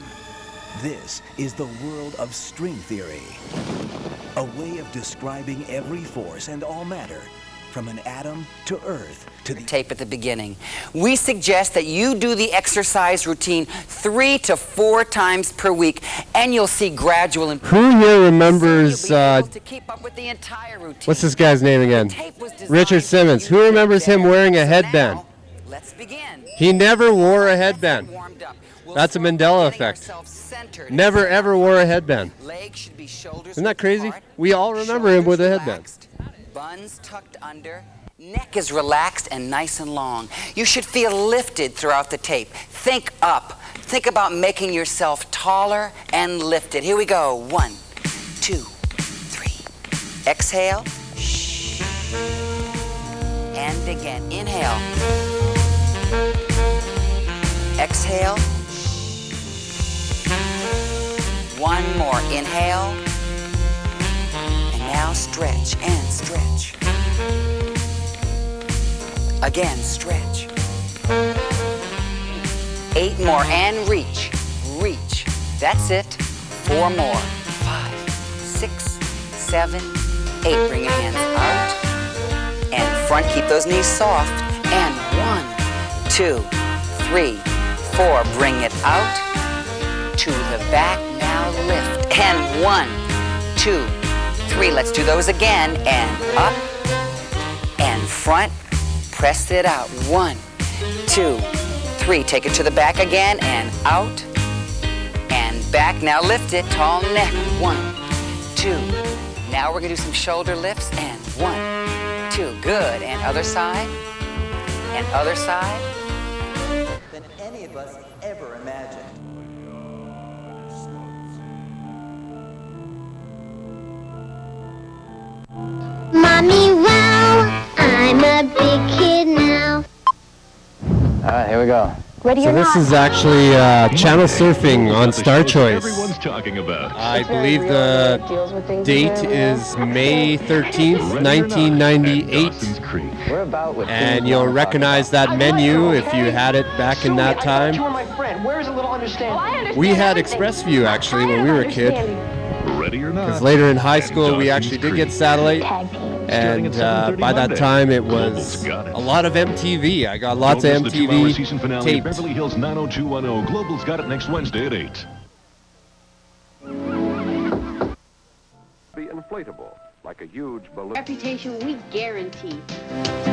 This is the world of string theory, a way of describing every force and all matter, from an atom to Earth to the tape at the beginning. We suggest that you do the exercise routine 3 to 4 times per week, and you'll see gradual improvement. Who here remembers, to keep up with the entire routine. what's this guy's name again? Richard Simmons. Who remembers him wearing a headband? Let's begin. He never wore a headband. That's a Mandela effect. Never ever wore a headband. Isn't that crazy? We all remember him with a headband. Buns tucked under, neck is relaxed and nice and long. You should feel lifted throughout the tape. Think up. Think about making yourself taller and lifted. Here we go. 1, 2, 3. Exhale. Shh. And again. Inhale. Exhale. One more. Inhale. And now stretch and stretch. Again, stretch. 8 more and reach. Reach. That's it. 4 more. 5, 6, 7, 8. Bring your hands out. And front. Keep those knees soft. And 1, 2, 3, 4. Bring it out. To the back. Now lift. And 1, 2, 3. Let's do those again. And up. And front. Press it out. 1, 2, 3. Take it to the back again and out and back. Now lift it. Tall neck. 1, 2. Now we're gonna do some shoulder lifts and 1, 2. Good. And other side. And other side. Than any of us ever imagined. Mommy, wow, I'm a big kid now. All right, here we go. Ready So or this not? is actually channel surfing on Star Choice. Everyone's talking about. I believe the date is May 13th, 1998. We're about with And you'll recognize that menu if you had it back in that time. my friend. Where is a little understanding? We had Express View actually when we were a kid. Ready or not. Because later in high school we actually did get satellite. And by that time it was a lot of MTV. I got lots of Don't miss the 2-hour MTV season finale of taped. Beverly Hills 90210. Global's got it next Wednesday at 8. Be inflatable, like a huge balloon. Reputation we guarantee.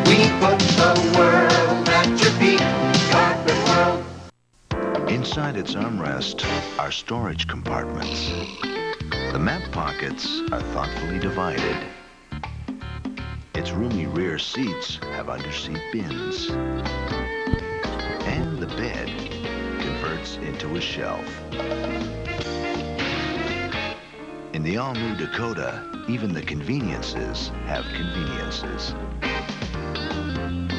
We put the world at your feet. Carpet world. Inside its armrest are storage compartments. The map pockets are thoughtfully divided. Its roomy rear seats have underseat bins. the bed converts into a shelf. In the all-new Dakota, even the conveniences have conveniences.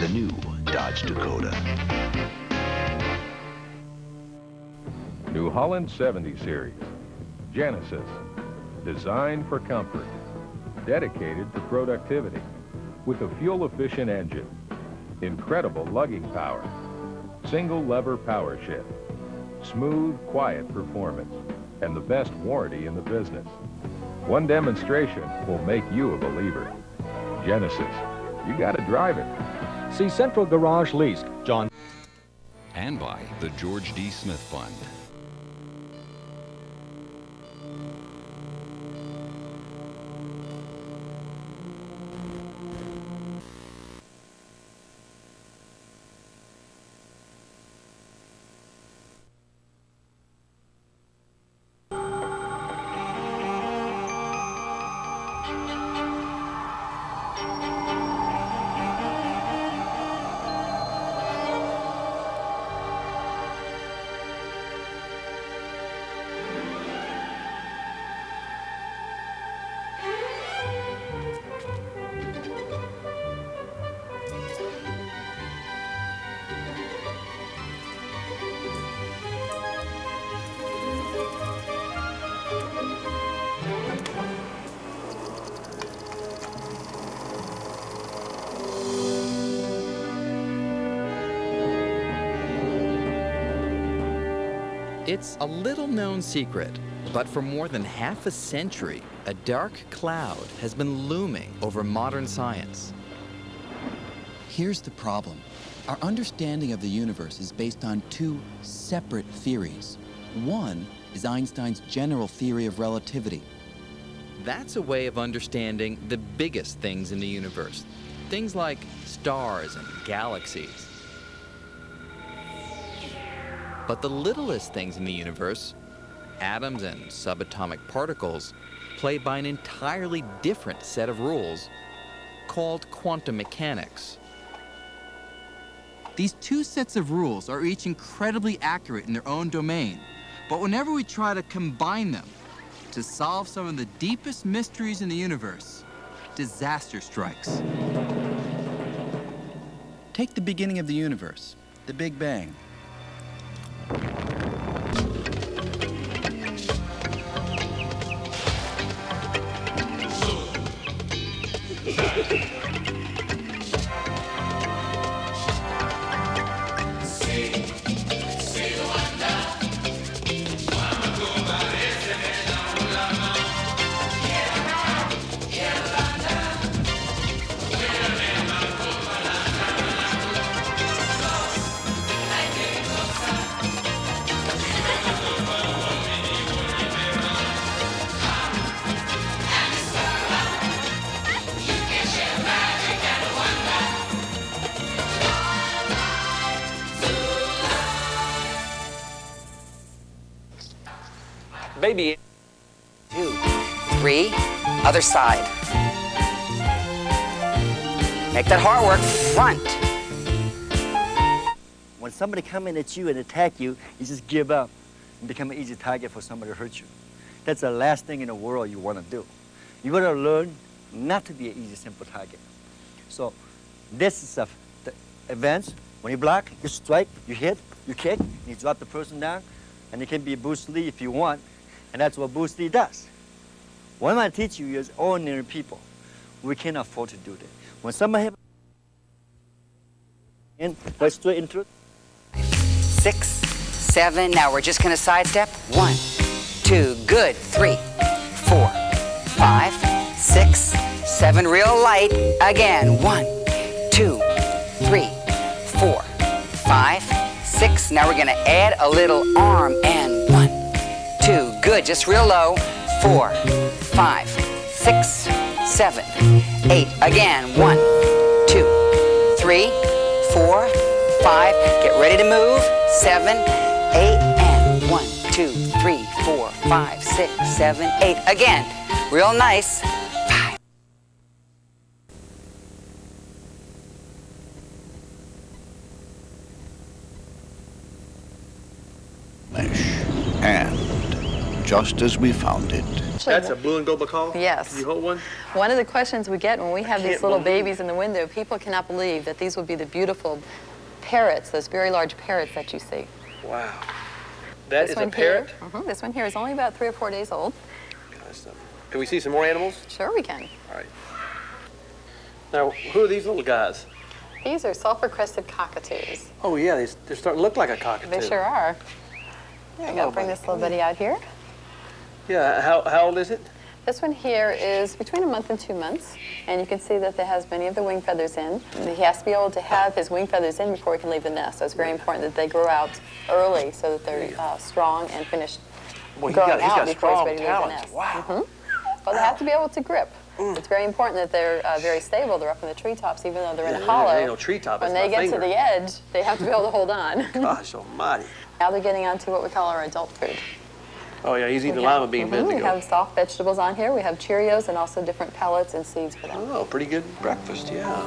The new Dodge Dakota. New Holland 70 Series. Genesis. Designed for comfort. Dedicated to productivity. With a fuel-efficient engine. Incredible lugging power. Single lever power shift. Smooth, quiet performance. And the best warranty in the business. One demonstration will make you a believer. Genesis. You gotta drive it. See Central Garage Lease, John. And by the George D. Smith Fund. It's a little-known secret, but for more than half a century, a dark cloud has been looming over modern science. Here's the problem. Our understanding of the universe is based on two separate theories. One is Einstein's general theory of relativity. That's a way of understanding the biggest things in the universe, things like stars and galaxies. But the littlest things in the universe, atoms and subatomic particles, play by an entirely different set of rules called quantum mechanics. These two sets of rules are each incredibly accurate in their own domain, but whenever we try to combine them to solve some of the deepest mysteries in the universe, disaster strikes. Take the beginning of the universe, the Big Bang. Baby. 2, 3, other side. Make that heart work, front. When somebody coming at you and attack you, you just give up and become an easy target for somebody to hurt you. That's the last thing in the world you want to do. You got to learn not to be an easy, simple target. So this is the advance. When you block, you strike, you hit, you kick, and you drop the person down, and you can be Bruce Lee if you want. And that's what Bruce Lee does. What I teach you is ordinary people. We can't afford to do that. When somebody have in, go straight into it. 6, 7, now we're just gonna sidestep. 1, 2, good. 3, 4, 5, 6, 7, real light. Again, 1, 2, 3, 4, 5, 6. Now we're gonna add a little arm and 1, 2, good, just real low. 4, 5, 6, 7, 8. Again, 1, 2, 3, 4, 5. Get ready to move. 7, 8, and 1, 2, 3, 4, 5, 6, 7, 8. Again, real nice. 5. vanish. And just as we found it, That's a blue and gold macaw? Yes. Can you hold one? One of the questions we get when we have these can't little believe babies in the window, people cannot believe that these would be the beautiful parrots, those very large parrots that you see. Wow. That This is a one parrot? Here, this one here is only about 3 or 4 days old. Can we see some more animals? Sure we can. All right. Now, who are these little guys? These are sulfur-crested cockatoos. Oh, yeah, they're starting to look like a cockatoo. They sure are. There we go. Bring this little buddy out here. Yeah, how old is it? This one here is between 1 month and 2 months, and you can see that it has many of the wing feathers in. He has to be able to have his wing feathers in before he can leave the nest, so it's very important that they grow out early so that they're strong and finished growing out before he's ready to leave the nest. Wow. Well, they have to be able to grip. It's very important that they're very stable. They're up in the treetops, even though they're in a hollow. There ain't no treetop. When That's they my get to finger. the edge, they have to be able to hold on. Gosh almighty. Now they're getting onto what we call our adult food. Oh, yeah, he's eating We the have- lima bean a minute We ago. have soft vegetables on here. We have Cheerios and also different pellets and seeds for them. Oh, pretty good breakfast, yeah.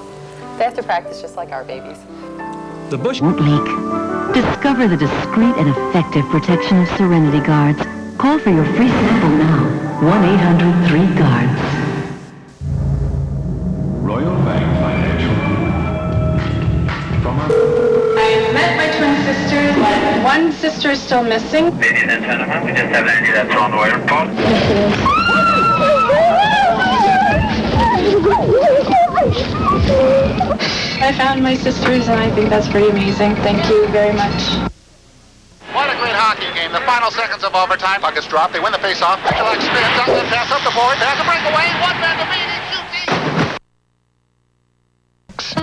They have to practice just like our babies. The bush won't leak. Discover the discreet and effective protection of Serenity Guards. Call for your free sample now. 1-800-3-GUARDS. Royal Bank Financial. From our... I met my twin sisters, but one sister is still missing. Ladies and gentlemen, we just have Andy that's on the way report. I found my sisters, and I think that's pretty amazing. Thank you very much. What a great hockey game. The final seconds of overtime. Puck is dropped. They win the face-off. Michalak spins up the pass up the board. Pass a breakaway. One man to beat. He shoots.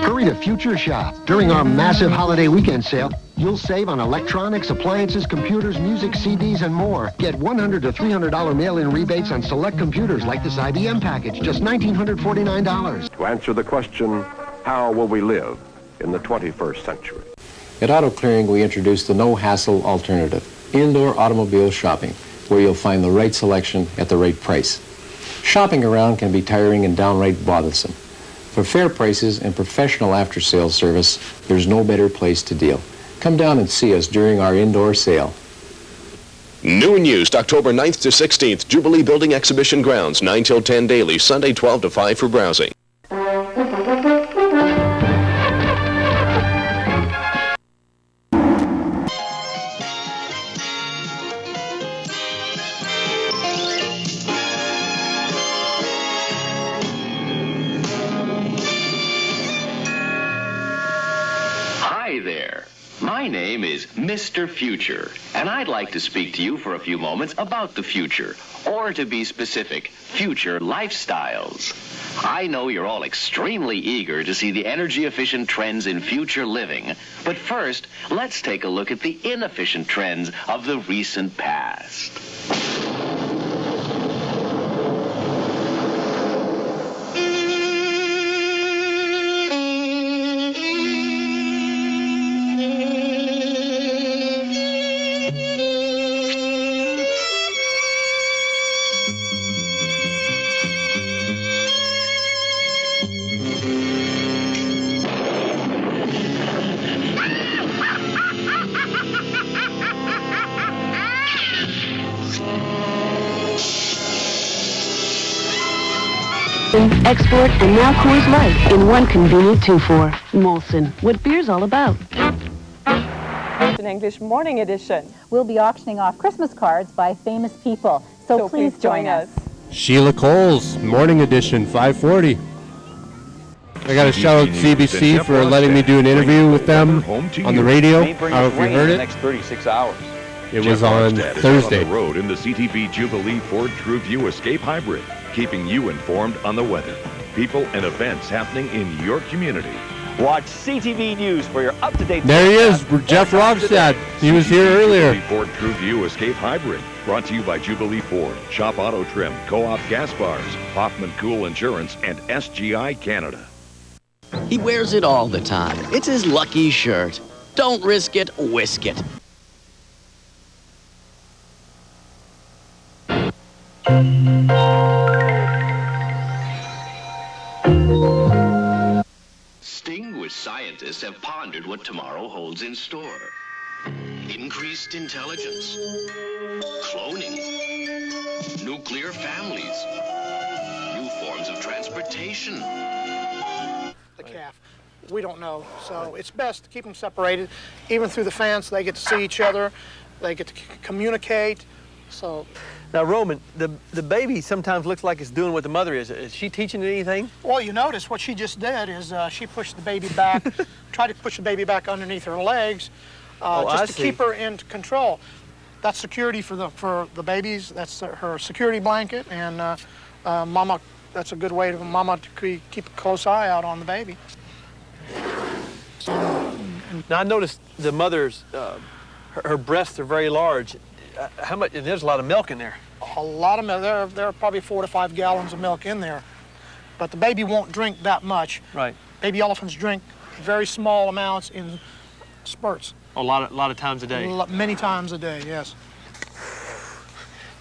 Hurry to Future Shop. During our massive holiday weekend sale, you'll save on electronics, appliances, computers, music, CDs, and more. Get $100 to $300 mail-in rebates on select computers like this IBM package, just $1,949. To answer the question, how will we live in the 21st century? At Auto Clearing, we introduced the no-hassle alternative, indoor automobile shopping, where you'll find the right selection at the right price. Shopping around can be tiring and downright bothersome. For fair prices and professional after-sales service, there's no better place to deal. Come down and see us during our indoor sale. New and used, October 9th to 16th, Jubilee Building Exhibition Grounds, 9 till 10 daily, Sunday 12 to 5 for browsing. Hi there. My name is Mr. Future, and I'd like to speak to you for a few moments about the future, or to be specific, future lifestyles. I know you're all extremely eager to see the energy-efficient trends in future living, but first, let's take a look at the inefficient trends of the recent past. Export and now Coors Light in one convenient 2-4. Molson, what beer's all about. An English Morning Edition. We'll be auctioning off Christmas cards by famous people, so please join us. Sheila Coles, Morning Edition, 5:40. I got to shout out CBC for letting me do an interview with them on the radio. I don't know if you heard it. Next 36 hours. It was on Thursday. On the road in the CTV Jubilee Ford TrueView Escape Hybrid, keeping you informed on the weather, people, and events happening in your community. Watch CTV News for your up-to-date... There he is, Jeff Rogstad. He was here earlier. Jubilee Ford TrueView Escape Hybrid, brought to you by Jubilee Ford, Shop Auto Trim, Co-op Gas Bars, Hoffman Cool Insurance, and SGI Canada. He wears it all the time. It's his lucky shirt. Don't risk it, whisk it. Distinguished scientists have pondered what tomorrow holds in store. increased intelligence, cloning, nuclear families, new forms of transportation. The calf. We don't know, so it's best to keep them separated. Even through the fence, they get to see each other, they get to communicate. So, now, Roman, the baby sometimes looks like it's doing what the mother is. Is she teaching it anything? well, you notice what she just did is she pushed the baby back, tried to push the baby back underneath her legs, just to keep her in control. That's security for the babies. That's her security blanket, and Mama. That's a good way for Mama to keep a close eye out on the baby. Now, I noticed the mother's, her breasts are very large. How much? There's a lot of milk in there. A lot of milk. There are probably 4 to 5 gallons of milk in there, but the baby won't drink that much. Right. Baby elephants drink very small amounts in spurts. A lot of times a day. Many times a day, yes.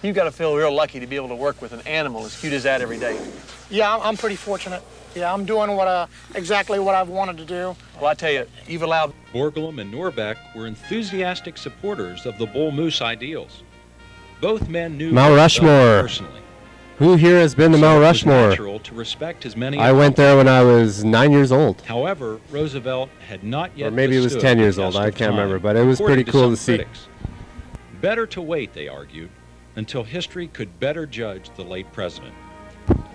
You've got to feel real lucky to be able to work with an animal as cute as that every day. Yeah, I'm pretty fortunate. Yeah, I'm doing exactly what I've wanted to do. Well, I tell you, you've allowed... Borglum and Norbeck were enthusiastic supporters of the bull moose ideals. Both men knew Mount Rushmore. Personally. Who here has been to So Mount it was Rushmore? natural to respect his many I went there when I was 9 years old. However, Roosevelt had not yet Or maybe it was withstood 10 years the old, test I of can't time, remember, but it was according pretty cool some to see. critics. Better to wait, they argued, until history could better judge the late president.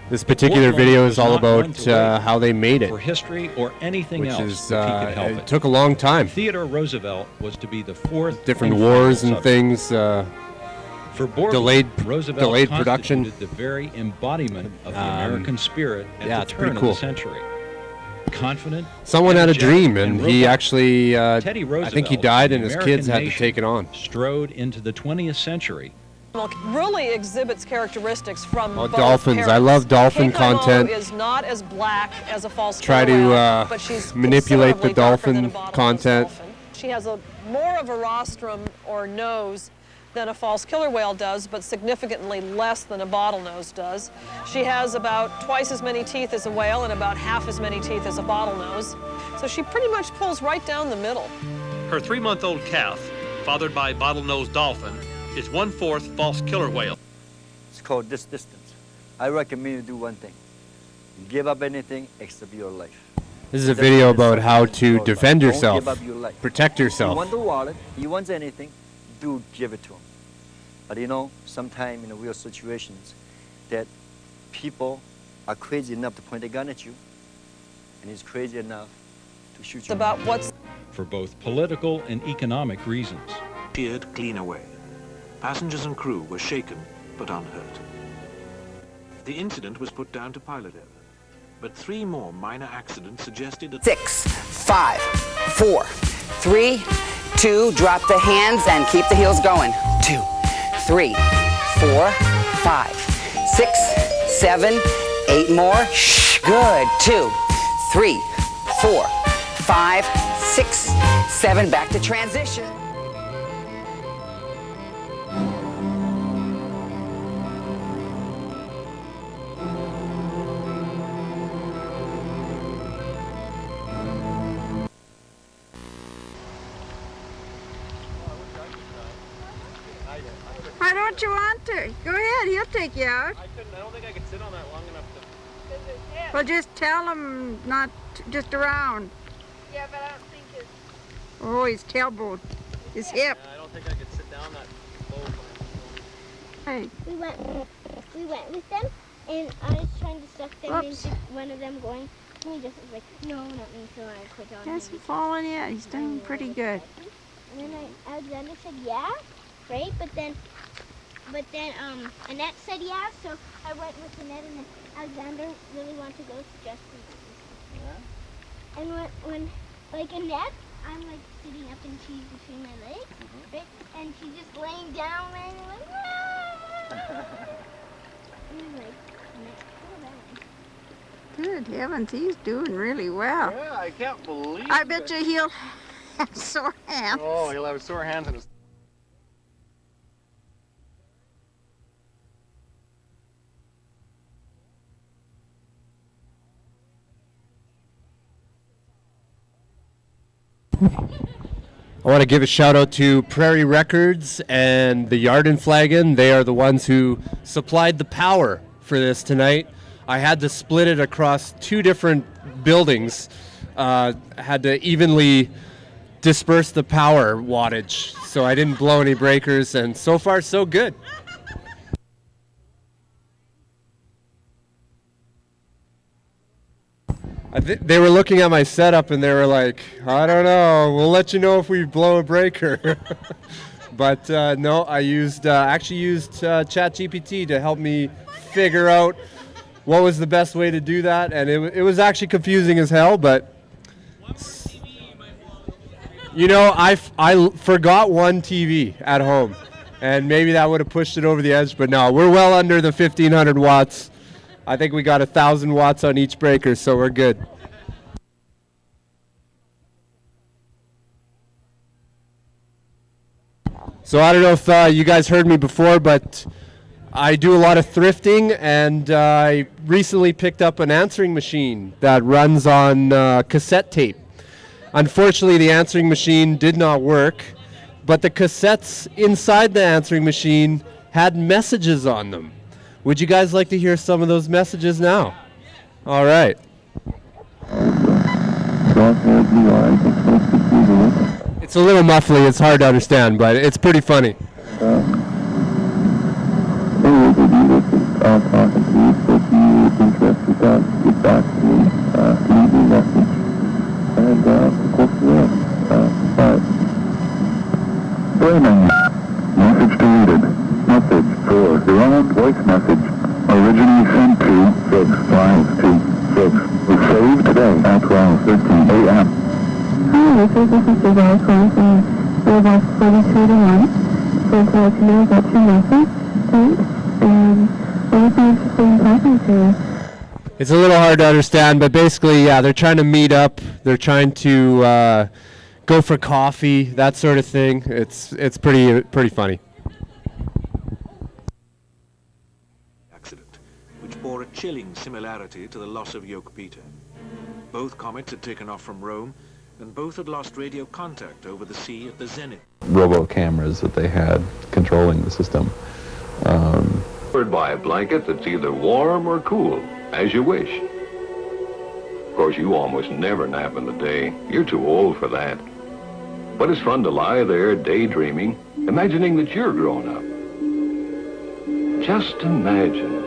This particular Borglum video was is all not one about to wait how they made it. for history or anything Which else is, if he could help it it. took a long time. Theodore Roosevelt was to be the fourth Different and wars final and subject. things. For Borglum, delayed Roosevelt production. constituted the very embodiment of the American spirit at yeah, the it's turn pretty of cool. the century. Confident, Someone had a energetic, dream, and he robust. actually, Teddy I think he Roosevelt died, and and the his kids American had to take it on. strode into the 20th century. Really exhibits characteristics from both dolphins. parents. I love dolphin Kate Maimo content. is not as black as a false Try killer whale, to but she's manipulate the considerably darker than a dolphin bottlenose content. dolphin. She has more of a rostrum or nose than a false killer whale does, but significantly less than a bottlenose does. She has about twice as many teeth as a whale and about half as many teeth as a bottlenose. So she pretty much pulls right down the middle. Her 3-month-old calf, fathered by bottlenose dolphin, is 1/4 false killer whale. It's called this distance. I recommend you do one thing. Give up anything except your life. This is a video about how to defend Don't yourself, give up your life. protect You yourself. want the wallet, he wants anything, do give it to him. But you know, sometimes in real situations, that people are crazy enough to point a gun at you, and he's crazy enough to shoot you. It's about what's For both political and economic reasons. Steered clean away. Passengers and crew were shaken but unhurt. The incident was put down to pilot error, but 3 more minor accidents suggested that 6, 5, 4, 3, 2, drop the hands and keep the heels going. 2, 3, 4, 5, 6, 7, 8 more. Shh, good. 2, 3, 4, 5, 6, 7, back to transition. Why don't you want to? Go ahead, he'll take you out. I don't think I could sit on that long enough to... Well, just tell him not just around. Yeah, but I don't think it's... Oh, his tailbone, his hip. I don't think I could sit down that low. Hey. We went with them, and I was trying to suck them into one of them going. And he just was like, no, not me. So I quit on He him. hasn't fallen yet. He's doing pretty good. And then Alexander said, yeah, right? But then Annette said, yeah. So I went with Annette, and then Alexander really wanted to go to Justin. Yeah. And when like Annette, I'm like sitting up and she's between my legs, right? And she's just laying down and I'm like, ah! And I'm like, Annette, cool down. Good heavens, he's doing really well. Yeah, I can't believe I bet you he'll have sore hands. Oh, he'll have sore hands and his... I want to give a shout out to Prairie Records and the Yarden Flagon. They are the ones who supplied the power for this tonight. I had to split it across 2 different buildings. Had to evenly disperse the power wattage, so I didn't blow any breakers, and so far so good. They were looking at my setup and they were like, I don't know, we'll let you know if we blow a breaker. But no, I actually used ChatGPT to help me figure out what was the best way to do that, and it was actually confusing as hell, but you know, I forgot one TV at home, and maybe that would have pushed it over the edge, but no, we're well under the 1,500 watts. I think we got 1,000 watts on each breaker, so we're good. So I don't know if you guys heard me before, but I do a lot of thrifting, and I recently picked up an answering machine that runs on cassette tape. Unfortunately, the answering machine did not work, but the cassettes inside the answering machine had messages on them. Would you guys like to hear some of those messages now? All right. It's a little muffly, it's hard to understand, but it's pretty funny. Message deleted. Message for your own voice message. Originally sent to 6526. Was saved today at 12:13 a.m. Hi, this is Giselle calling from Mailbox 4281. So I'd like to know about your message, thanks, and I would be interested in talking to you. It's a little hard to understand, but basically, yeah, they're trying to meet up. They're trying to go for coffee, that sort of thing. It's pretty funny. Accident, which bore a chilling similarity to the loss of Yoke Peter. Both comets had taken off from Rome, and both had lost radio contact over the sea at the zenith. Robo cameras that they had controlling the system. Covered by a blanket that's either warm or cool, as you wish. Of course, you almost never nap in the day. You're too old for that. But it's fun to lie there daydreaming, imagining that you're grown up. Just imagine.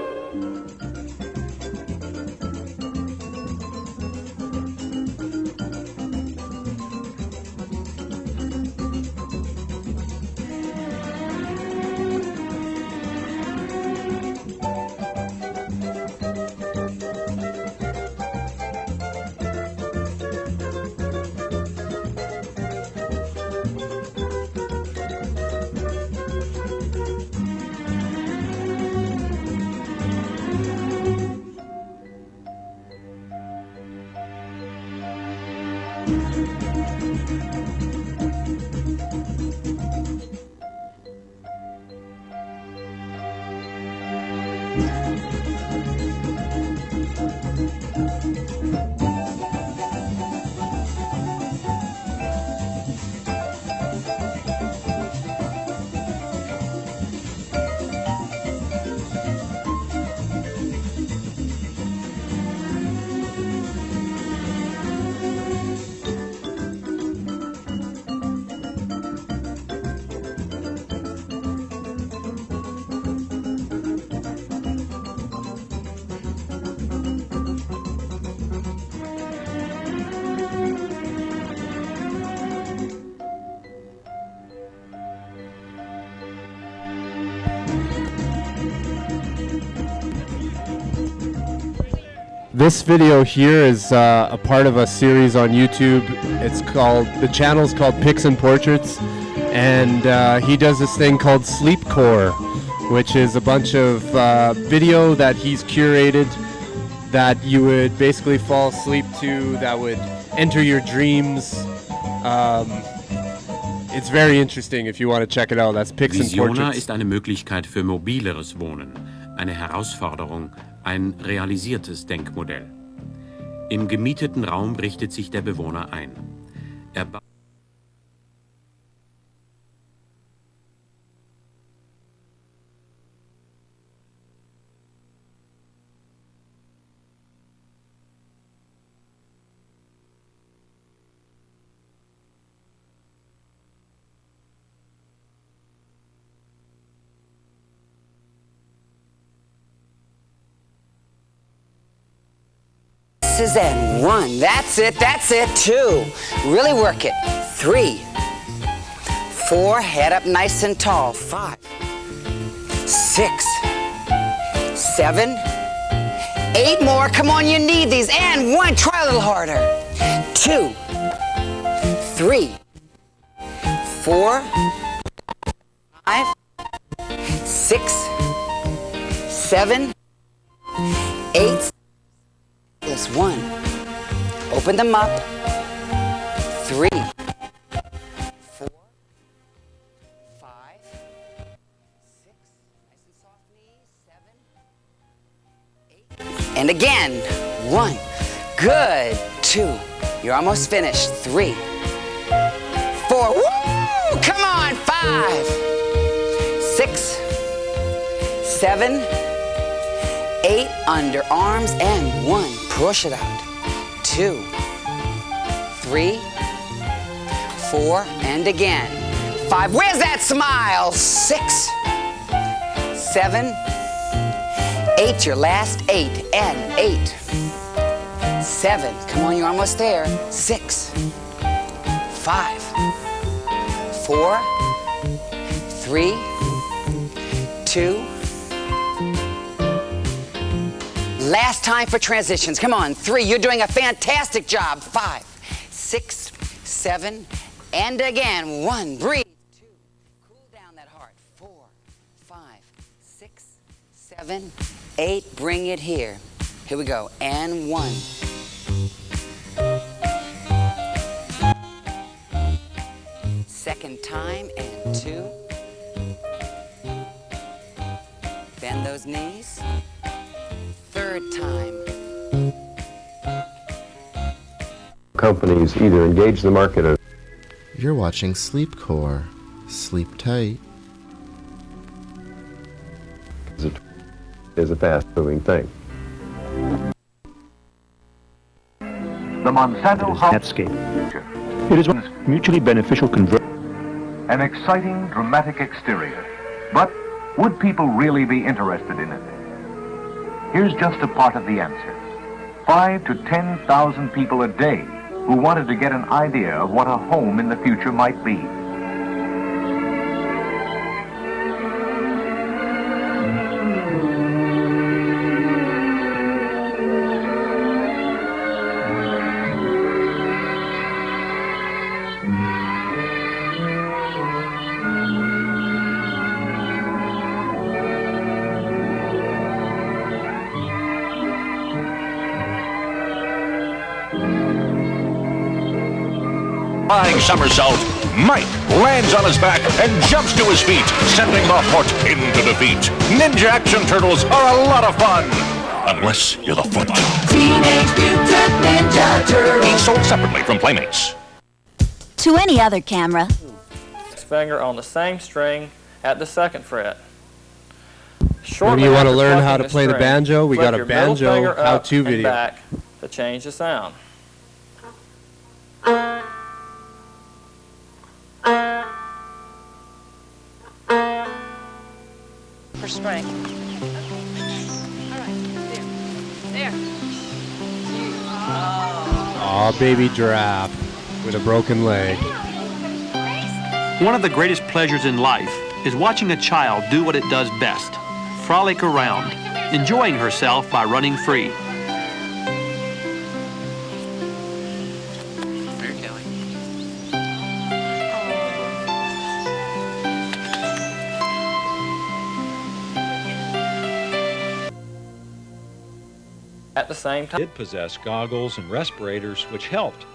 This video here is a part of a series on YouTube. The channel's called Pics and Portraits, and he does this thing called Sleepcore, which is a bunch of video that he's curated that you would basically fall asleep to, that would enter your dreams. It's very interesting if you want to check it out. That's Pics and Visiona Portraits. ist eine Möglichkeit für mobileres Wohnen, eine Herausforderung, ein realisiertes Denkmodell. Im gemieteten Raum richtet sich der Bewohner ein. choices, and 1. That's it, 2. Really work it. 3, 4, head up nice and tall. 5, 6, 7, 8 more. Come on, you need these. And 1, try a little harder. 2, 3, 4, 5, 6, 7, 8. This 1. Open them up. 3, 4, 5, 6. Nice and soft knees. 7, 8. And again. 1. Good. 2. You're almost finished. 3, 4. Woo! Come on. 5, 6, 7, 8. Underarms. And 1. Push it out. 2, 3, 4, and again. 5. Where's that smile? 6, 7, 8. Your last 8. And 8, 7. Come on, you're almost there. 6, 5, 4, 3, 2. Last time for transitions. Come on. 3. You're doing a fantastic job. 5, 6, 7, and again. 1. Breathe. 2. Cool down that heart. 4, 5, 6, 7, 8. Bring it here. Here we go. And 1. Second time. And 2. Bend those knees. Third time. Companies either engage the market or... You're watching Sleepcore. Sleep tight. Is a fast-moving thing. The Monsanto landscape. It is one mutually beneficial conversion. An exciting, dramatic exterior. But would people really be interested in it? Here's just a part of the answer. 5,000 to 10,000 people a day who wanted to get an idea of what a home in the future might be. Flying somersault, Mike lands on his back and jumps to his feet, sending the Hort into defeat. Ninja Action Turtles are a lot of fun, unless you're the foot. Teenage Mutant Ninja Turtles. Each sold separately from Playmates. To any other camera. Finger on the same string at the 2nd fret. Maybe you want to learn how to play the banjo? We got a banjo how-to video. Back to change the sound. For strength. All right, there. Aw, baby giraffe with a broken leg. One of the greatest pleasures in life is watching a child do what it does best, frolic around, enjoying herself by running free. At the same time, did possess goggles and respirators, which helped.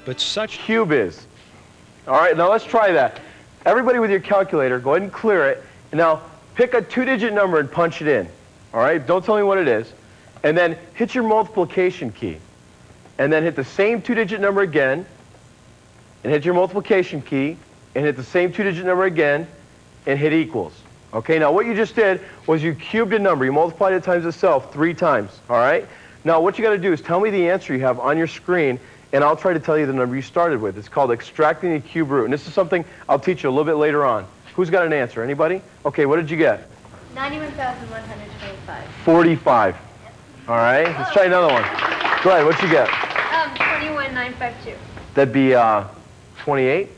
But such cube is. All right, now let's try that. Everybody with your calculator, go ahead and clear it. And now pick a 2-digit number and punch it in. All right, don't tell me what it is. And then hit your multiplication key. And then hit the same 2-digit number again. And hit your multiplication key. And hit the same 2-digit number again. And hit equals. Okay, now what you just did was you cubed a number. You multiplied it times itself 3 times, all right? Now what you got to do is tell me the answer you have on your screen, and I'll try to tell you the number you started with. It's called extracting the cube root, and this is something I'll teach you a little bit later on. Who's got an answer? Anybody? Okay, what did you get? 91,125. 45. All right, let's try another one. Go ahead, what you get? 21,952. That'd be 28?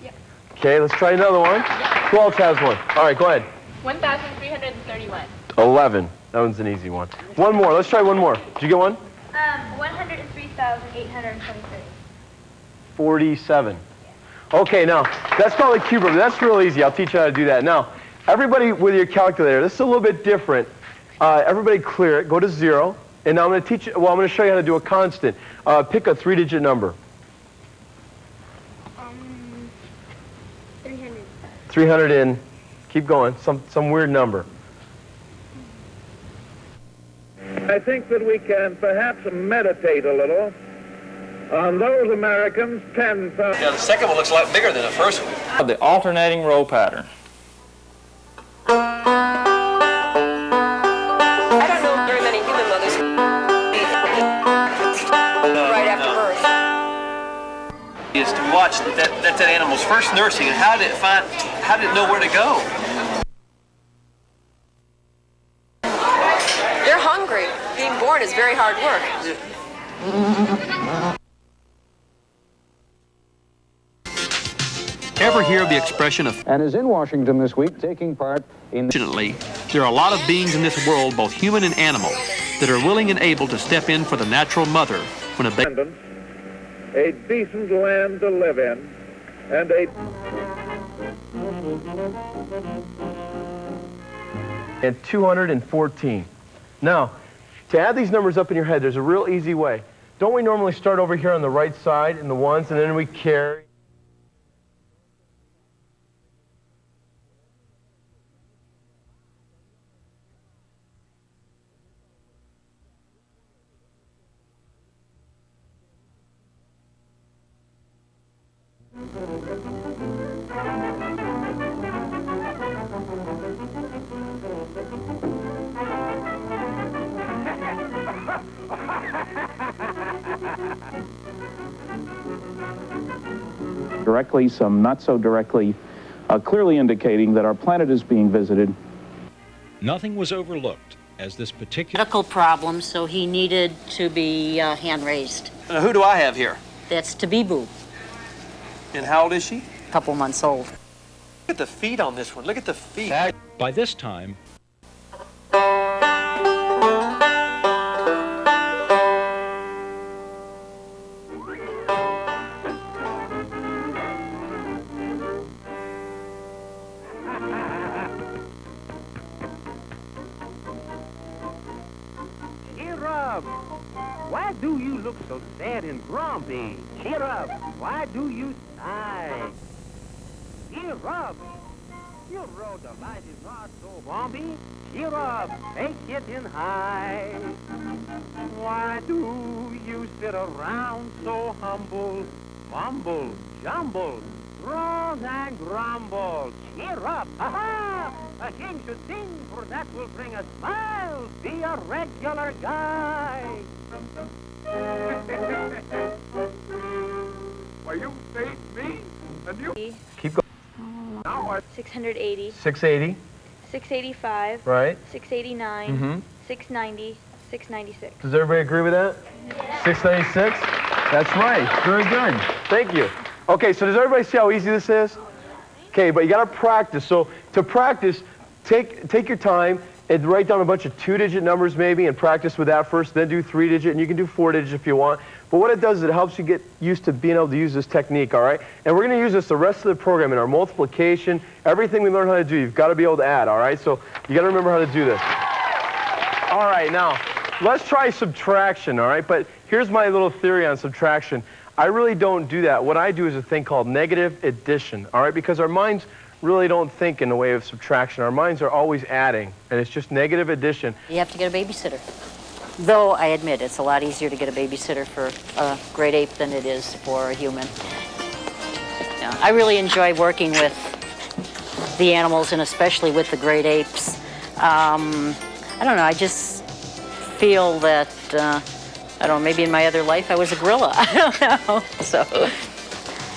Yep. Okay, let's try another one. Who else has one? All right, go ahead. 1,331. 11. That one's an easy one. One more. Let's try one more. Did you get one? 103,823. 47. Okay, now, that's called a cube. That's real easy. I'll teach you how to do that. Now, everybody with your calculator, this is a little bit different. Everybody clear it. Go to 0. And now I'm going to teach you, well, I'm going to show you how to do a constant. Pick a 3-digit number. 300. 300 in, keep going, some weird number. I think that we can perhaps meditate a little on those Americans 10,000. Yeah, the second one looks a lot bigger than the first one. The alternating row pattern. I don't know very many human mothers right after birth. Is to watch that animal's first nursing and how did it know where to go? They're hungry. Being born is very hard work. Ever hear of the expression of and is in Washington this week taking part in... Fortunately, there are a lot of beings in this world, both human and animal, that are willing and able to step in for the natural mother when a baby... A decent land to live in, and And 214. Now, to add these numbers up in your head, there's a real easy way. Don't we normally start over here on the right side in the ones, and then we carry? Directly, some not so directly, clearly indicating that our planet is being visited. Nothing was overlooked as this particular medical problem, so he needed to be hand raised. Now, who do I have here? That's Tabibu. And how old is she? A couple months old. Look at the feet on this one. Look at the feet. By this time, Why do you look so sad and grumpy? Cheer up. Why do you sigh? Cheer up. Your road of life is not so bumpy. Cheer up. Take it in high. Why do you sit around so humble? Mumble, jumble, groan and grumble. Cheer up. Ha-ha! A king should sing, for that will bring a smile. Be a regular guy. Well, you face me, and you... Keep going. Now what? 680. 680. 685. Right. 689. Mm-hmm. 690. 696. Does everybody agree with that? 696? That's right. Very good. Thank you. Okay, so does everybody see how easy this is? Okay, but you got to practice. So to practice, take your time and write down a bunch of 2-digit numbers maybe and practice with that first, then do 3-digit, and you can do 4-digit if you want. But what it does is it helps you get used to being able to use this technique, all right? And we're going to use this the rest of the program in our multiplication, everything we learn how to do, you've got to be able to add, all right? So you got to remember how to do this. All right, now, let's try subtraction, all right? But here's my little theory on subtraction. I really don't do that. What I do is a thing called negative addition, all right? Because our minds really don't think in the way of subtraction. Our minds are always adding, and it's just negative addition. You have to get a babysitter. Though I admit it's a lot easier to get a babysitter for a great ape than it is for a human. Yeah, I really enjoy working with the animals and especially with the great apes. I don't know, I just feel that, I don't know, maybe in my other life I was a gorilla. I don't know. So,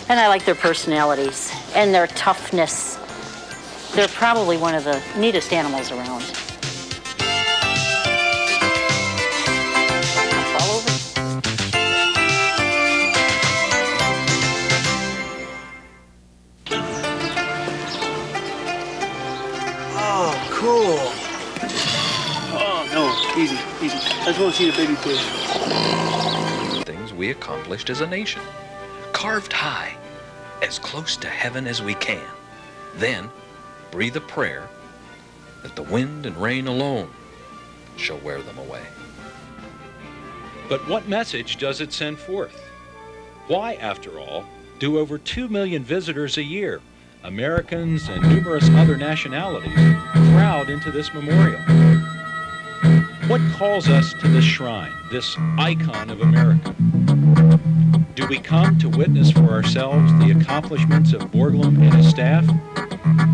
and I like their personalities and their toughness. They're probably one of the neatest animals around. Fall over. Easy. I just want to see the baby pig. Things we accomplished as a nation. Carved high, as close to heaven as we can. Then, breathe a prayer that the wind and rain alone shall wear them away. But what message does it send forth? Why, after all, do over 2 million visitors a year, Americans and numerous other nationalities, crowd into this memorial? What calls us to this shrine, this icon of America? Do we come to witness for ourselves the accomplishments of Borglum and his staff?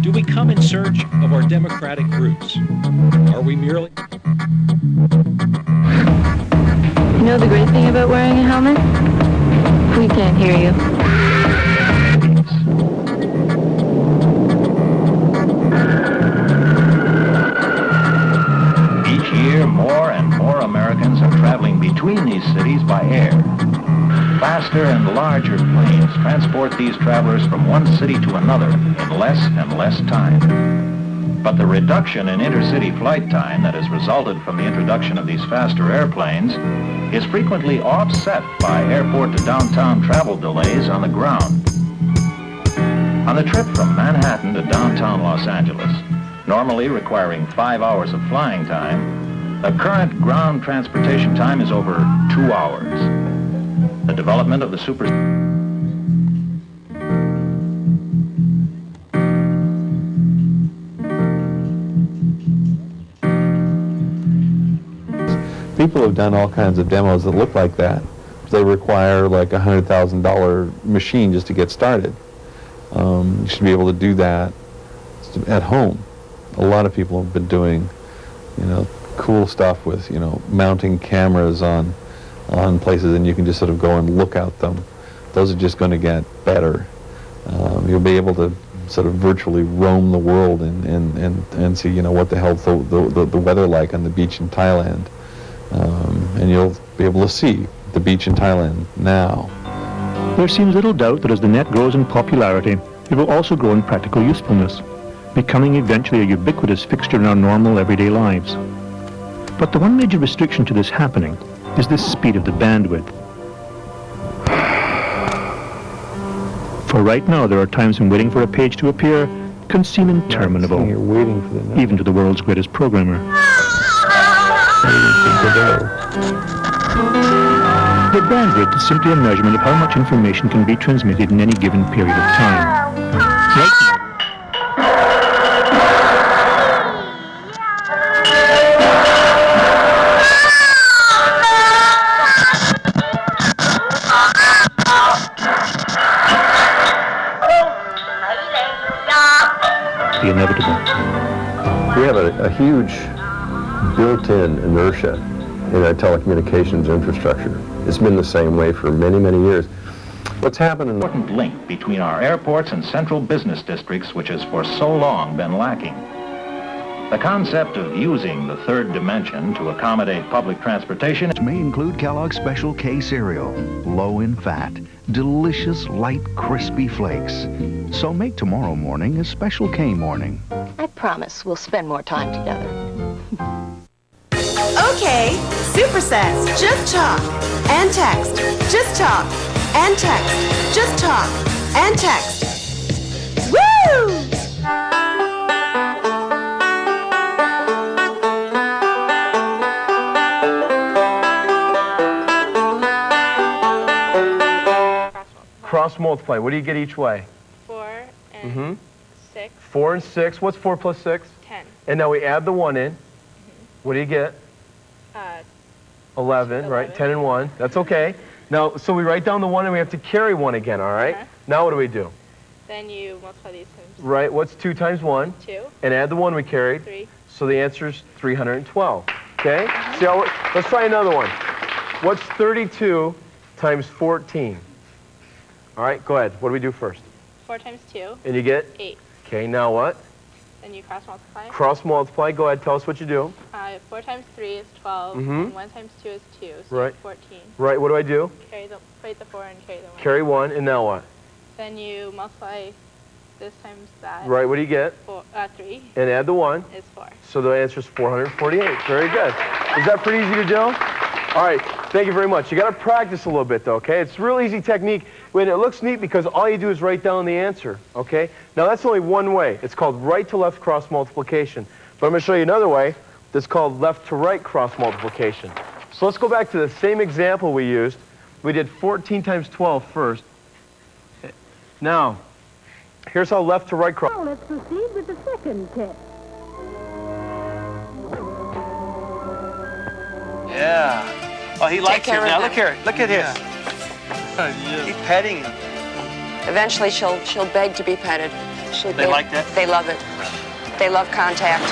Do we come in search of our democratic roots? Are we merely... You know the great thing about wearing a helmet? We can't hear you. Each year, more and more Americans are traveling between these cities by air. Faster and larger planes transport these travelers from one city to another in less and less time. But the reduction in intercity flight time that has resulted from the introduction of these faster airplanes is frequently offset by airport to downtown travel delays on the ground. On the trip from Manhattan to downtown Los Angeles, normally requiring 5 hours of flying time, the current ground transportation time is over 2 hours. The development of the super... People have done all kinds of demos that look like that. They require like a $100,000 machine just to get started. You should be able to do that at home. A lot of people have been doing, cool stuff with, mounting cameras on places, and you can just sort of go and look at them. Those are just going to get better. You'll be able to sort of virtually roam the world and see, what the hell's the weather like on the beach in Thailand. And you'll be able to see the beach in Thailand now. There seems little doubt that as the net grows in popularity, it will also grow in practical usefulness, becoming eventually a ubiquitous fixture in our normal everyday lives. But the one major restriction to this happening is the speed of the bandwidth. For right now, there are times when waiting for a page to appear can seem interminable, even to the world's greatest programmer. The bandwidth is simply a measurement of how much information can be transmitted in any given period of time. Right now, the inevitable. We have a huge built-in inertia in our telecommunications infrastructure. It's been the same way for many, many years. What's happened? An important link between our airports and central business districts, which has for so long been lacking. The concept of using the third dimension to accommodate public transportation may include Kellogg's Special K cereal, low in fat, delicious, light, crispy flakes. So make tomorrow morning a Special K morning. I promise we'll spend more time together. Okay, supersets, just talk and text, just talk and text, just talk and text. Woo! Cross multiply. What do you get each way? 4 and 6. 4 and 6. What's 4 plus 6? 10. And now we add the 1 in. What do you get? 11, right? 10 and 1. That's okay. Now, so we write down the 1 and we have to carry 1 again, all right? Now what do we do? Then you multiply these times. Right. What's 2 times 1? 2. And add the 1 we carried. 3. So the answer is 312. Okay? See how let's try another one. What's 32 times 14? All right, go ahead. What do we do first? 4 times 2. And you get? 8. Okay, now what? Then you cross multiply. Cross multiply. Go ahead, tell us what you do. 4 times 3 is 12. Mm-hmm. And 1 times 2 is 2. So Right. you have 14. Right, what do I do? Plate the 4 and carry the 1. Carry 1, and now what? Then you multiply this times that. Right, what do you get? 3. And add the 1. Is 4. So the answer is 448. Very good. Is that pretty easy to do? All right, thank you very much. You got to practice a little bit, though, okay? It's a real easy technique. When it looks neat because all you do is write down the answer, okay? Now, that's only one way. It's called right to left cross multiplication. But I'm going to show you another way that's called left to right cross multiplication. So let's go back to the same example we used. We did 14 times 12 first. Now, here's how left to right cross. Now let's proceed with the second test. Yeah. Oh, he likes it now. Look here. Look at this. He's petting them. Eventually, she'll beg to be petted. They like that? They love it. They love contact.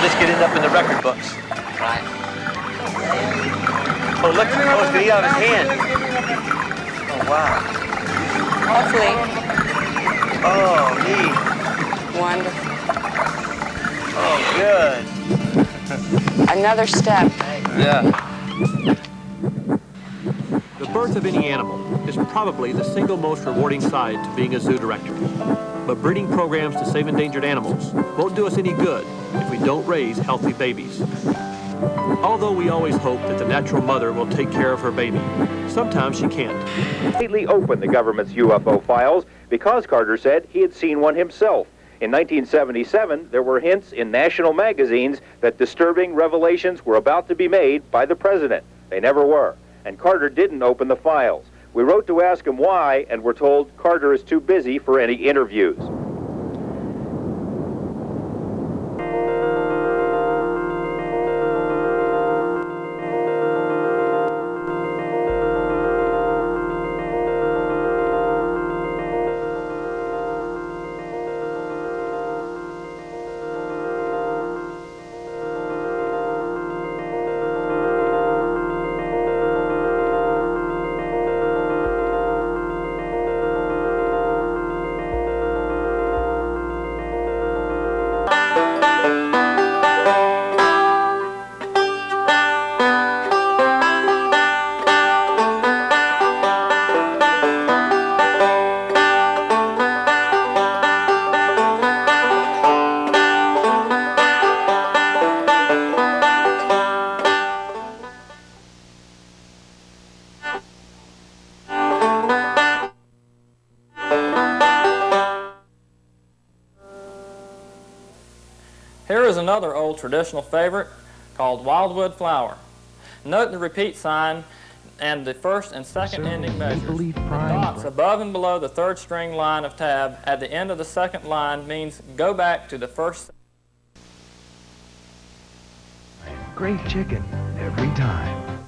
This could end up in the record books. Right. Oh, look. Oh, it's going to eat out of his hand. Oh, wow. Hopefully. Oh, neat. Wonderful. Oh, good. Another step. Yeah. The birth of any animal is probably the single most rewarding side to being a zoo director. But breeding programs to save endangered animals won't do us any good if we don't raise healthy babies. Although we always hope that the natural mother will take care of her baby, sometimes she can't. Completely opened the government's UFO files because Carter said he had seen one himself. In 1977, there were hints in national magazines that disturbing revelations were about to be made by the president. They never were, and Carter didn't open the files. We wrote to ask him why, and were told Carter is too busy for any interviews. Here is another old traditional favorite called Wildwood Flower. Note the repeat sign and the first and second ending measures. The dots above and below the third string line of tab at the end of the second line means go back to the first. Great chicken every time.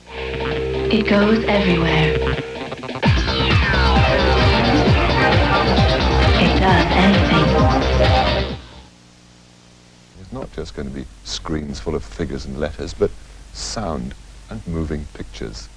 It goes everywhere. It does anything. It's not just going to be screens full of figures and letters, but sound and moving pictures.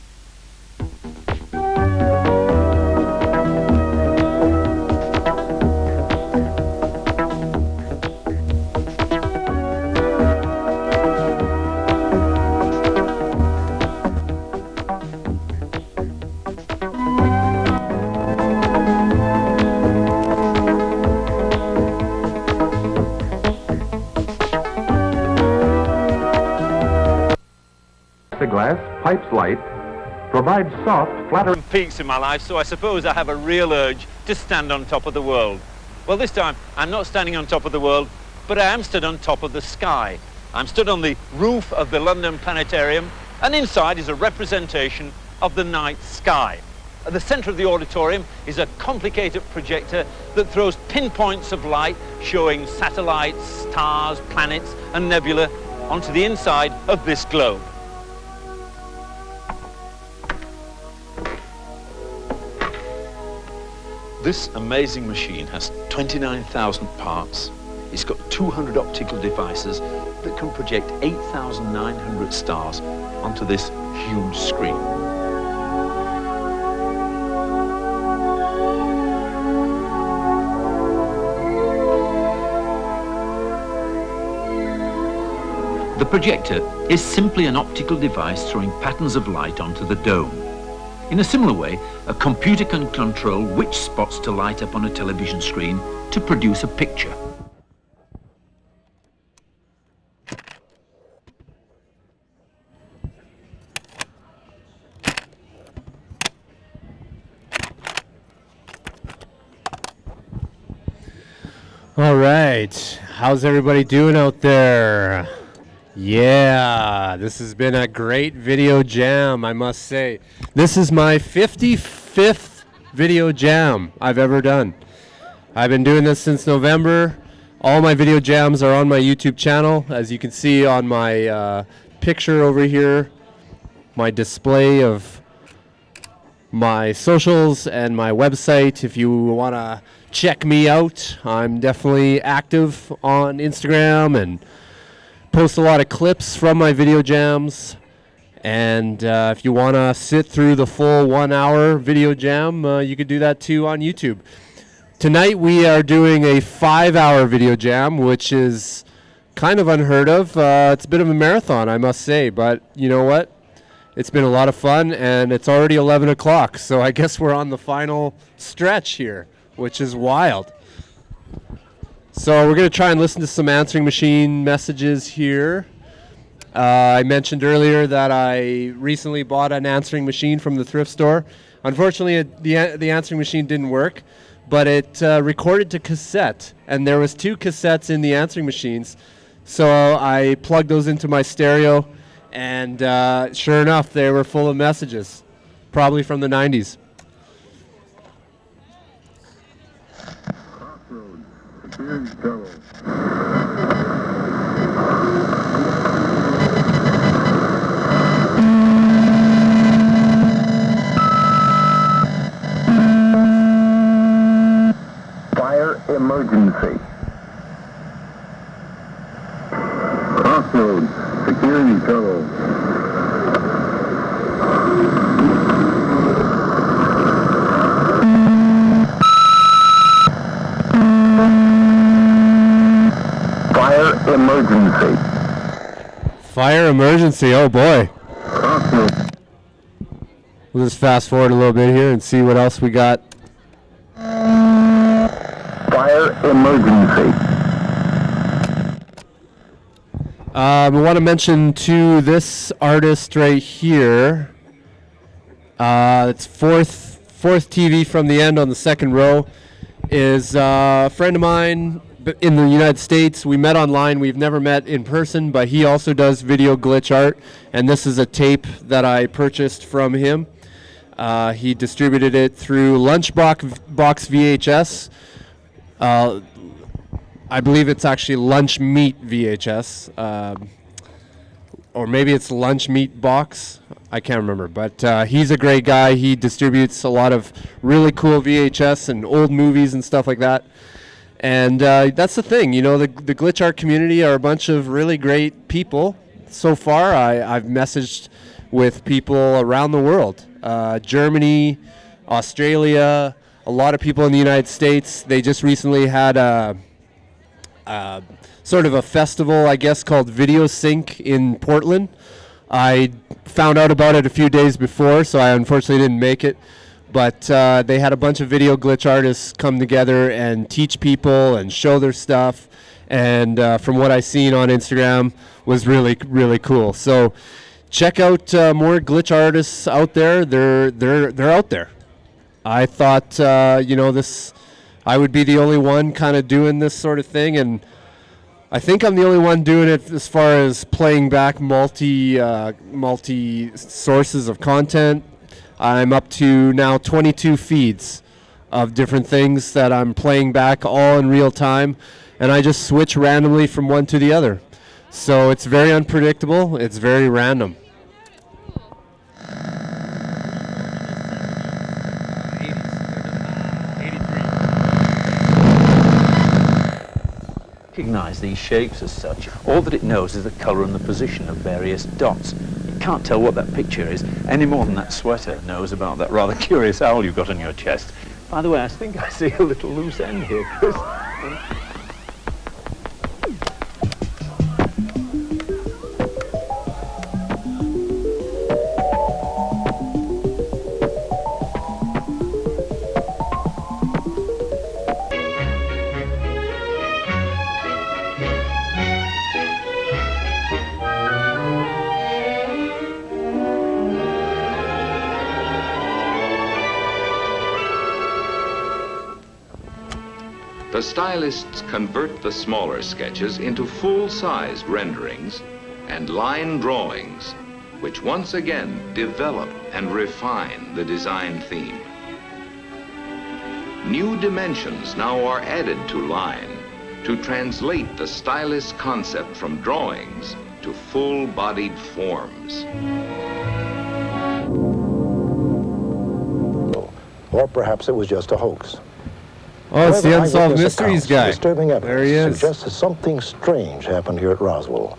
Glass pipes light provides soft, flattering peaks in my life, so I suppose I have a real urge to stand on top of the world. Well, this time I'm not standing on top of the world, but I am stood on top of the sky. I'm stood on the roof of the London Planetarium, and inside is a representation of the night sky. At the center of the auditorium is a complicated projector that throws pinpoints of light showing satellites, stars, planets, and nebula onto the inside of this globe. This amazing machine has 29,000 parts. It's got 200 optical devices that can project 8,900 stars onto this huge screen. The projector is simply an optical device throwing patterns of light onto the dome. In a similar way, a computer can control which spots to light up on a television screen to produce a picture. All right, how's everybody doing out there? Yeah, this has been a great video jam, I must say. This is my 55th video jam I've ever done. I've been doing this since November. All my video jams are on my YouTube channel, as you can see on my picture over here, my display of my socials and my website. If you want to check me out, I'm definitely active on Instagram and post a lot of clips from my video jams. And if you want to sit through the full 1 hour video jam, you could do that too on YouTube. Tonight we are doing a 5-hour video jam, which is kind of unheard of. It's a bit of a marathon, I must say, but you know what? It's been a lot of fun, and it's already 11 o'clock, so I guess we're on the final stretch here, which is wild. So we're going to try and listen to some answering machine messages here. I mentioned earlier that I recently bought an answering machine from the thrift store. Unfortunately, the answering machine didn't work, but it recorded to cassette, and there was 2 cassettes in the answering machines. So I plugged those into my stereo, and sure enough, they were full of messages, probably from the 90s. Fire emergency. Crossroads, security trouble. Fire emergency. Fire emergency, oh boy. We'll just fast forward a little bit here and see what else we got. Fire emergency. I want to mention to this artist right here. It's fourth TV from the end on the second row. Is a friend of mine in the United States. We met online. We've never met in person, but he also does video glitch art, and this is a tape that I purchased from him. He distributed it through Lunchbox VHS. I believe it's actually Lunch Meat VHS, or maybe it's Lunch Meat Box. I can't remember, but he's a great guy. He distributes a lot of really cool VHS and old movies and stuff like that. And that's the thing, you know, the glitch art community are a bunch of really great people. So far, I've messaged with people around the world, Germany, Australia, a lot of people in the United States. They just recently had a sort of a festival, I guess, called Video Sync in Portland. I found out about it a few days before, so I unfortunately didn't make it. But they had a bunch of video glitch artists come together and teach people and show their stuff. And from what I've seen on Instagram, was really, really cool. So check out more glitch artists out there. They're out there. I thought, you know, I would be the only one kind of doing this sort of thing, and I think I'm the only one doing it as far as playing back multi sources of content. I'm up to now 22 feeds of different things that I'm playing back all in real time, and I just switch randomly from one to the other. So it's very unpredictable. It's very random. Recognize these shapes as such. All that it knows is the color and the position of various dots. It can't tell what that picture is any more than that sweater knows about that rather curious owl you've got on your chest. By the way, I think I see a little loose end here, Chris. The stylists convert the smaller sketches into full-sized renderings and line drawings, which once again develop and refine the design theme. New dimensions now are added to line to translate the stylist's concept from drawings to full-bodied forms. Or perhaps it was just a hoax. Oh, it's the However, Unsolved eyewitness Mysteries accounts, guy. Disturbing There he evidence is. suggests that something strange happened here at Roswell.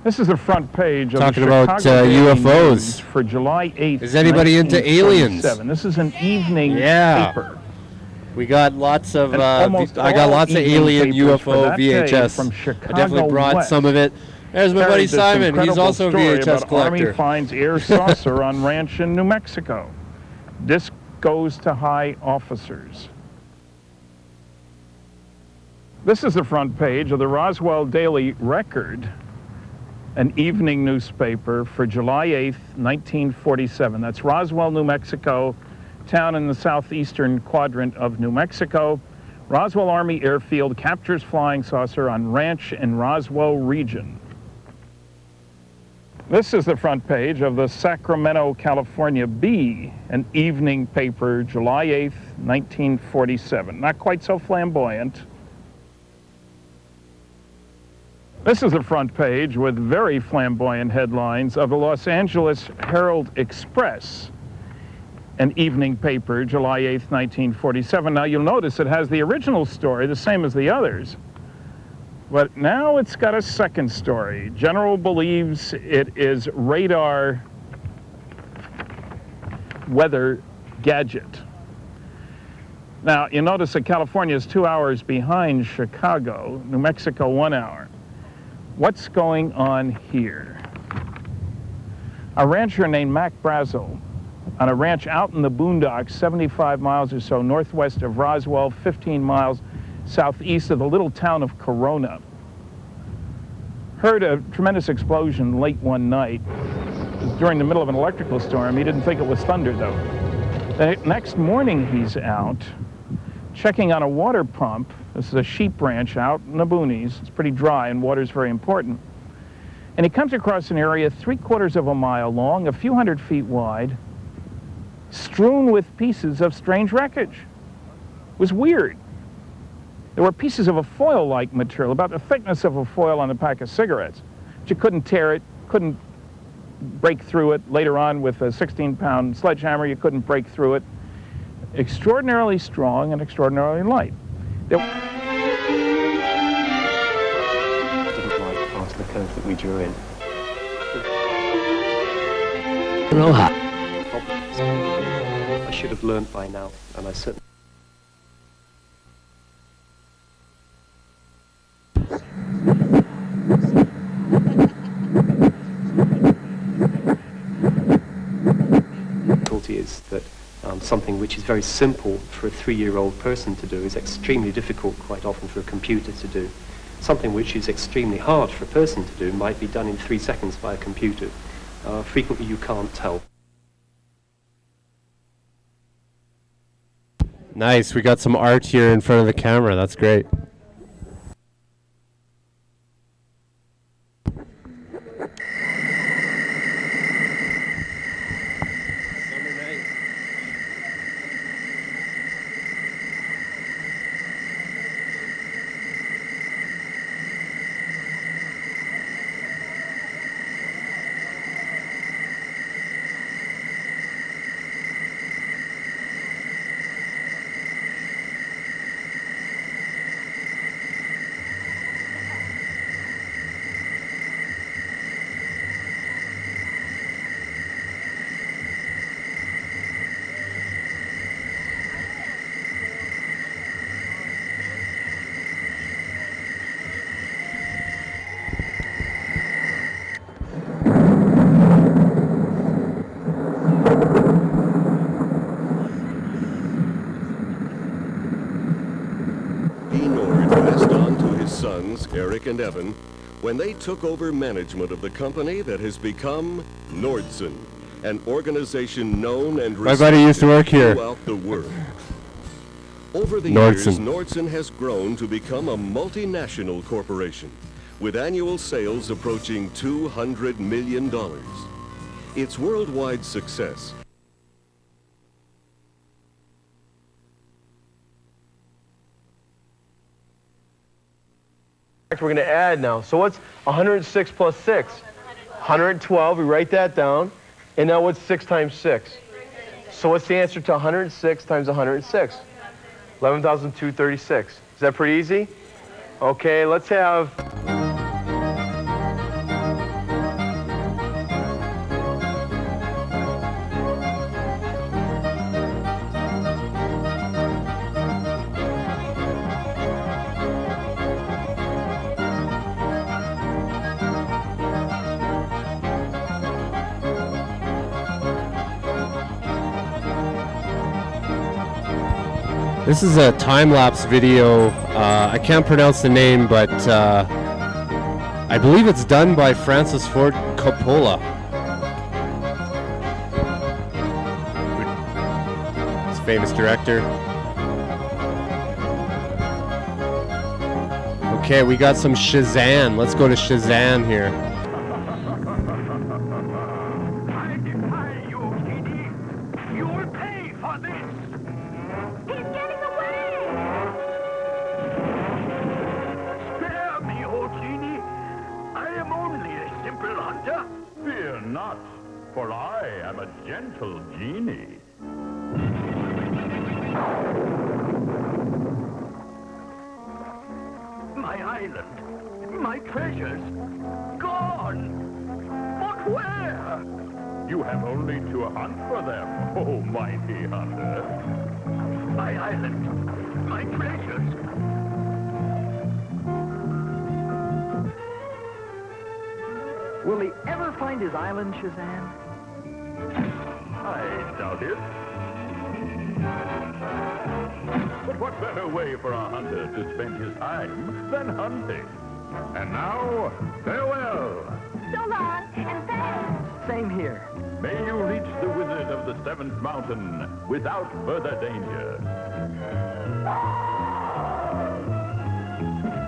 This is the front page of Talking the about Chicago Daily UFOs. News for July 8th. Is anybody into aliens? 1947. This is an evening Yeah. paper. We got lots of, And almost I got all lots of evening alien papers for UFO that day VHS. from I Chicago definitely brought West some of it. There's my buddy carried this Simon. He's incredible also a story VHS about Army collector. finds air saucer on ranch in New Mexico. Disc goes to high officers. This is the front page of the Roswell Daily Record, an evening newspaper for July 8th, 1947. That's Roswell, New Mexico, town in the southeastern quadrant of New Mexico. Roswell Army Airfield captures flying saucer on ranch in Roswell region. This is the front page of the Sacramento, California Bee, an evening paper, July 8th, 1947. Not quite so flamboyant. This is the front page with very flamboyant headlines of the Los Angeles Herald Express, an evening paper, July 8th, 1947. Now you'll notice it has the original story, the same as the others, but now it's got a second story. General believes it is radar weather gadget. Now you notice that California is 2 hours behind Chicago, New Mexico 1 hour. What's going on here? A rancher named Mac Brazel on a ranch out in the boondocks, 75 miles or so northwest of Roswell, 15 miles southeast of the little town of Corona, heard a tremendous explosion late one night. It was during the middle of an electrical storm. He didn't think it was thunder, though. The next morning, he's out checking on a water pump. This is a sheep ranch out in the boonies. It's pretty dry, and water's very important. And he comes across an area 3/4 of a mile long, a few hundred feet wide, strewn with pieces of strange wreckage. It was weird. There were pieces of a foil-like material, about the thickness of a foil on a pack of cigarettes. But you couldn't tear it, couldn't break through it. Later on, with a 16-pound sledgehammer, you couldn't break through it. Extraordinarily strong and extraordinarily light. Didn't like part of the curve that we drew in. Aloha. I should have learned by now, and I certainly. Difficulty is that something which is very simple for a 3-year-old person to do is extremely difficult quite often for a computer to do. Something which is extremely hard for a person to do might be done in 3 seconds by a computer. Frequently you can't tell. Nice, we got some art here in front of the camera. That's great. Sons, Eric and Evan, when they took over management of the company that has become Nordson. an organization known and My buddy used to work here. throughout the world. Over the Nordson. years, Nordson has grown to become a multinational corporation with annual sales approaching $200 million. Its worldwide success We're going to add now. So what's 106 plus 6? 112. We write that down. And now what's 6 times 6? So what's the answer to 106 times 106? 11,236. Is that pretty easy? Okay, let's have... This is a time-lapse video. I can't pronounce the name, but I believe it's done by Francis Ford Coppola. He's a famous director. Okay, we got some Shazam. Let's go to Shazam here. For I am a gentle genie. My island, my treasures, gone. But where? You have only to hunt for them, oh mighty hunter. My island, my treasures. Will he ever find his island, Shazam? I doubt it. But what better way for a hunter to spend his time than hunting? And now, farewell. So long, and thanks. Same here. May you reach the wizard of the seventh mountain without further danger.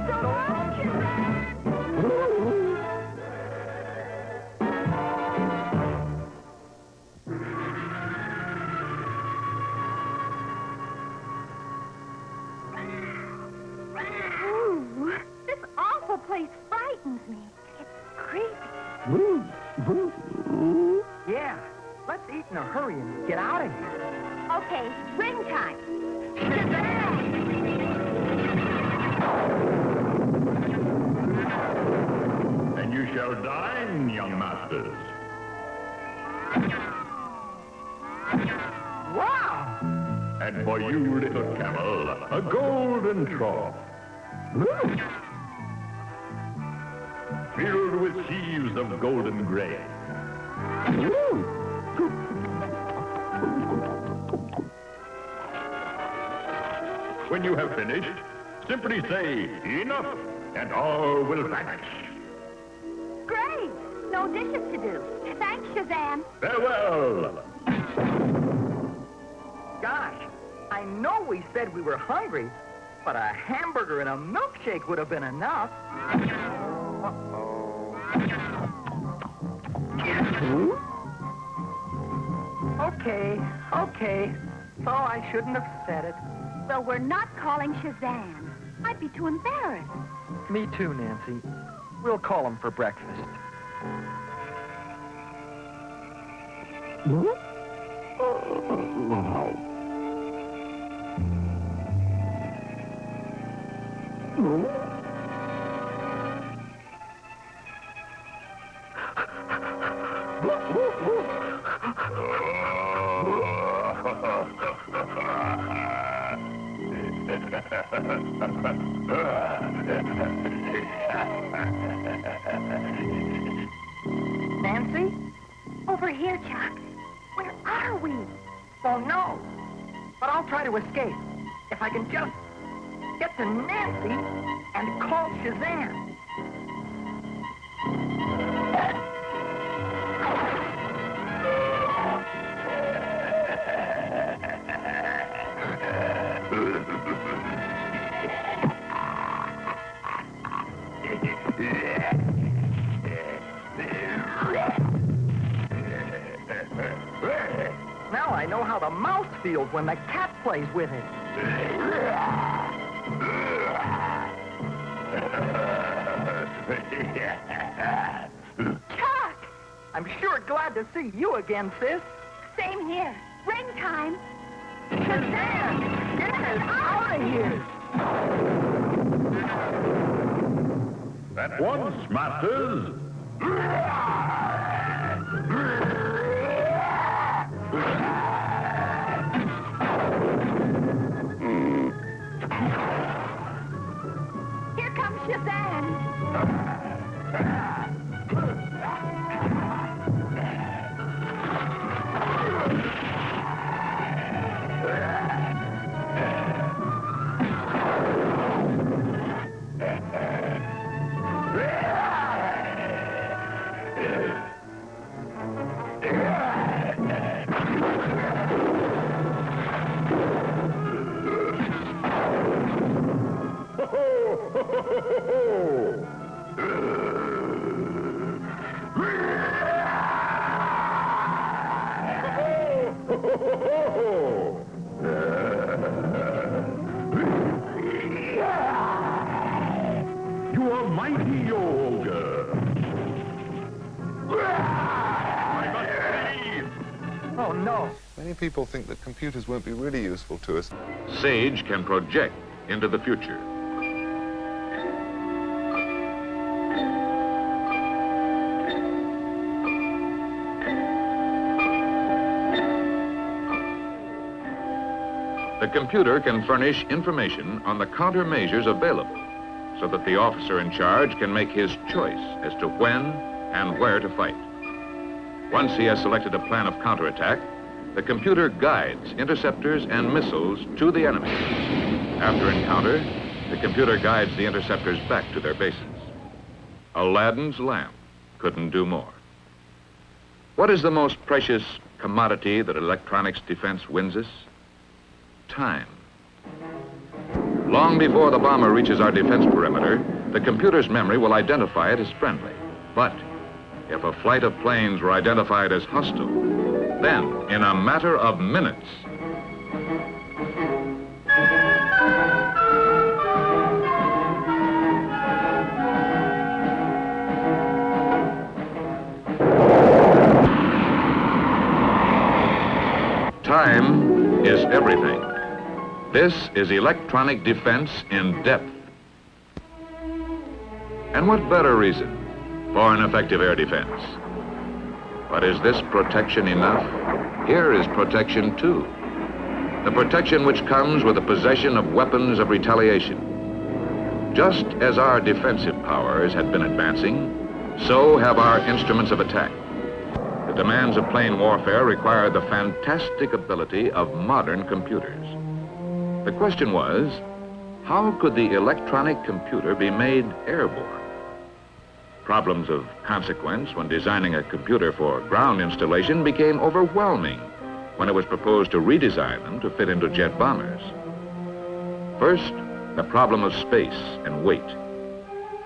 So long, Shazam. Place frightens me. It's creepy. Yeah, let's eat in a hurry and get out of here. Okay, ring time. And you shall dine, young masters. Wow! And for you, little camel, a golden trough. Filled with sheaves of golden grain. When you have finished, simply say, enough, and all will vanish. Great! No dishes to do. Thanks, Shazam. Farewell! Gosh, I know we said we were hungry, but a hamburger and a milkshake would have been enough. Okay. So I shouldn't have said it. Well, we're not calling Shazam. I'd be too embarrassed. Me too, Nancy. We'll call him for breakfast. Nancy? Over here, Chuck. Where are we? Don't know. But I'll try to escape. If I can just get to Nancy and call Shazam. I know how the mouse feels when the cat plays with it. Chuck! I'm sure glad to see you again, sis. Same here. Ring time. Shazam! Get us out of here! At once, masters. Here comes Shazam. You are mighty, ogre. Oh, no. Many people think that computers won't be really useful to us. Sage can project into the future. The computer can furnish information on the countermeasures available so that the officer in charge can make his choice as to when and where to fight. Once he has selected a plan of counterattack, the computer guides interceptors and missiles to the enemy. After encounter, the computer guides the interceptors back to their bases. Aladdin's lamp couldn't do more. What is the most precious commodity that electronics defense wins us? Time. Long before the bomber reaches our defense perimeter, the computer's memory will identify it as friendly. But if a flight of planes were identified as hostile, then in a matter of minutes, time is everything. This is electronic defense in depth. And what better reason for an effective air defense? But is this protection enough? Here is protection too. The protection which comes with the possession of weapons of retaliation. Just as our defensive powers had been advancing, so have our instruments of attack. The demands of plane warfare require the fantastic ability of modern computers. The question was, how could the electronic computer be made airborne? Problems of consequence when designing a computer for ground installation became overwhelming when it was proposed to redesign them to fit into jet bombers. First, the problem of space and weight.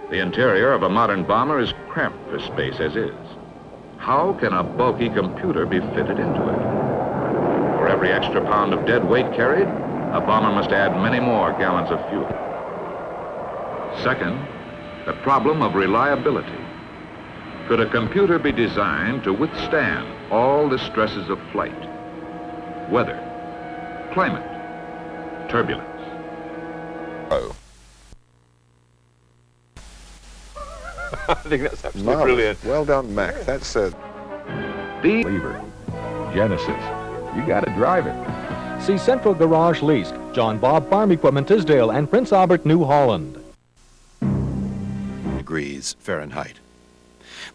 The interior of a modern bomber is cramped for space as is. How can a bulky computer be fitted into it? For every extra pound of dead weight carried, a bomber must add many more gallons of fuel. Second, the problem of reliability. Could a computer be designed to withstand all the stresses of flight? Weather, climate, turbulence. Oh. I think that's absolutely Marvelous. brilliant. Well done, Mac. That's The Lever. Genesis. You gotta drive it. See Central Garage Leased, John Bob Farm Equipment Tisdale, and Prince Albert, New Holland. Degrees Fahrenheit.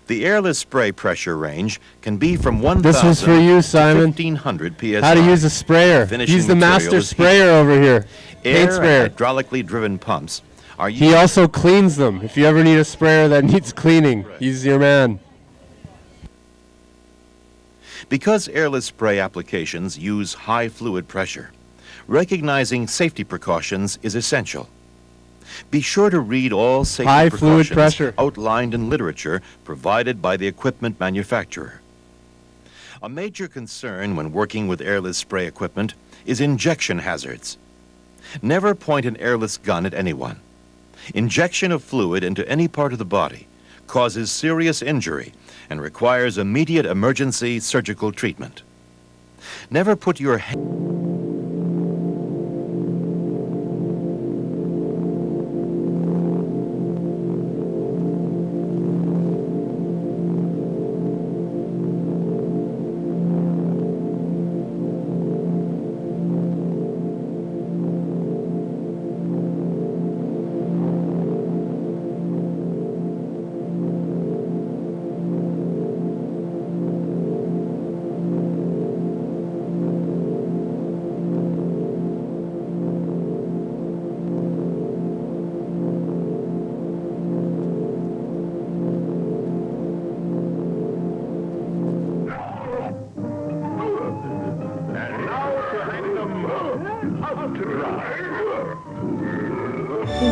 The airless spray pressure range can be from 1,000 This was for you, Simon. to 1,500 psi. How to use a sprayer. Finishing He's the material master is sprayer over here. Paint Air sprayer. and hydraulically driven pumps are used. He also cleans them. If you ever need a sprayer that needs cleaning, he's your man. Because airless spray applications use high fluid pressure, recognizing safety precautions is essential. Be sure to read all safety High fluid precautions pressure. outlined in literature provided by the equipment manufacturer. A major concern when working with airless spray equipment is injection hazards. Never point an airless gun at anyone. Injection of fluid into any part of the body causes serious injury and requires immediate emergency surgical treatment. Never put your hand...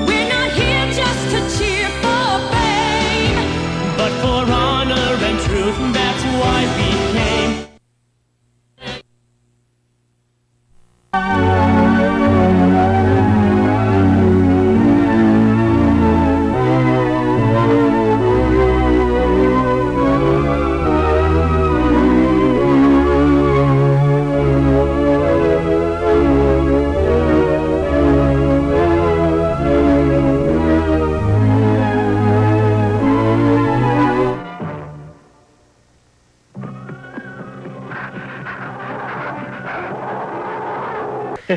We're not here just to cheer for fame, but for honor and truth, that's why we came.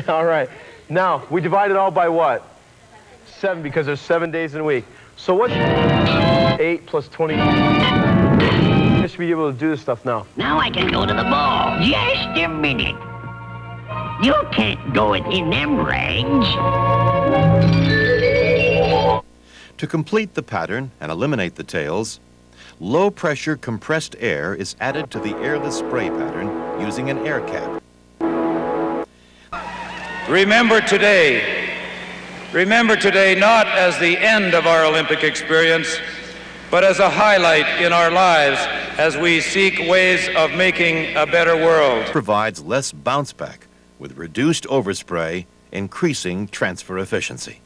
All right. Now, we divide it all by what? 7, because there's 7 days in a week. So what's 8 plus 20? You should be able to do this stuff now. Now I can go to the ball. Just a minute. You can't go it in them rags. To complete the pattern and eliminate the tails, low-pressure compressed air is added to the airless spray pattern using an air cap. Remember today not as the end of our Olympic experience, but as a highlight in our lives as we seek ways of making a better world. Provides less bounce back with reduced overspray, increasing transfer efficiency.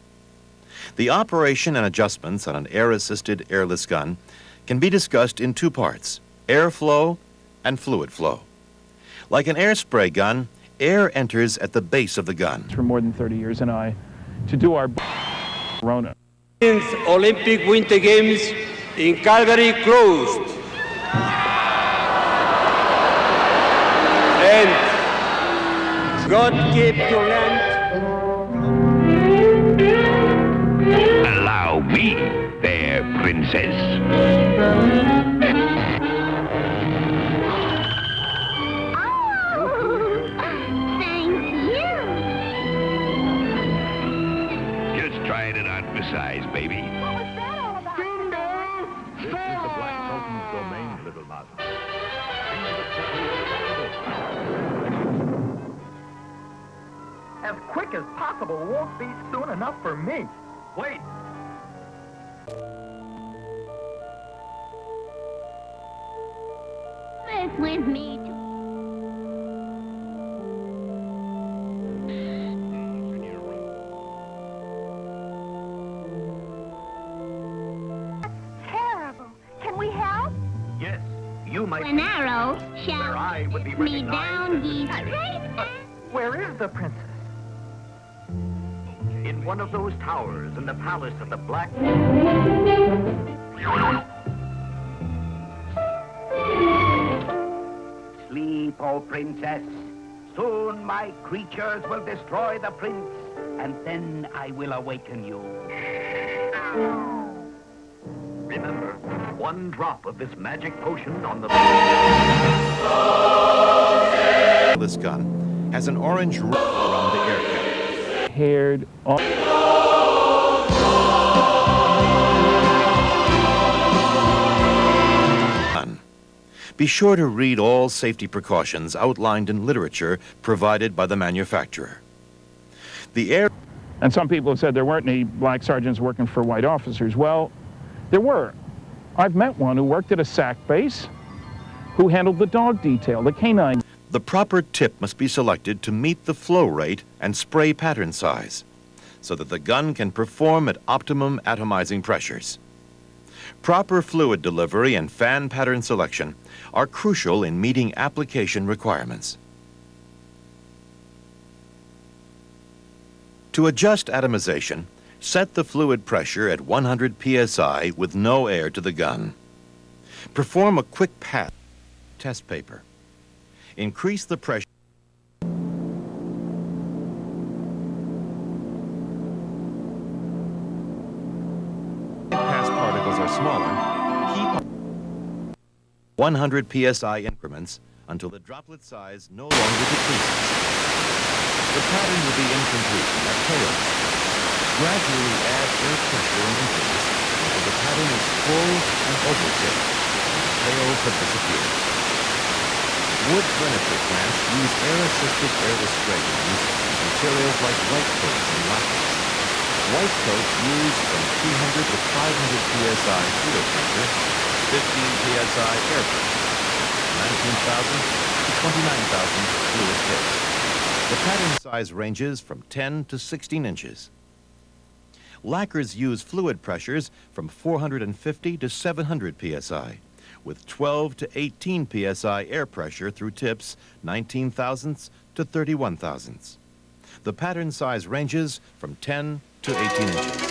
The operation and adjustments on an air-assisted airless gun can be discussed in 2 parts, airflow and fluid flow. Like an air spray gun, air enters at the base of the gun. For more than 30 years, and I, to do our Rona. Olympic Winter Games in Calgary closed. And God keep your land. Allow me, fair princess. Size, baby. What was that all about? Ding dong! This is the Black Sultan's domain, little mouse. As quick as possible won't be soon enough for me. Wait. It's with me. You might An arrow shall where I would be me down the straight. Where is the princess? in one of those towers in the palace of the Black... Sleep, O princess. Soon my creatures will destroy the prince, and then I will awaken you. Remember, one drop of this magic potion on the... This gun has an orange ring around the air cap. Haired... Be sure to read all safety precautions outlined in literature provided by the manufacturer. The air... And some people have said there weren't any black sergeants working for white officers. Well, there were. I've met one who worked at a SAC base, who handled the dog detail, the canine. The proper tip must be selected to meet the flow rate and spray pattern size, so that the gun can perform at optimum atomizing pressures. Proper fluid delivery and fan pattern selection are crucial in meeting application requirements. To adjust atomization, set the fluid pressure at 100 psi with no air to the gun. Perform a quick pat test paper. Increase the pressure. Pass particles are smaller. Keep 100 psi increments until the droplet size no longer decreases. The pattern will be incomplete at tails. Gradually add air pressure and increments until the pattern is full and overtipped. Tails have disappeared. Wood furniture plants use air-assisted airless spray guns with materials like white coats and lacquers. White coats use from 300 to 500 psi fluid pressure, 15 psi air pressure, 19,000 to 29,000 fluid tips. The pattern size ranges from 10 to 16 inches. Lacquers use fluid pressures from 450 to 700 psi, with 12 to 18 psi air pressure through tips 19 thousandths to 31 thousandths. The pattern size ranges from 10 to 18 inches.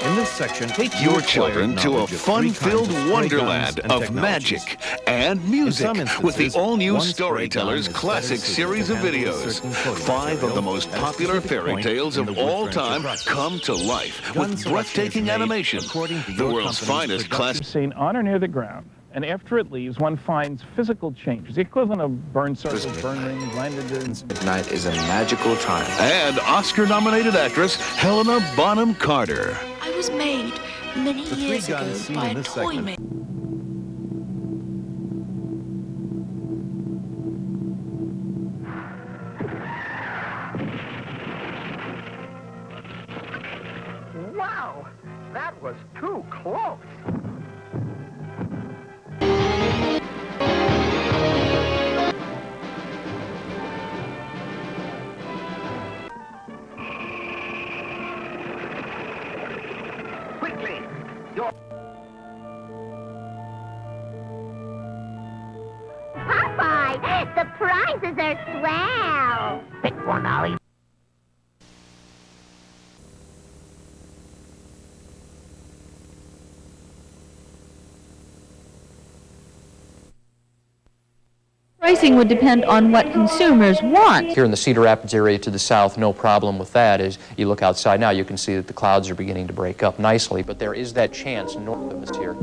In this section, take your children to a fun-filled wonderland of magic and music with the all-new Storytellers Classic series of videos. 5 of the most popular fairy tales of all time come to life with breathtaking animation. The world's finest classic Seen on or near the ground, and after it leaves, one finds physical changes, the equivalent of burn circles, burn rings, landers. Midnight is a magical time. And Oscar-nominated actress Helena Bonham Carter. I was made many years ago by a toy maker. Wow, that was too close. Quickly, Popeye, the prizes are swell. Pick one, Ollie. Pricing would depend on what consumers want. Here in the Cedar Rapids area to the south, no problem with that. As you look outside now, you can see that the clouds are beginning to break up nicely, but there is that chance north of us here.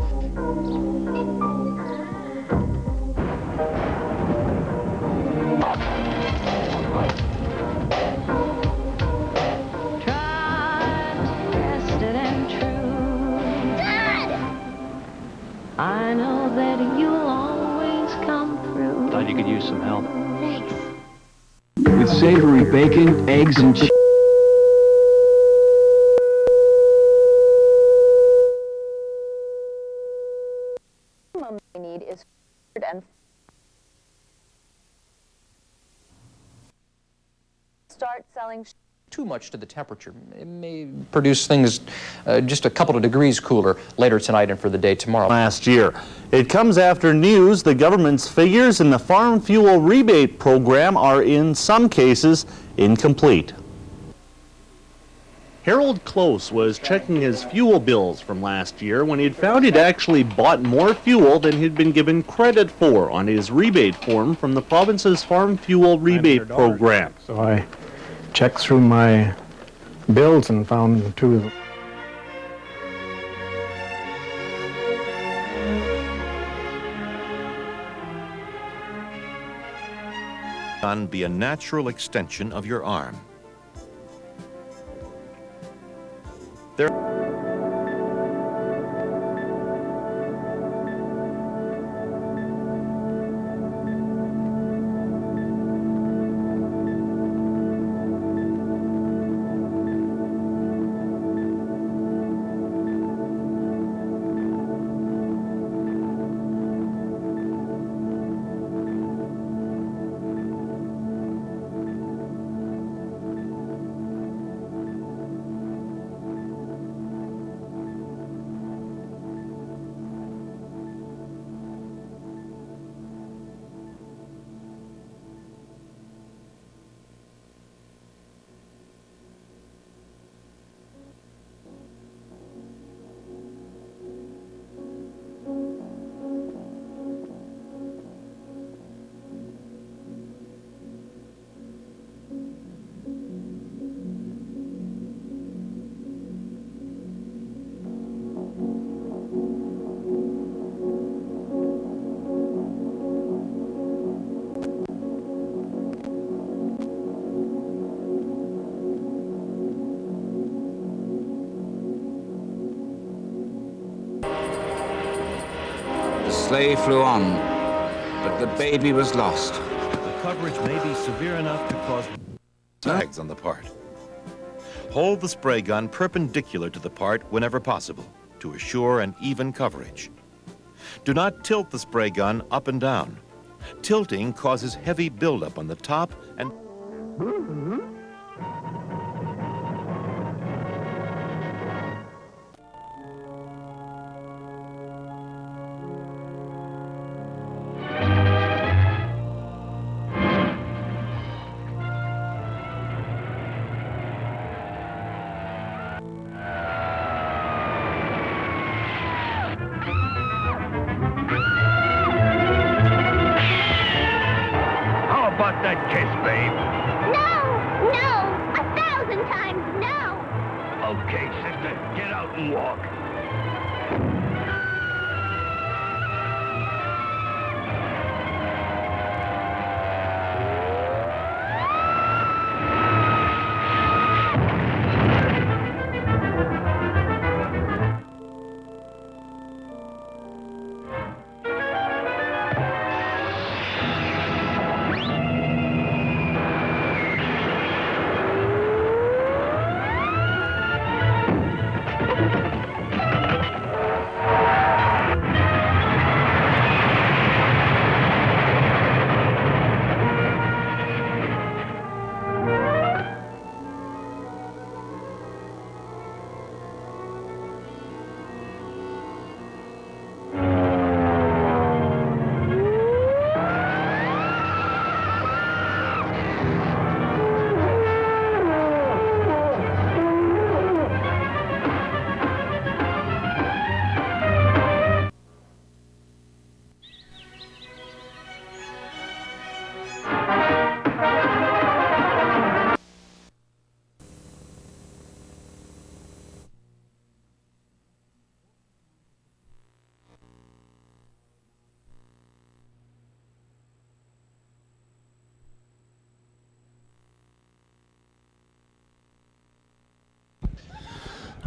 I know that you'll always come through. Thought you could use some help. Thanks. With savory bacon, eggs, and cheese. They need is and start selling. Too much to the temperature. It may produce things just a couple of degrees cooler later tonight and for the day tomorrow. Last year. It comes after news the government's figures in the farm fuel rebate program are in some cases incomplete. Harold Close was checking his fuel bills from last year when he'd found he'd actually bought more fuel than he'd been given credit for on his rebate form from the province's farm fuel rebate program. So I checked through my bills and found 2 of them. Gun be a natural extension of your arm. sleigh flew on, but the baby was lost. The coverage may be severe enough to cause sags on the part. Hold the spray gun perpendicular to the part whenever possible to assure an even coverage. Do not tilt the spray gun up and down. Tilting causes heavy buildup on the top and How about that kiss, babe? No, no, 1,000 times no. Okay, sister, get out and walk.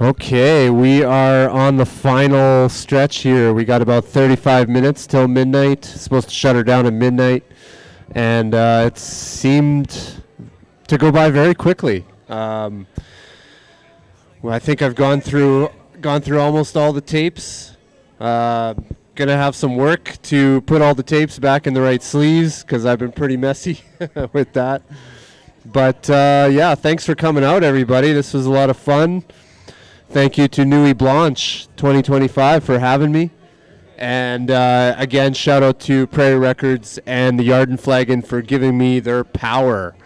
Okay, we are on the final stretch here. We got about 35 minutes till midnight. Supposed to shut her down at midnight, and it seemed to go by very quickly. Well, I think I've gone through almost all the tapes. Gonna have some work to put all the tapes back in the right sleeves because I've been pretty messy with that. But yeah, thanks for coming out, everybody. This was a lot of fun. Thank you to Nuit Blanche 2025 for having me. And again, shout out to Prairie Records and the Yard and Flagon for giving me their power.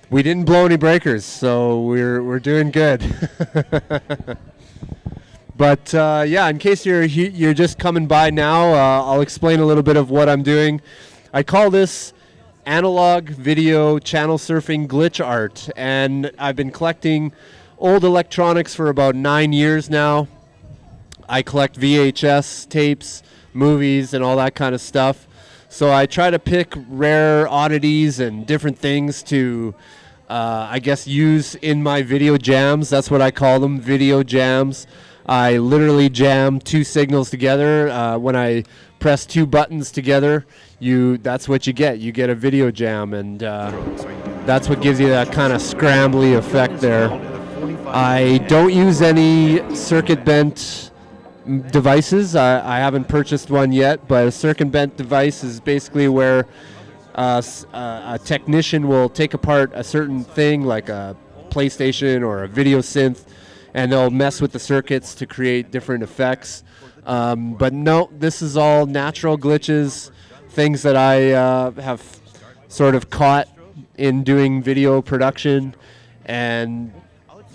We didn't blow any breakers, so we're doing good. But yeah, in case you're just coming by now, I'll explain a little bit of what I'm doing. I call this analog video channel surfing glitch art, and I've been collecting old electronics for about 9 years now. I collect VHS tapes, movies, and all that kind of stuff. So I try to pick rare oddities and different things to I guess use in my video jams. That's what I call them, video jams. I literally jam two signals together. When I press two buttons together, that's what you get. You get a video jam, and that's what gives you that kind of scrambly effect there. I don't use any circuit bent devices. I haven't purchased one yet, but a circuit bent device is basically where a technician will take apart a certain thing like a PlayStation or a video synth, and they'll mess with the circuits to create different effects. But no, this is all natural glitches, things that I have sort of caught in doing video production and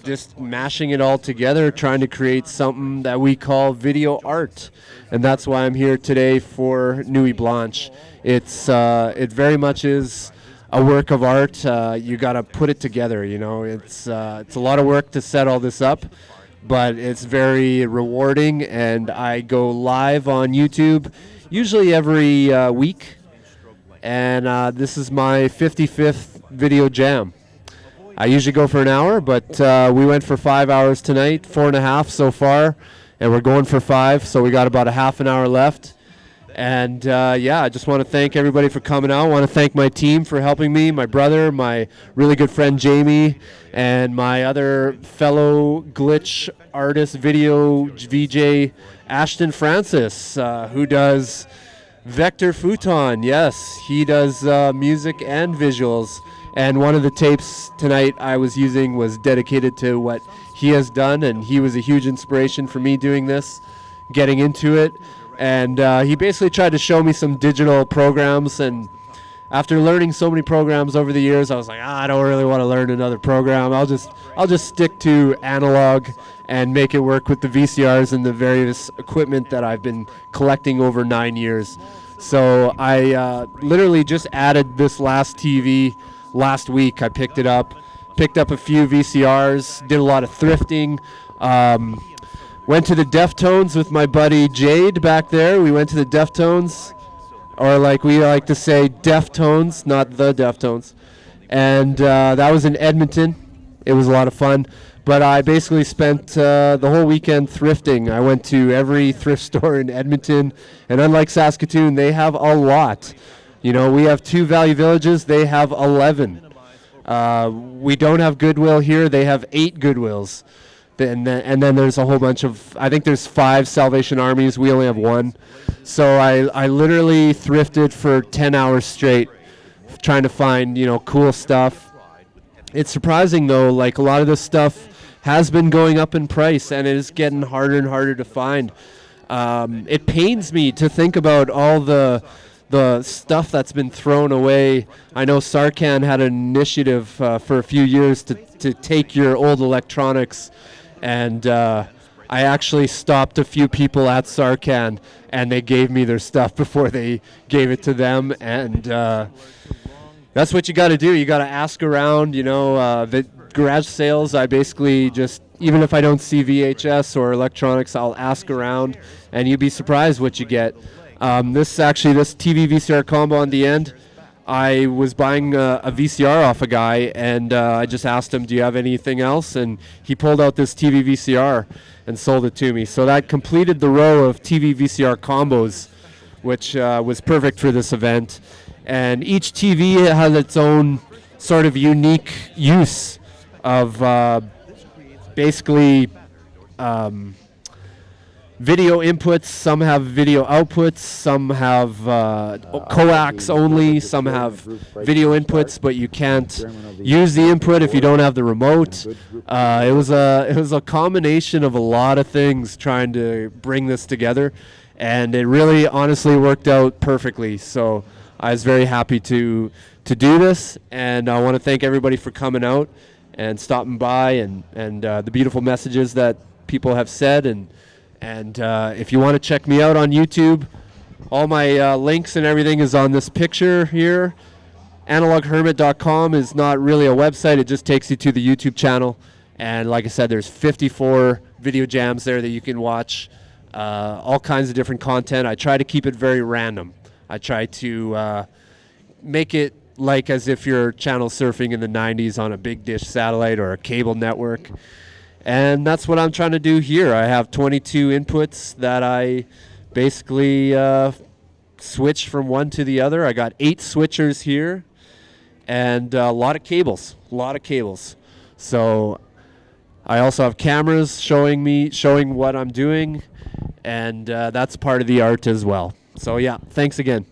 just mashing it all together, trying to create something that we call video art. And that's why I'm here today for Nuit Blanche. It very much is a work of art. You got to put it together, you know. It's a lot of work to set all this up, but it's very rewarding, and I go live on YouTube usually every week, and this is my 55th video jam. I usually go for an hour, but we went for 5 hours tonight, 4.5 so far, and we're going for 5, so we got about a half an hour left. And yeah, I just want to thank everybody for coming out. I want to thank my team for helping me, my brother, my really good friend Jamie, and my other fellow glitch artist, video VJ, Ashton Francis, who does Vector Futon. Yes, he does music and visuals. And one of the tapes tonight I was using was dedicated to what he has done, and he was a huge inspiration for me doing this, getting into it. And he basically tried to show me some digital programs, and after learning so many programs over the years, I was like, I don't really want to learn another program. I'll just stick to analog and make it work with the VCRs and the various equipment that I've been collecting over 9 years. So I literally just added this last TV last week. I picked up a few VCRs, did a lot of thrifting. Went to the Deftones with my buddy Jade back there. We went to the Deftones, or like we like to say, Deftones, not the Deftones. And that was in Edmonton. It was a lot of fun. But I basically spent the whole weekend thrifting. I went to every thrift store in Edmonton. And unlike Saskatoon, they have a lot. You know, we have 2 Valley Villages. They have 11. We don't have Goodwill here. They have 8 Goodwills. And then there's a whole bunch of, I think there's 5 Salvation Armies. We only have 1. So I literally thrifted for 10 hours straight trying to find, you know, cool stuff. It's surprising, though, like a lot of this stuff has been going up in price, and it is getting harder and harder to find. It pains me to think about all the stuff that's been thrown away. I know Sarcan had an initiative for a few years to take your old electronics, and I actually stopped a few people at Sarcan, and they gave me their stuff before they gave it to them. And that's what you got to do. You got to ask around. You know, the garage sales, I basically just, even if I don't see VHS or electronics, I'll ask around, and you'd be surprised what you get. This TV VCR combo on the end, I was buying a VCR off a guy, and I just asked him, do you have anything else? And he pulled out this TV VCR and sold it to me. So that completed the row of TV VCR combos, which was perfect for this event. And each TV has its own sort of unique use of basically video inputs. Some have video outputs, some have coax only, some have video inputs, but you can't use the input if you don't have the remote. It was a combination of a lot of things trying to bring this together, and it really honestly worked out perfectly. So I was very happy to do this, and I want to thank everybody for coming out and stopping by, and the beautiful messages that people have said. And if you want to check me out on YouTube, all my links and everything is on this picture here. AnalogHermit.com is not really a website. It just takes you to the YouTube channel. And like I said, there's 54 video jams there that you can watch, all kinds of different content. I try to keep it very random. I try to make it like as if you're channel surfing in the 90s on a big dish satellite or a cable network. And that's what I'm trying to do here. I have 22 inputs that I basically switch from one to the other. I got 8 switchers here and a lot of cables. So I also have cameras showing what I'm doing, and that's part of the art as well. So yeah, thanks again.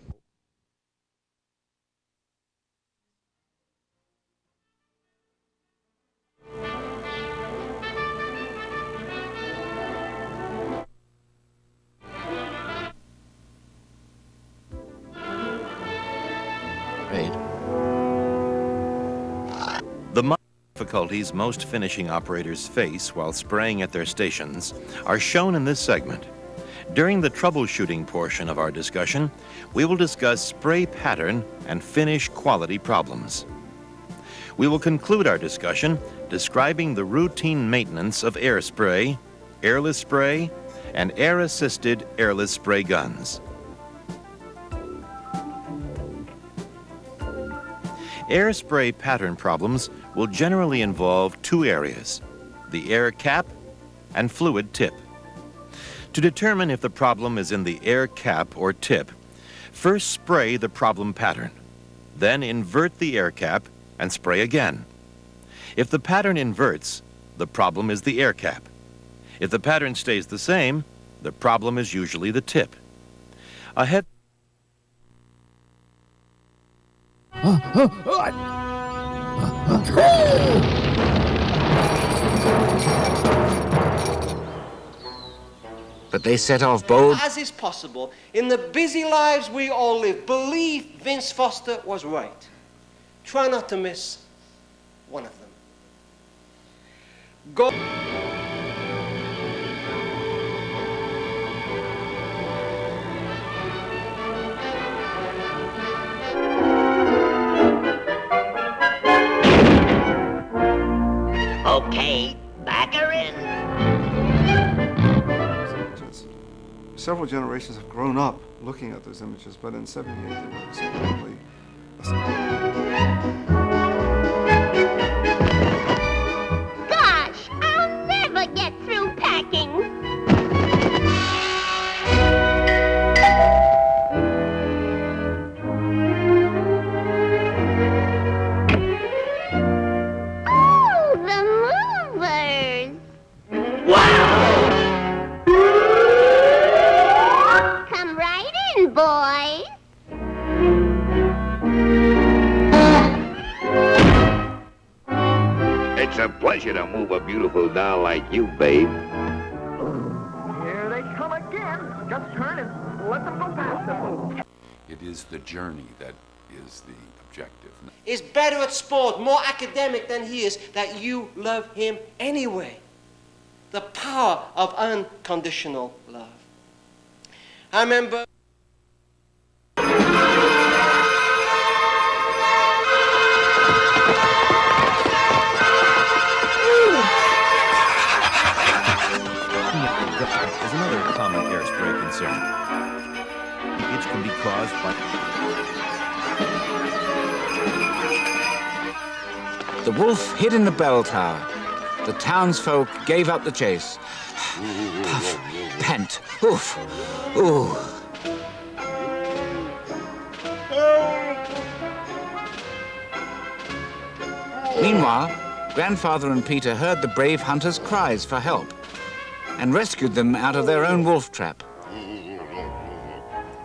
The difficulties most finishing operators face while spraying at their stations are shown in this segment. During the troubleshooting portion of our discussion, we will discuss spray pattern and finish quality problems. We will conclude our discussion describing the routine maintenance of air spray, airless spray, and air-assisted airless spray guns. Air spray pattern problems will generally involve 2 areas, the air cap and fluid tip. To determine if the problem is in the air cap or tip, first spray the problem pattern. Then invert the air cap and spray again. If the pattern inverts, the problem is the air cap. If the pattern stays the same, the problem is usually the tip. A head... But they set off bold. As is possible, in the busy lives we all live, believe Vince Foster was right. Try not to miss one of them. Go. Okay, back her in. Several generations have grown up looking at those images, but in 78 they were extremely Gosh, I'll never get through packing. Oh, the movers. Come right in, boys. It's a pleasure to move a beautiful doll like you, babe. Here they come again. Just turn and let them go past them. It is the journey that is the objective. Is better at sport, more academic than he is, that you love him anyway. The power of unconditional love. I remember... is another common airspray concern. Each can be caused by... The wolf hid in the bell tower. The townsfolk gave up the chase. Puff, pant, oof, ooh. Meanwhile, Grandfather and Peter heard the brave hunters' cries for help and rescued them out of their own wolf trap.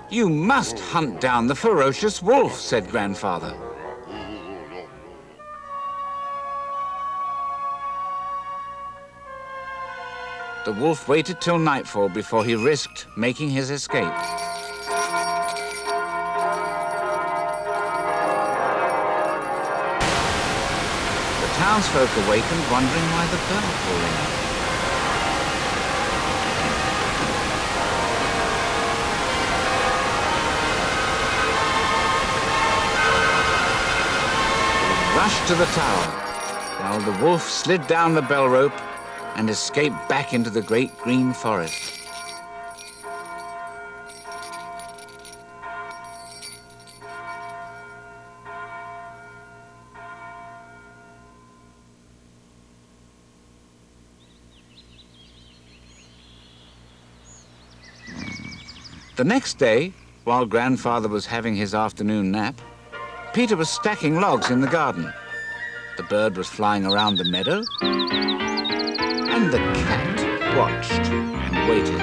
"You must hunt down the ferocious wolf," said Grandfather. The wolf waited till nightfall before he risked making his escape. The townsfolk awakened, wondering why the bells were ringing. They rushed to the tower, while the wolf slid down the bell rope and escaped back into the great green forest. The next day, while Grandfather was having his afternoon nap, Peter was stacking logs in the garden. The bird was flying around the meadow, and the cat watched and waited.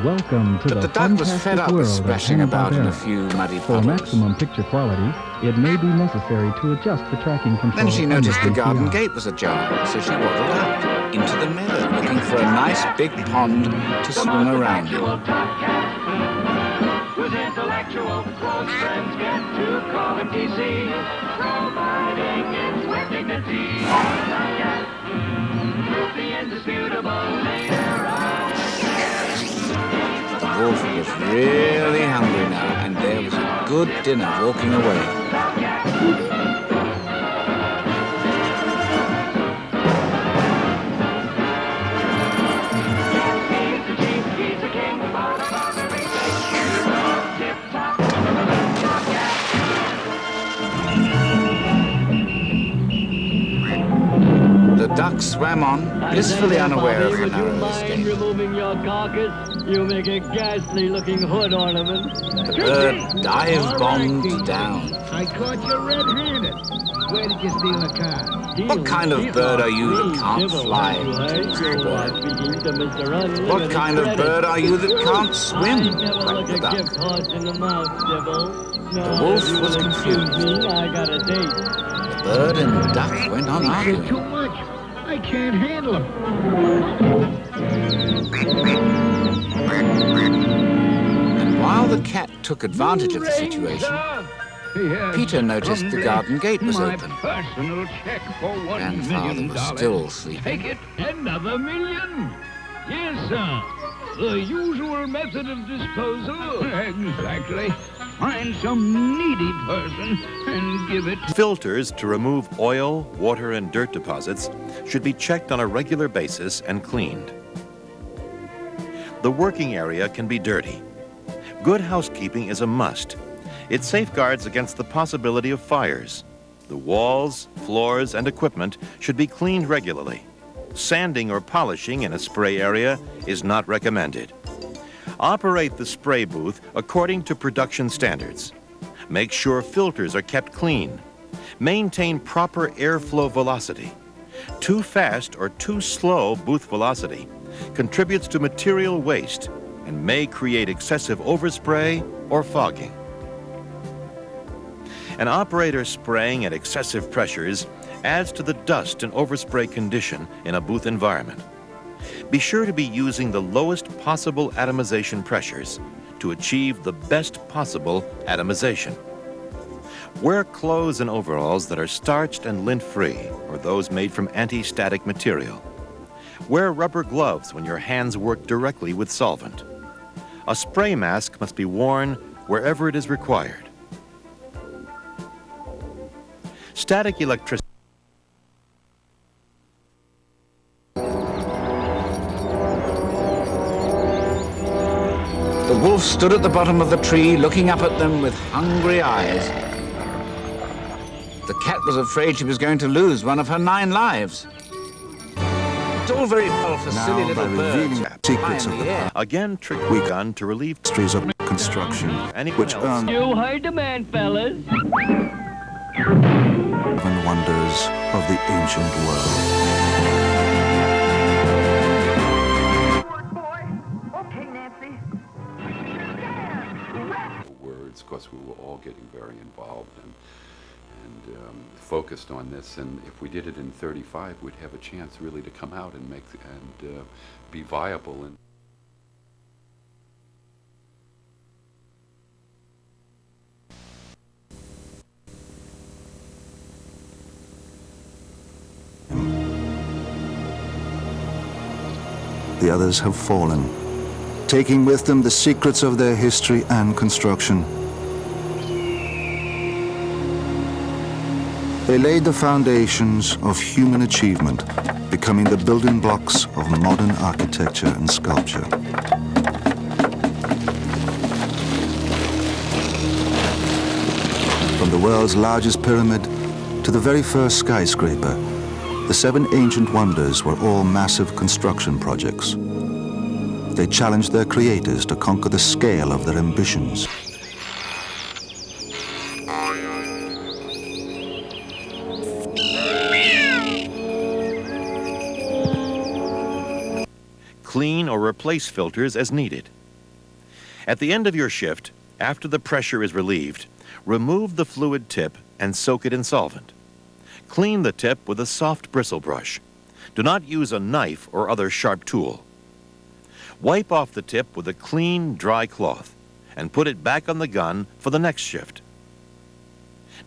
Welcome to But the the duck was fed fantastic up with world of splashing about in a Hanna-Barbera. few muddy For puddles. maximum picture quality, it may be necessary to adjust the tracking control. Then she on noticed the VCR. garden gate was ajar, so she waddled out into the meadow, looking for a nice big pond to swim around in. Whose intellectual close friends get to call him DC, providing it's with dignity. Prove the indisputable later on. The wolf was really hungry now, and there was a good dinner walking away. The duck duck swam on, blissfully unaware of the narrow escape. Removing your carcass, you make a ghastly looking hood ornament. The bird dive-bombed down. I caught you red-handed. Where did you steal the car? What kind of bird are you that can't fly? Teased the bird. What kind of bird are you that can't swim? Quacked the duck. The wolf was confused. The bird and duck went on arguing. Too much. I can't handle him. And while the cat took advantage of the situation, Peter noticed the garden gate was open. Personal check for Grandfather $1 million. was still sleeping. Take it, another $1 million. Yes, sir. The usual method of disposal. Exactly. Find some needy person and give it. Filters to remove oil, water, and dirt deposits should be checked on a regular basis and cleaned. The working area can be dirty. Good housekeeping is a must. It safeguards against the possibility of fires. The walls, floors, and equipment should be cleaned regularly. Sanding or polishing in a spray area is not recommended. Operate the spray booth according to production standards. Make sure filters are kept clean. Maintain proper airflow velocity. Too fast or too slow booth velocity contributes to material waste and may create excessive overspray or fogging. An operator spraying at excessive pressures adds to the dust and overspray condition in a booth environment. Be sure to be using the lowest possible atomization pressures to achieve the best possible atomization. Wear clothes and overalls that are starched and lint-free, or those made from anti-static material. Wear rubber gloves when your hands work directly with solvent. A spray mask must be worn wherever it is required. Static electricity. The wolf stood at the bottom of the tree, looking up at them with hungry eyes. The cat was afraid she was going to lose one of her 9 lives. It's all very well for silly little birds Secrets of the air. Again, trick we gun to relieve mysteries of construction, which earn You heard the man, fellas. and wonders of the ancient world. Words, because we were all getting very involved and focused on this, and if we did it in 35, we'd have a chance really to come out and be viable. And The others have fallen, taking with them the secrets of their history and construction. They laid the foundations of human achievement, becoming the building blocks of modern architecture and sculpture. From the world's largest pyramid to the very first skyscraper, the 7 ancient wonders were all massive construction projects. They challenged their creators to conquer the scale of their ambitions. Clean or replace filters as needed. At the end of your shift, after the pressure is relieved, remove the fluid tip and soak it in solvent. Clean the tip with a soft bristle brush. Do not use a knife or other sharp tool. Wipe off the tip with a clean, dry cloth and put it back on the gun for the next shift.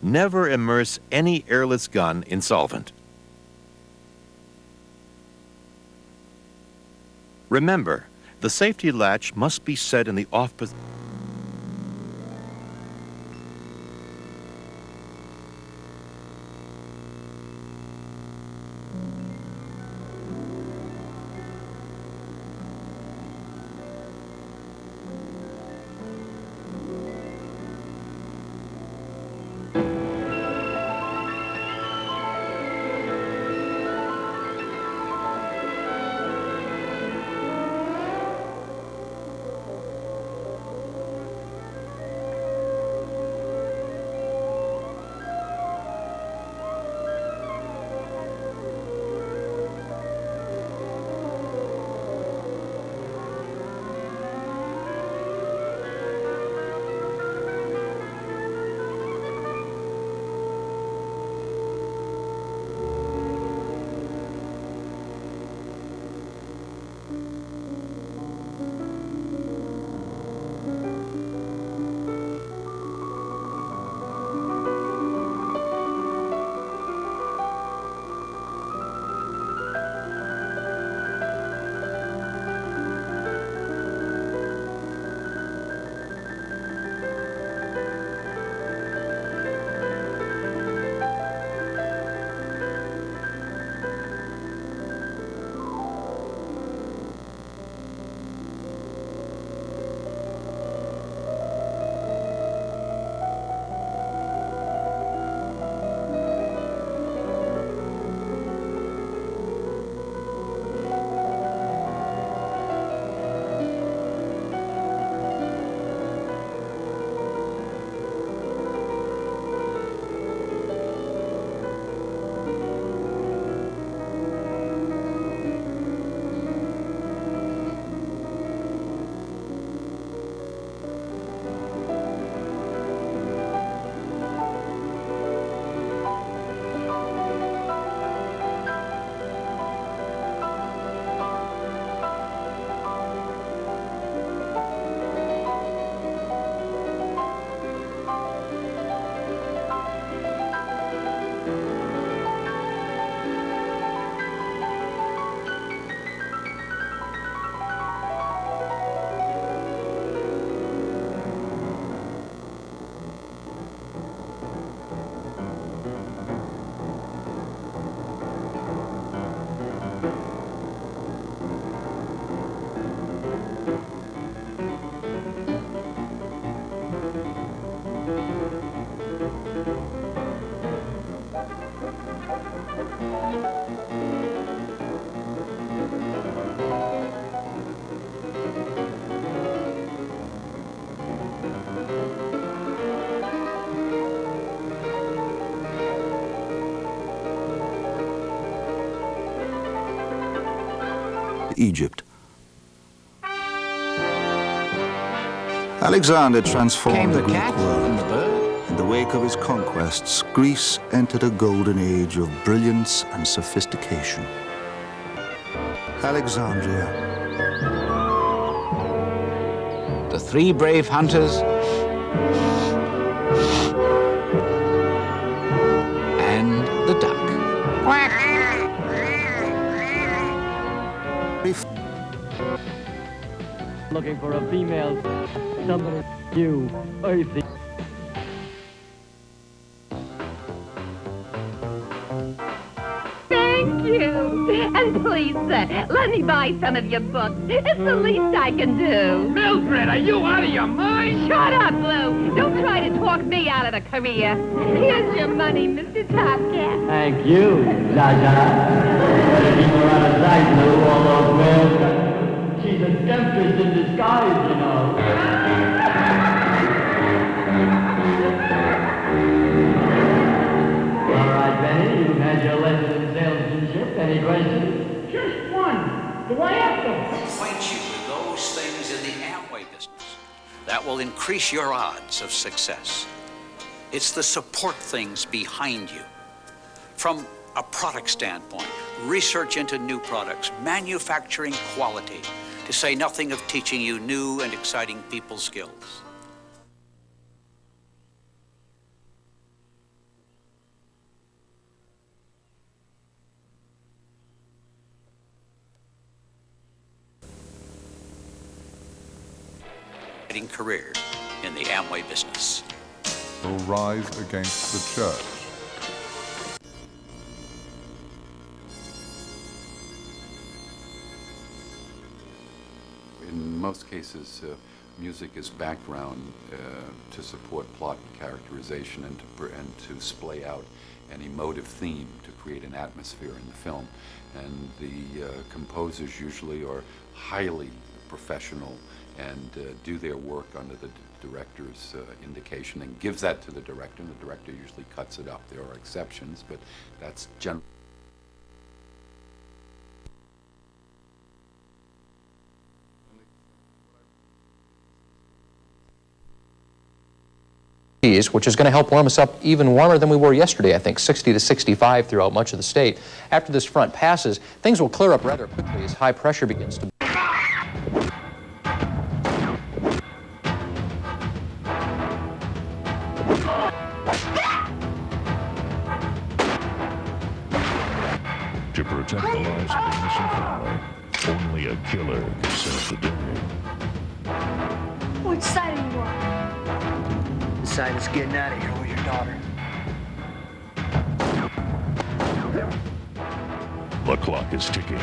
Never immerse any airless gun in solvent. Remember, the safety latch must be set in the off position. Egypt. Alexander transformed the Greek world. In the wake of his conquests, Greece entered a golden age of brilliance and sophistication. Alexandria. The three brave hunters and the duck. Looking for a female, somebody you, earthy. Thank you. And please, sir, let me buy some of your books. It's the least I can do. Mildred, are you out of your mind? Shut up, Lou. Don't try to talk me out of the career. Here's your money, Mr. Topcat. Thank you, Jaja. Keep her out of sight, Lou, all those males. She's a temptress in disguise, you know. All right, Benny, you've had your lesson in salesmanship. Any questions? Just one. Do I have to? Acquaint you with those things in the Amway business that will increase your odds of success. It's the support things behind you. From a product standpoint, research into new products, manufacturing quality, to say nothing of teaching you new and exciting people skills. Career in the Amway business. Will rise against the church. In most cases, music is background to support plot characterization and to splay out an emotive theme to create an atmosphere in the film. And the composers usually are highly professional and do their work under the director's indication and gives that to the director, and the director usually cuts it up. There are exceptions, but that's generally. Which is going to help warm us up even warmer than we were yesterday, I think, 60 to 65 throughout much of the state. After this front passes, things will clear up rather quickly as high pressure begins to To protect the lives of the innocent family, only a killer can save the day. Which side are you on? The side that's getting out of here with your daughter. The clock is ticking.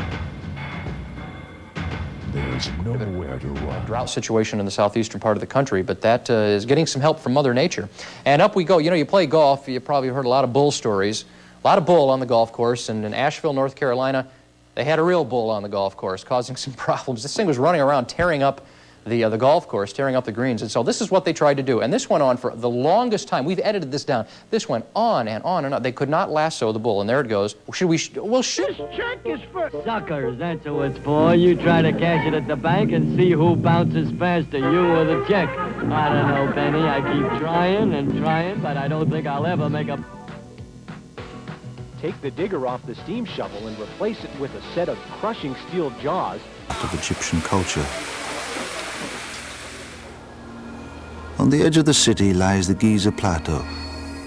There's nowhere to run. drought situation in the southeastern part of the country, but that is getting some help from Mother Nature. And up we go. You know, you play golf, you probably heard a lot of bull stories. A lot of bull on the golf course, and in Asheville, North Carolina, they had a real bull on the golf course, causing some problems. This thing was running around, tearing up the golf course, tearing up the greens, and so this is what they tried to do. And this went on for the longest time. We've edited this down. This went on and on and on. They could not lasso the bull, and there it goes. Should we? Well, shoot. This check is for suckers. That's who it's for. You try to cash it at the bank and see who bounces faster, you or the check. I don't know, Benny. I keep trying and trying, but I don't think I'll ever make a. Take the digger off the steam shovel and replace it with a set of crushing steel jaws. Of Egyptian culture. On the edge of the city lies the Giza Plateau,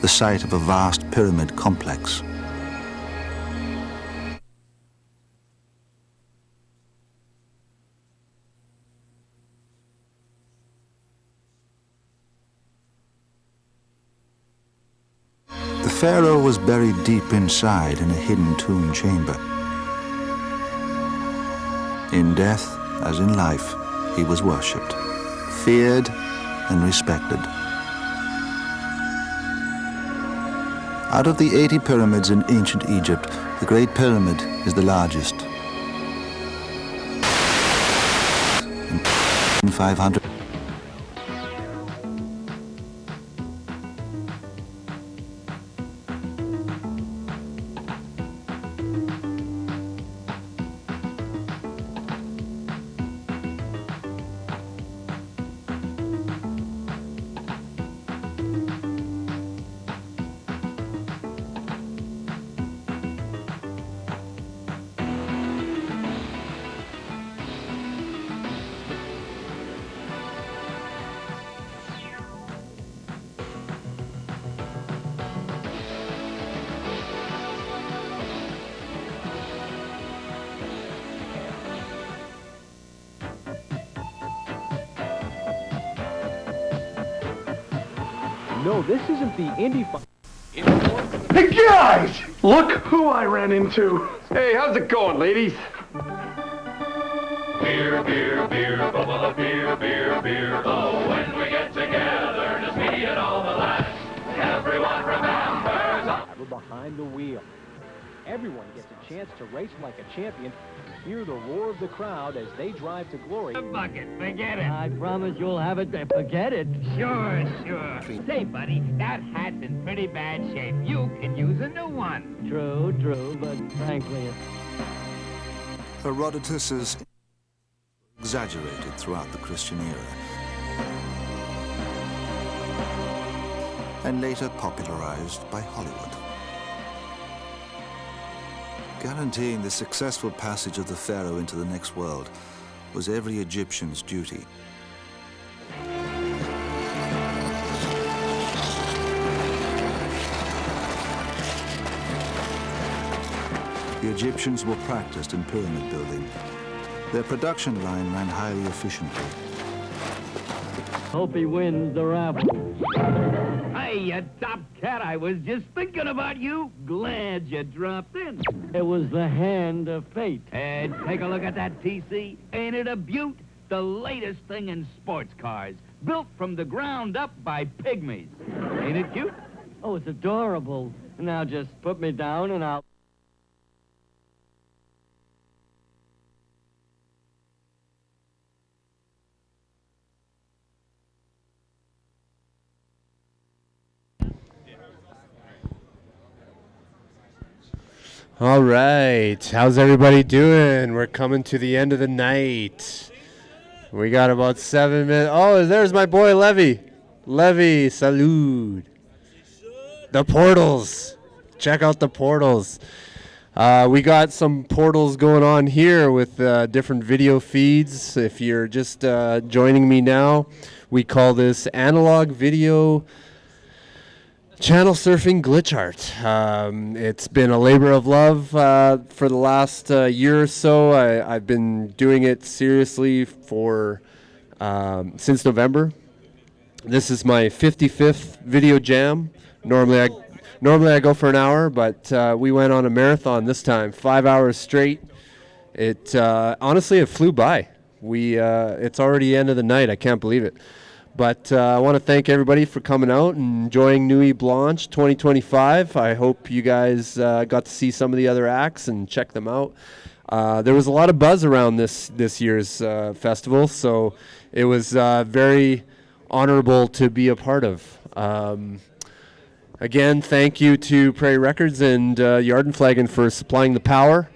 the site of a vast pyramid complex. The pharaoh was buried deep inside in a hidden tomb chamber. In death, as in life, he was worshipped, feared, and respected. Out of the 80 pyramids in ancient Egypt, the Great Pyramid is the largest. In 500. No, this isn't the Indy. Hey guys! Look who I ran into. Hey, how's it going, ladies? Beer, beer, beer, bubble, beer, beer, beer. Oh, when we get together, just me and all the lads. Everyone remembers. Behind the wheel. Everyone gets a chance to race like a champion. Hear the roar of the crowd as they drive to glory. A bucket, forget it. I promise you'll have it. Forget it. Sure. Say, buddy, that hat's in pretty bad shape. You can use a new one. True, but frankly, Herodotus is exaggerated throughout the Christian era and later popularized by Hollywood. Guaranteeing the successful passage of the pharaoh into the next world was every Egyptian's duty. The Egyptians were practiced in pyramid building. Their production line ran highly efficiently. hope he wins the raffle. Hey, you top cat, I was just thinking about you. Glad you dropped in. It was the hand of fate. And take a look at that TC. Ain't it a beaut? The latest thing in sports cars. Built from the ground up by pygmies. Ain't it cute? Oh, it's adorable. Now just put me down and I'll... All right, how's everybody doing? We're coming to the end of the night. We got about 7 minutes. Oh, there's my boy Levy. Levy, salud. The portals. Check out the portals. We got some portals going on here with different video feeds. If you're just joining me now, we call this analog video channel surfing glitch art. It's been a labor of love for the last year or so. I've been doing it seriously for since November. This is my 55th video jam. Normally I go for an hour, but we went on a marathon this time, 5 hours straight. It honestly, it flew by. It's already the end of the night. I can't believe it. But I want to thank everybody for coming out and enjoying Nuit Blanche 2025. I hope you guys got to see some of the other acts and check them out. There was a lot of buzz around this year's festival, so it was very honorable to be a part of. Again, thank you to Prairie Records and Yardenflagon for supplying the power.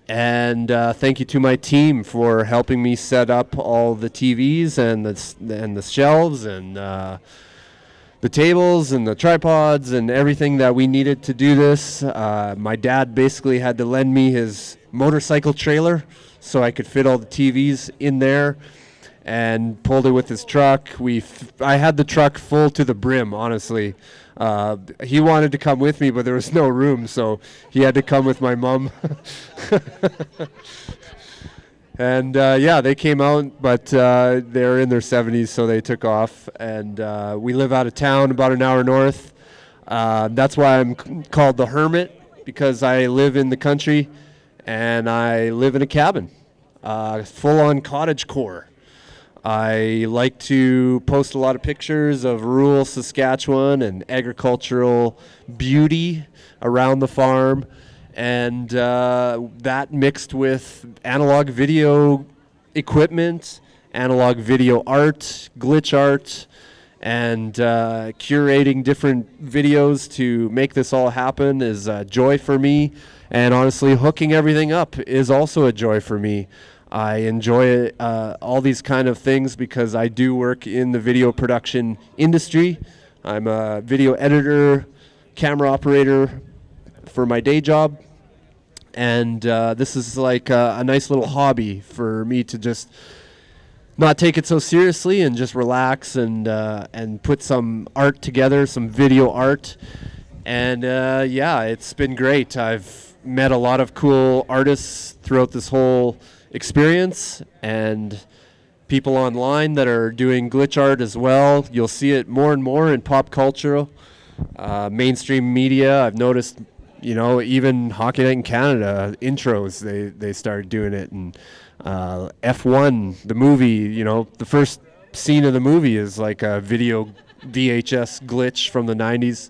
And thank you to my team for helping me set up all the TVs and the shelves and the tables and the tripods and everything that we needed to do this. My dad basically had to lend me his motorcycle trailer so I could fit all the TVs in there, and pulled it with his truck. I had the truck full to the brim, honestly. He wanted to come with me, but there was no room, so he had to come with my mom. And yeah, they came out, but they're in their 70s, so they took off. And we live out of town, about an hour north. That's why I'm called the Hermit, because I live in the country, and I live in a cabin, full-on cottagecore. I like to post a lot of pictures of rural Saskatchewan and agricultural beauty around the farm, and that mixed with analog video equipment, analog video art, glitch art, and curating different videos to make this all happen is a joy for me, and honestly, hooking everything up is also a joy for me. I enjoy all these kind of things because I do work in the video production industry. I'm a video editor, camera operator for my day job. And this is like a nice little hobby for me to just not take it so seriously and just relax and put some art together, some video art. And yeah, it's been great. I've met a lot of cool artists throughout this whole experience, and people online that are doing glitch art as well. You'll see it more and more in pop culture, mainstream media. I've noticed, you know, even Hockey Night in Canada intros, they started doing it. And F1, the movie, you know, the first scene of the movie is like a video VHS glitch from the 90s.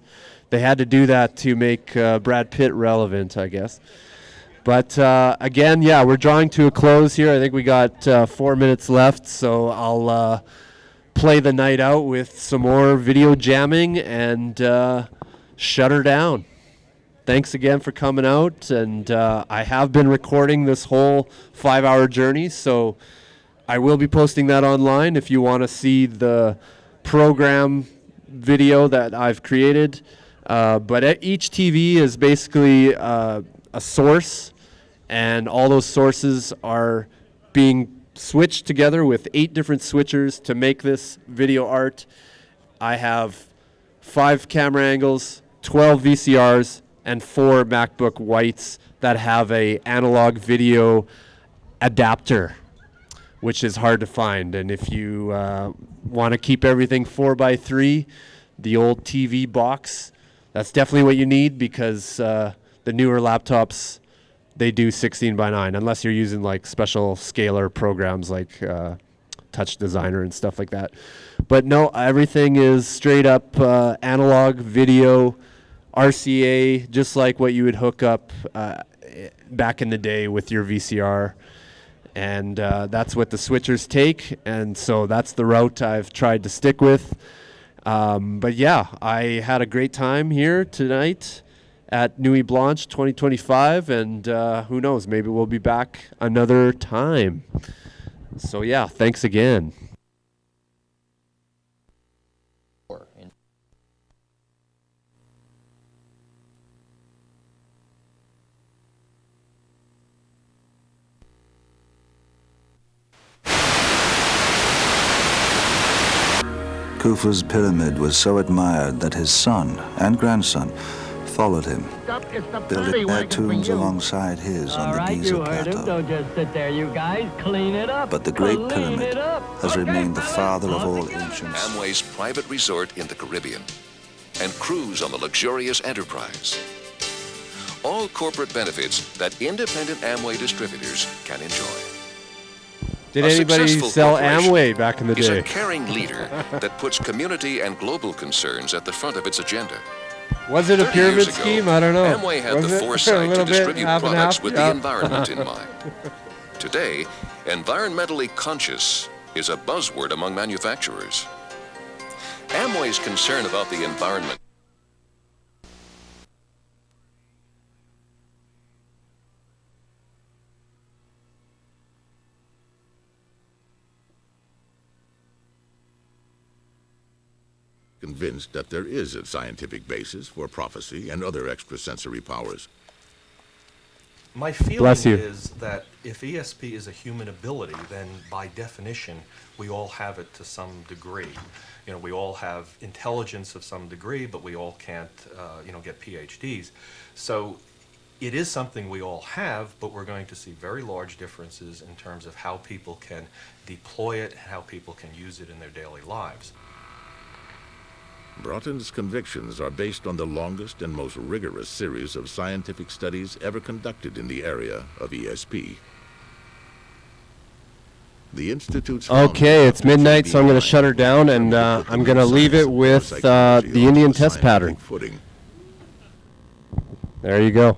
They had to do that to make Brad Pitt relevant, I guess. But again, yeah, we're drawing to a close here. I think we got 4 minutes left, so I'll play the night out with some more video jamming and shut her down. Thanks again for coming out, and I have been recording this whole 5-hour journey, so I will be posting that online if you want to see the program video that I've created. But each TV is basically a source, and all those sources are being switched together with 8 different switchers to make this video art. I have 5 camera angles, 12 VCRs, and 4 MacBook Whites that have a analog video adapter, which is hard to find. And if you want to keep everything 4x3, the old TV box, that's definitely what you need, because the newer laptops, they do 16:9, unless you're using like special scaler programs like Touch Designer and stuff like that. But no, everything is straight up analog video, RCA, just like what you would hook up back in the day with your VCR. And that's what the switchers take, and so that's the route I've tried to stick with. But yeah, I had a great time here tonight at Nuit Blanche 2025, and who knows, maybe we'll be back another time. So yeah, thanks again. Khufu's pyramid was so admired that his son and grandson followed him, building their tombs alongside his on the Giza you heard him. plateau. Don't just sit there, you guys. Clean it up. But the Great Clean Pyramid it up. has remained the father of all ancients. Amway's private resort in the Caribbean and cruise on the luxurious Enterprise. All corporate benefits that independent Amway distributors can enjoy. Did A anybody successful sell corporation Amway back in the is day? a caring leader that puts community and global concerns at the front of its agenda. Was it a 30 pyramid years ago, scheme? I don't know. Amway had Was the it? A foresight to little bit, distribute half and products half? with Yeah. the environment in mind. Today, environmentally conscious is a buzzword among manufacturers. Amway's concern about the environment convinced that there is a scientific basis for prophecy and other extrasensory powers. My feeling Bless you. is that if ESP is a human ability, then by definition, we all have it to some degree. You know, we all have intelligence of some degree, but we all can't, get PhDs. So it is something we all have, but we're going to see very large differences in terms of how people can deploy it, how people can use it in their daily lives. Broughton's convictions are based on the longest and most rigorous series of scientific studies ever conducted in the area of ESP. The Institute's Okay, it's midnight, so I'm going to shut her down, and I'm going to leave it with the Indian test pattern. There you go.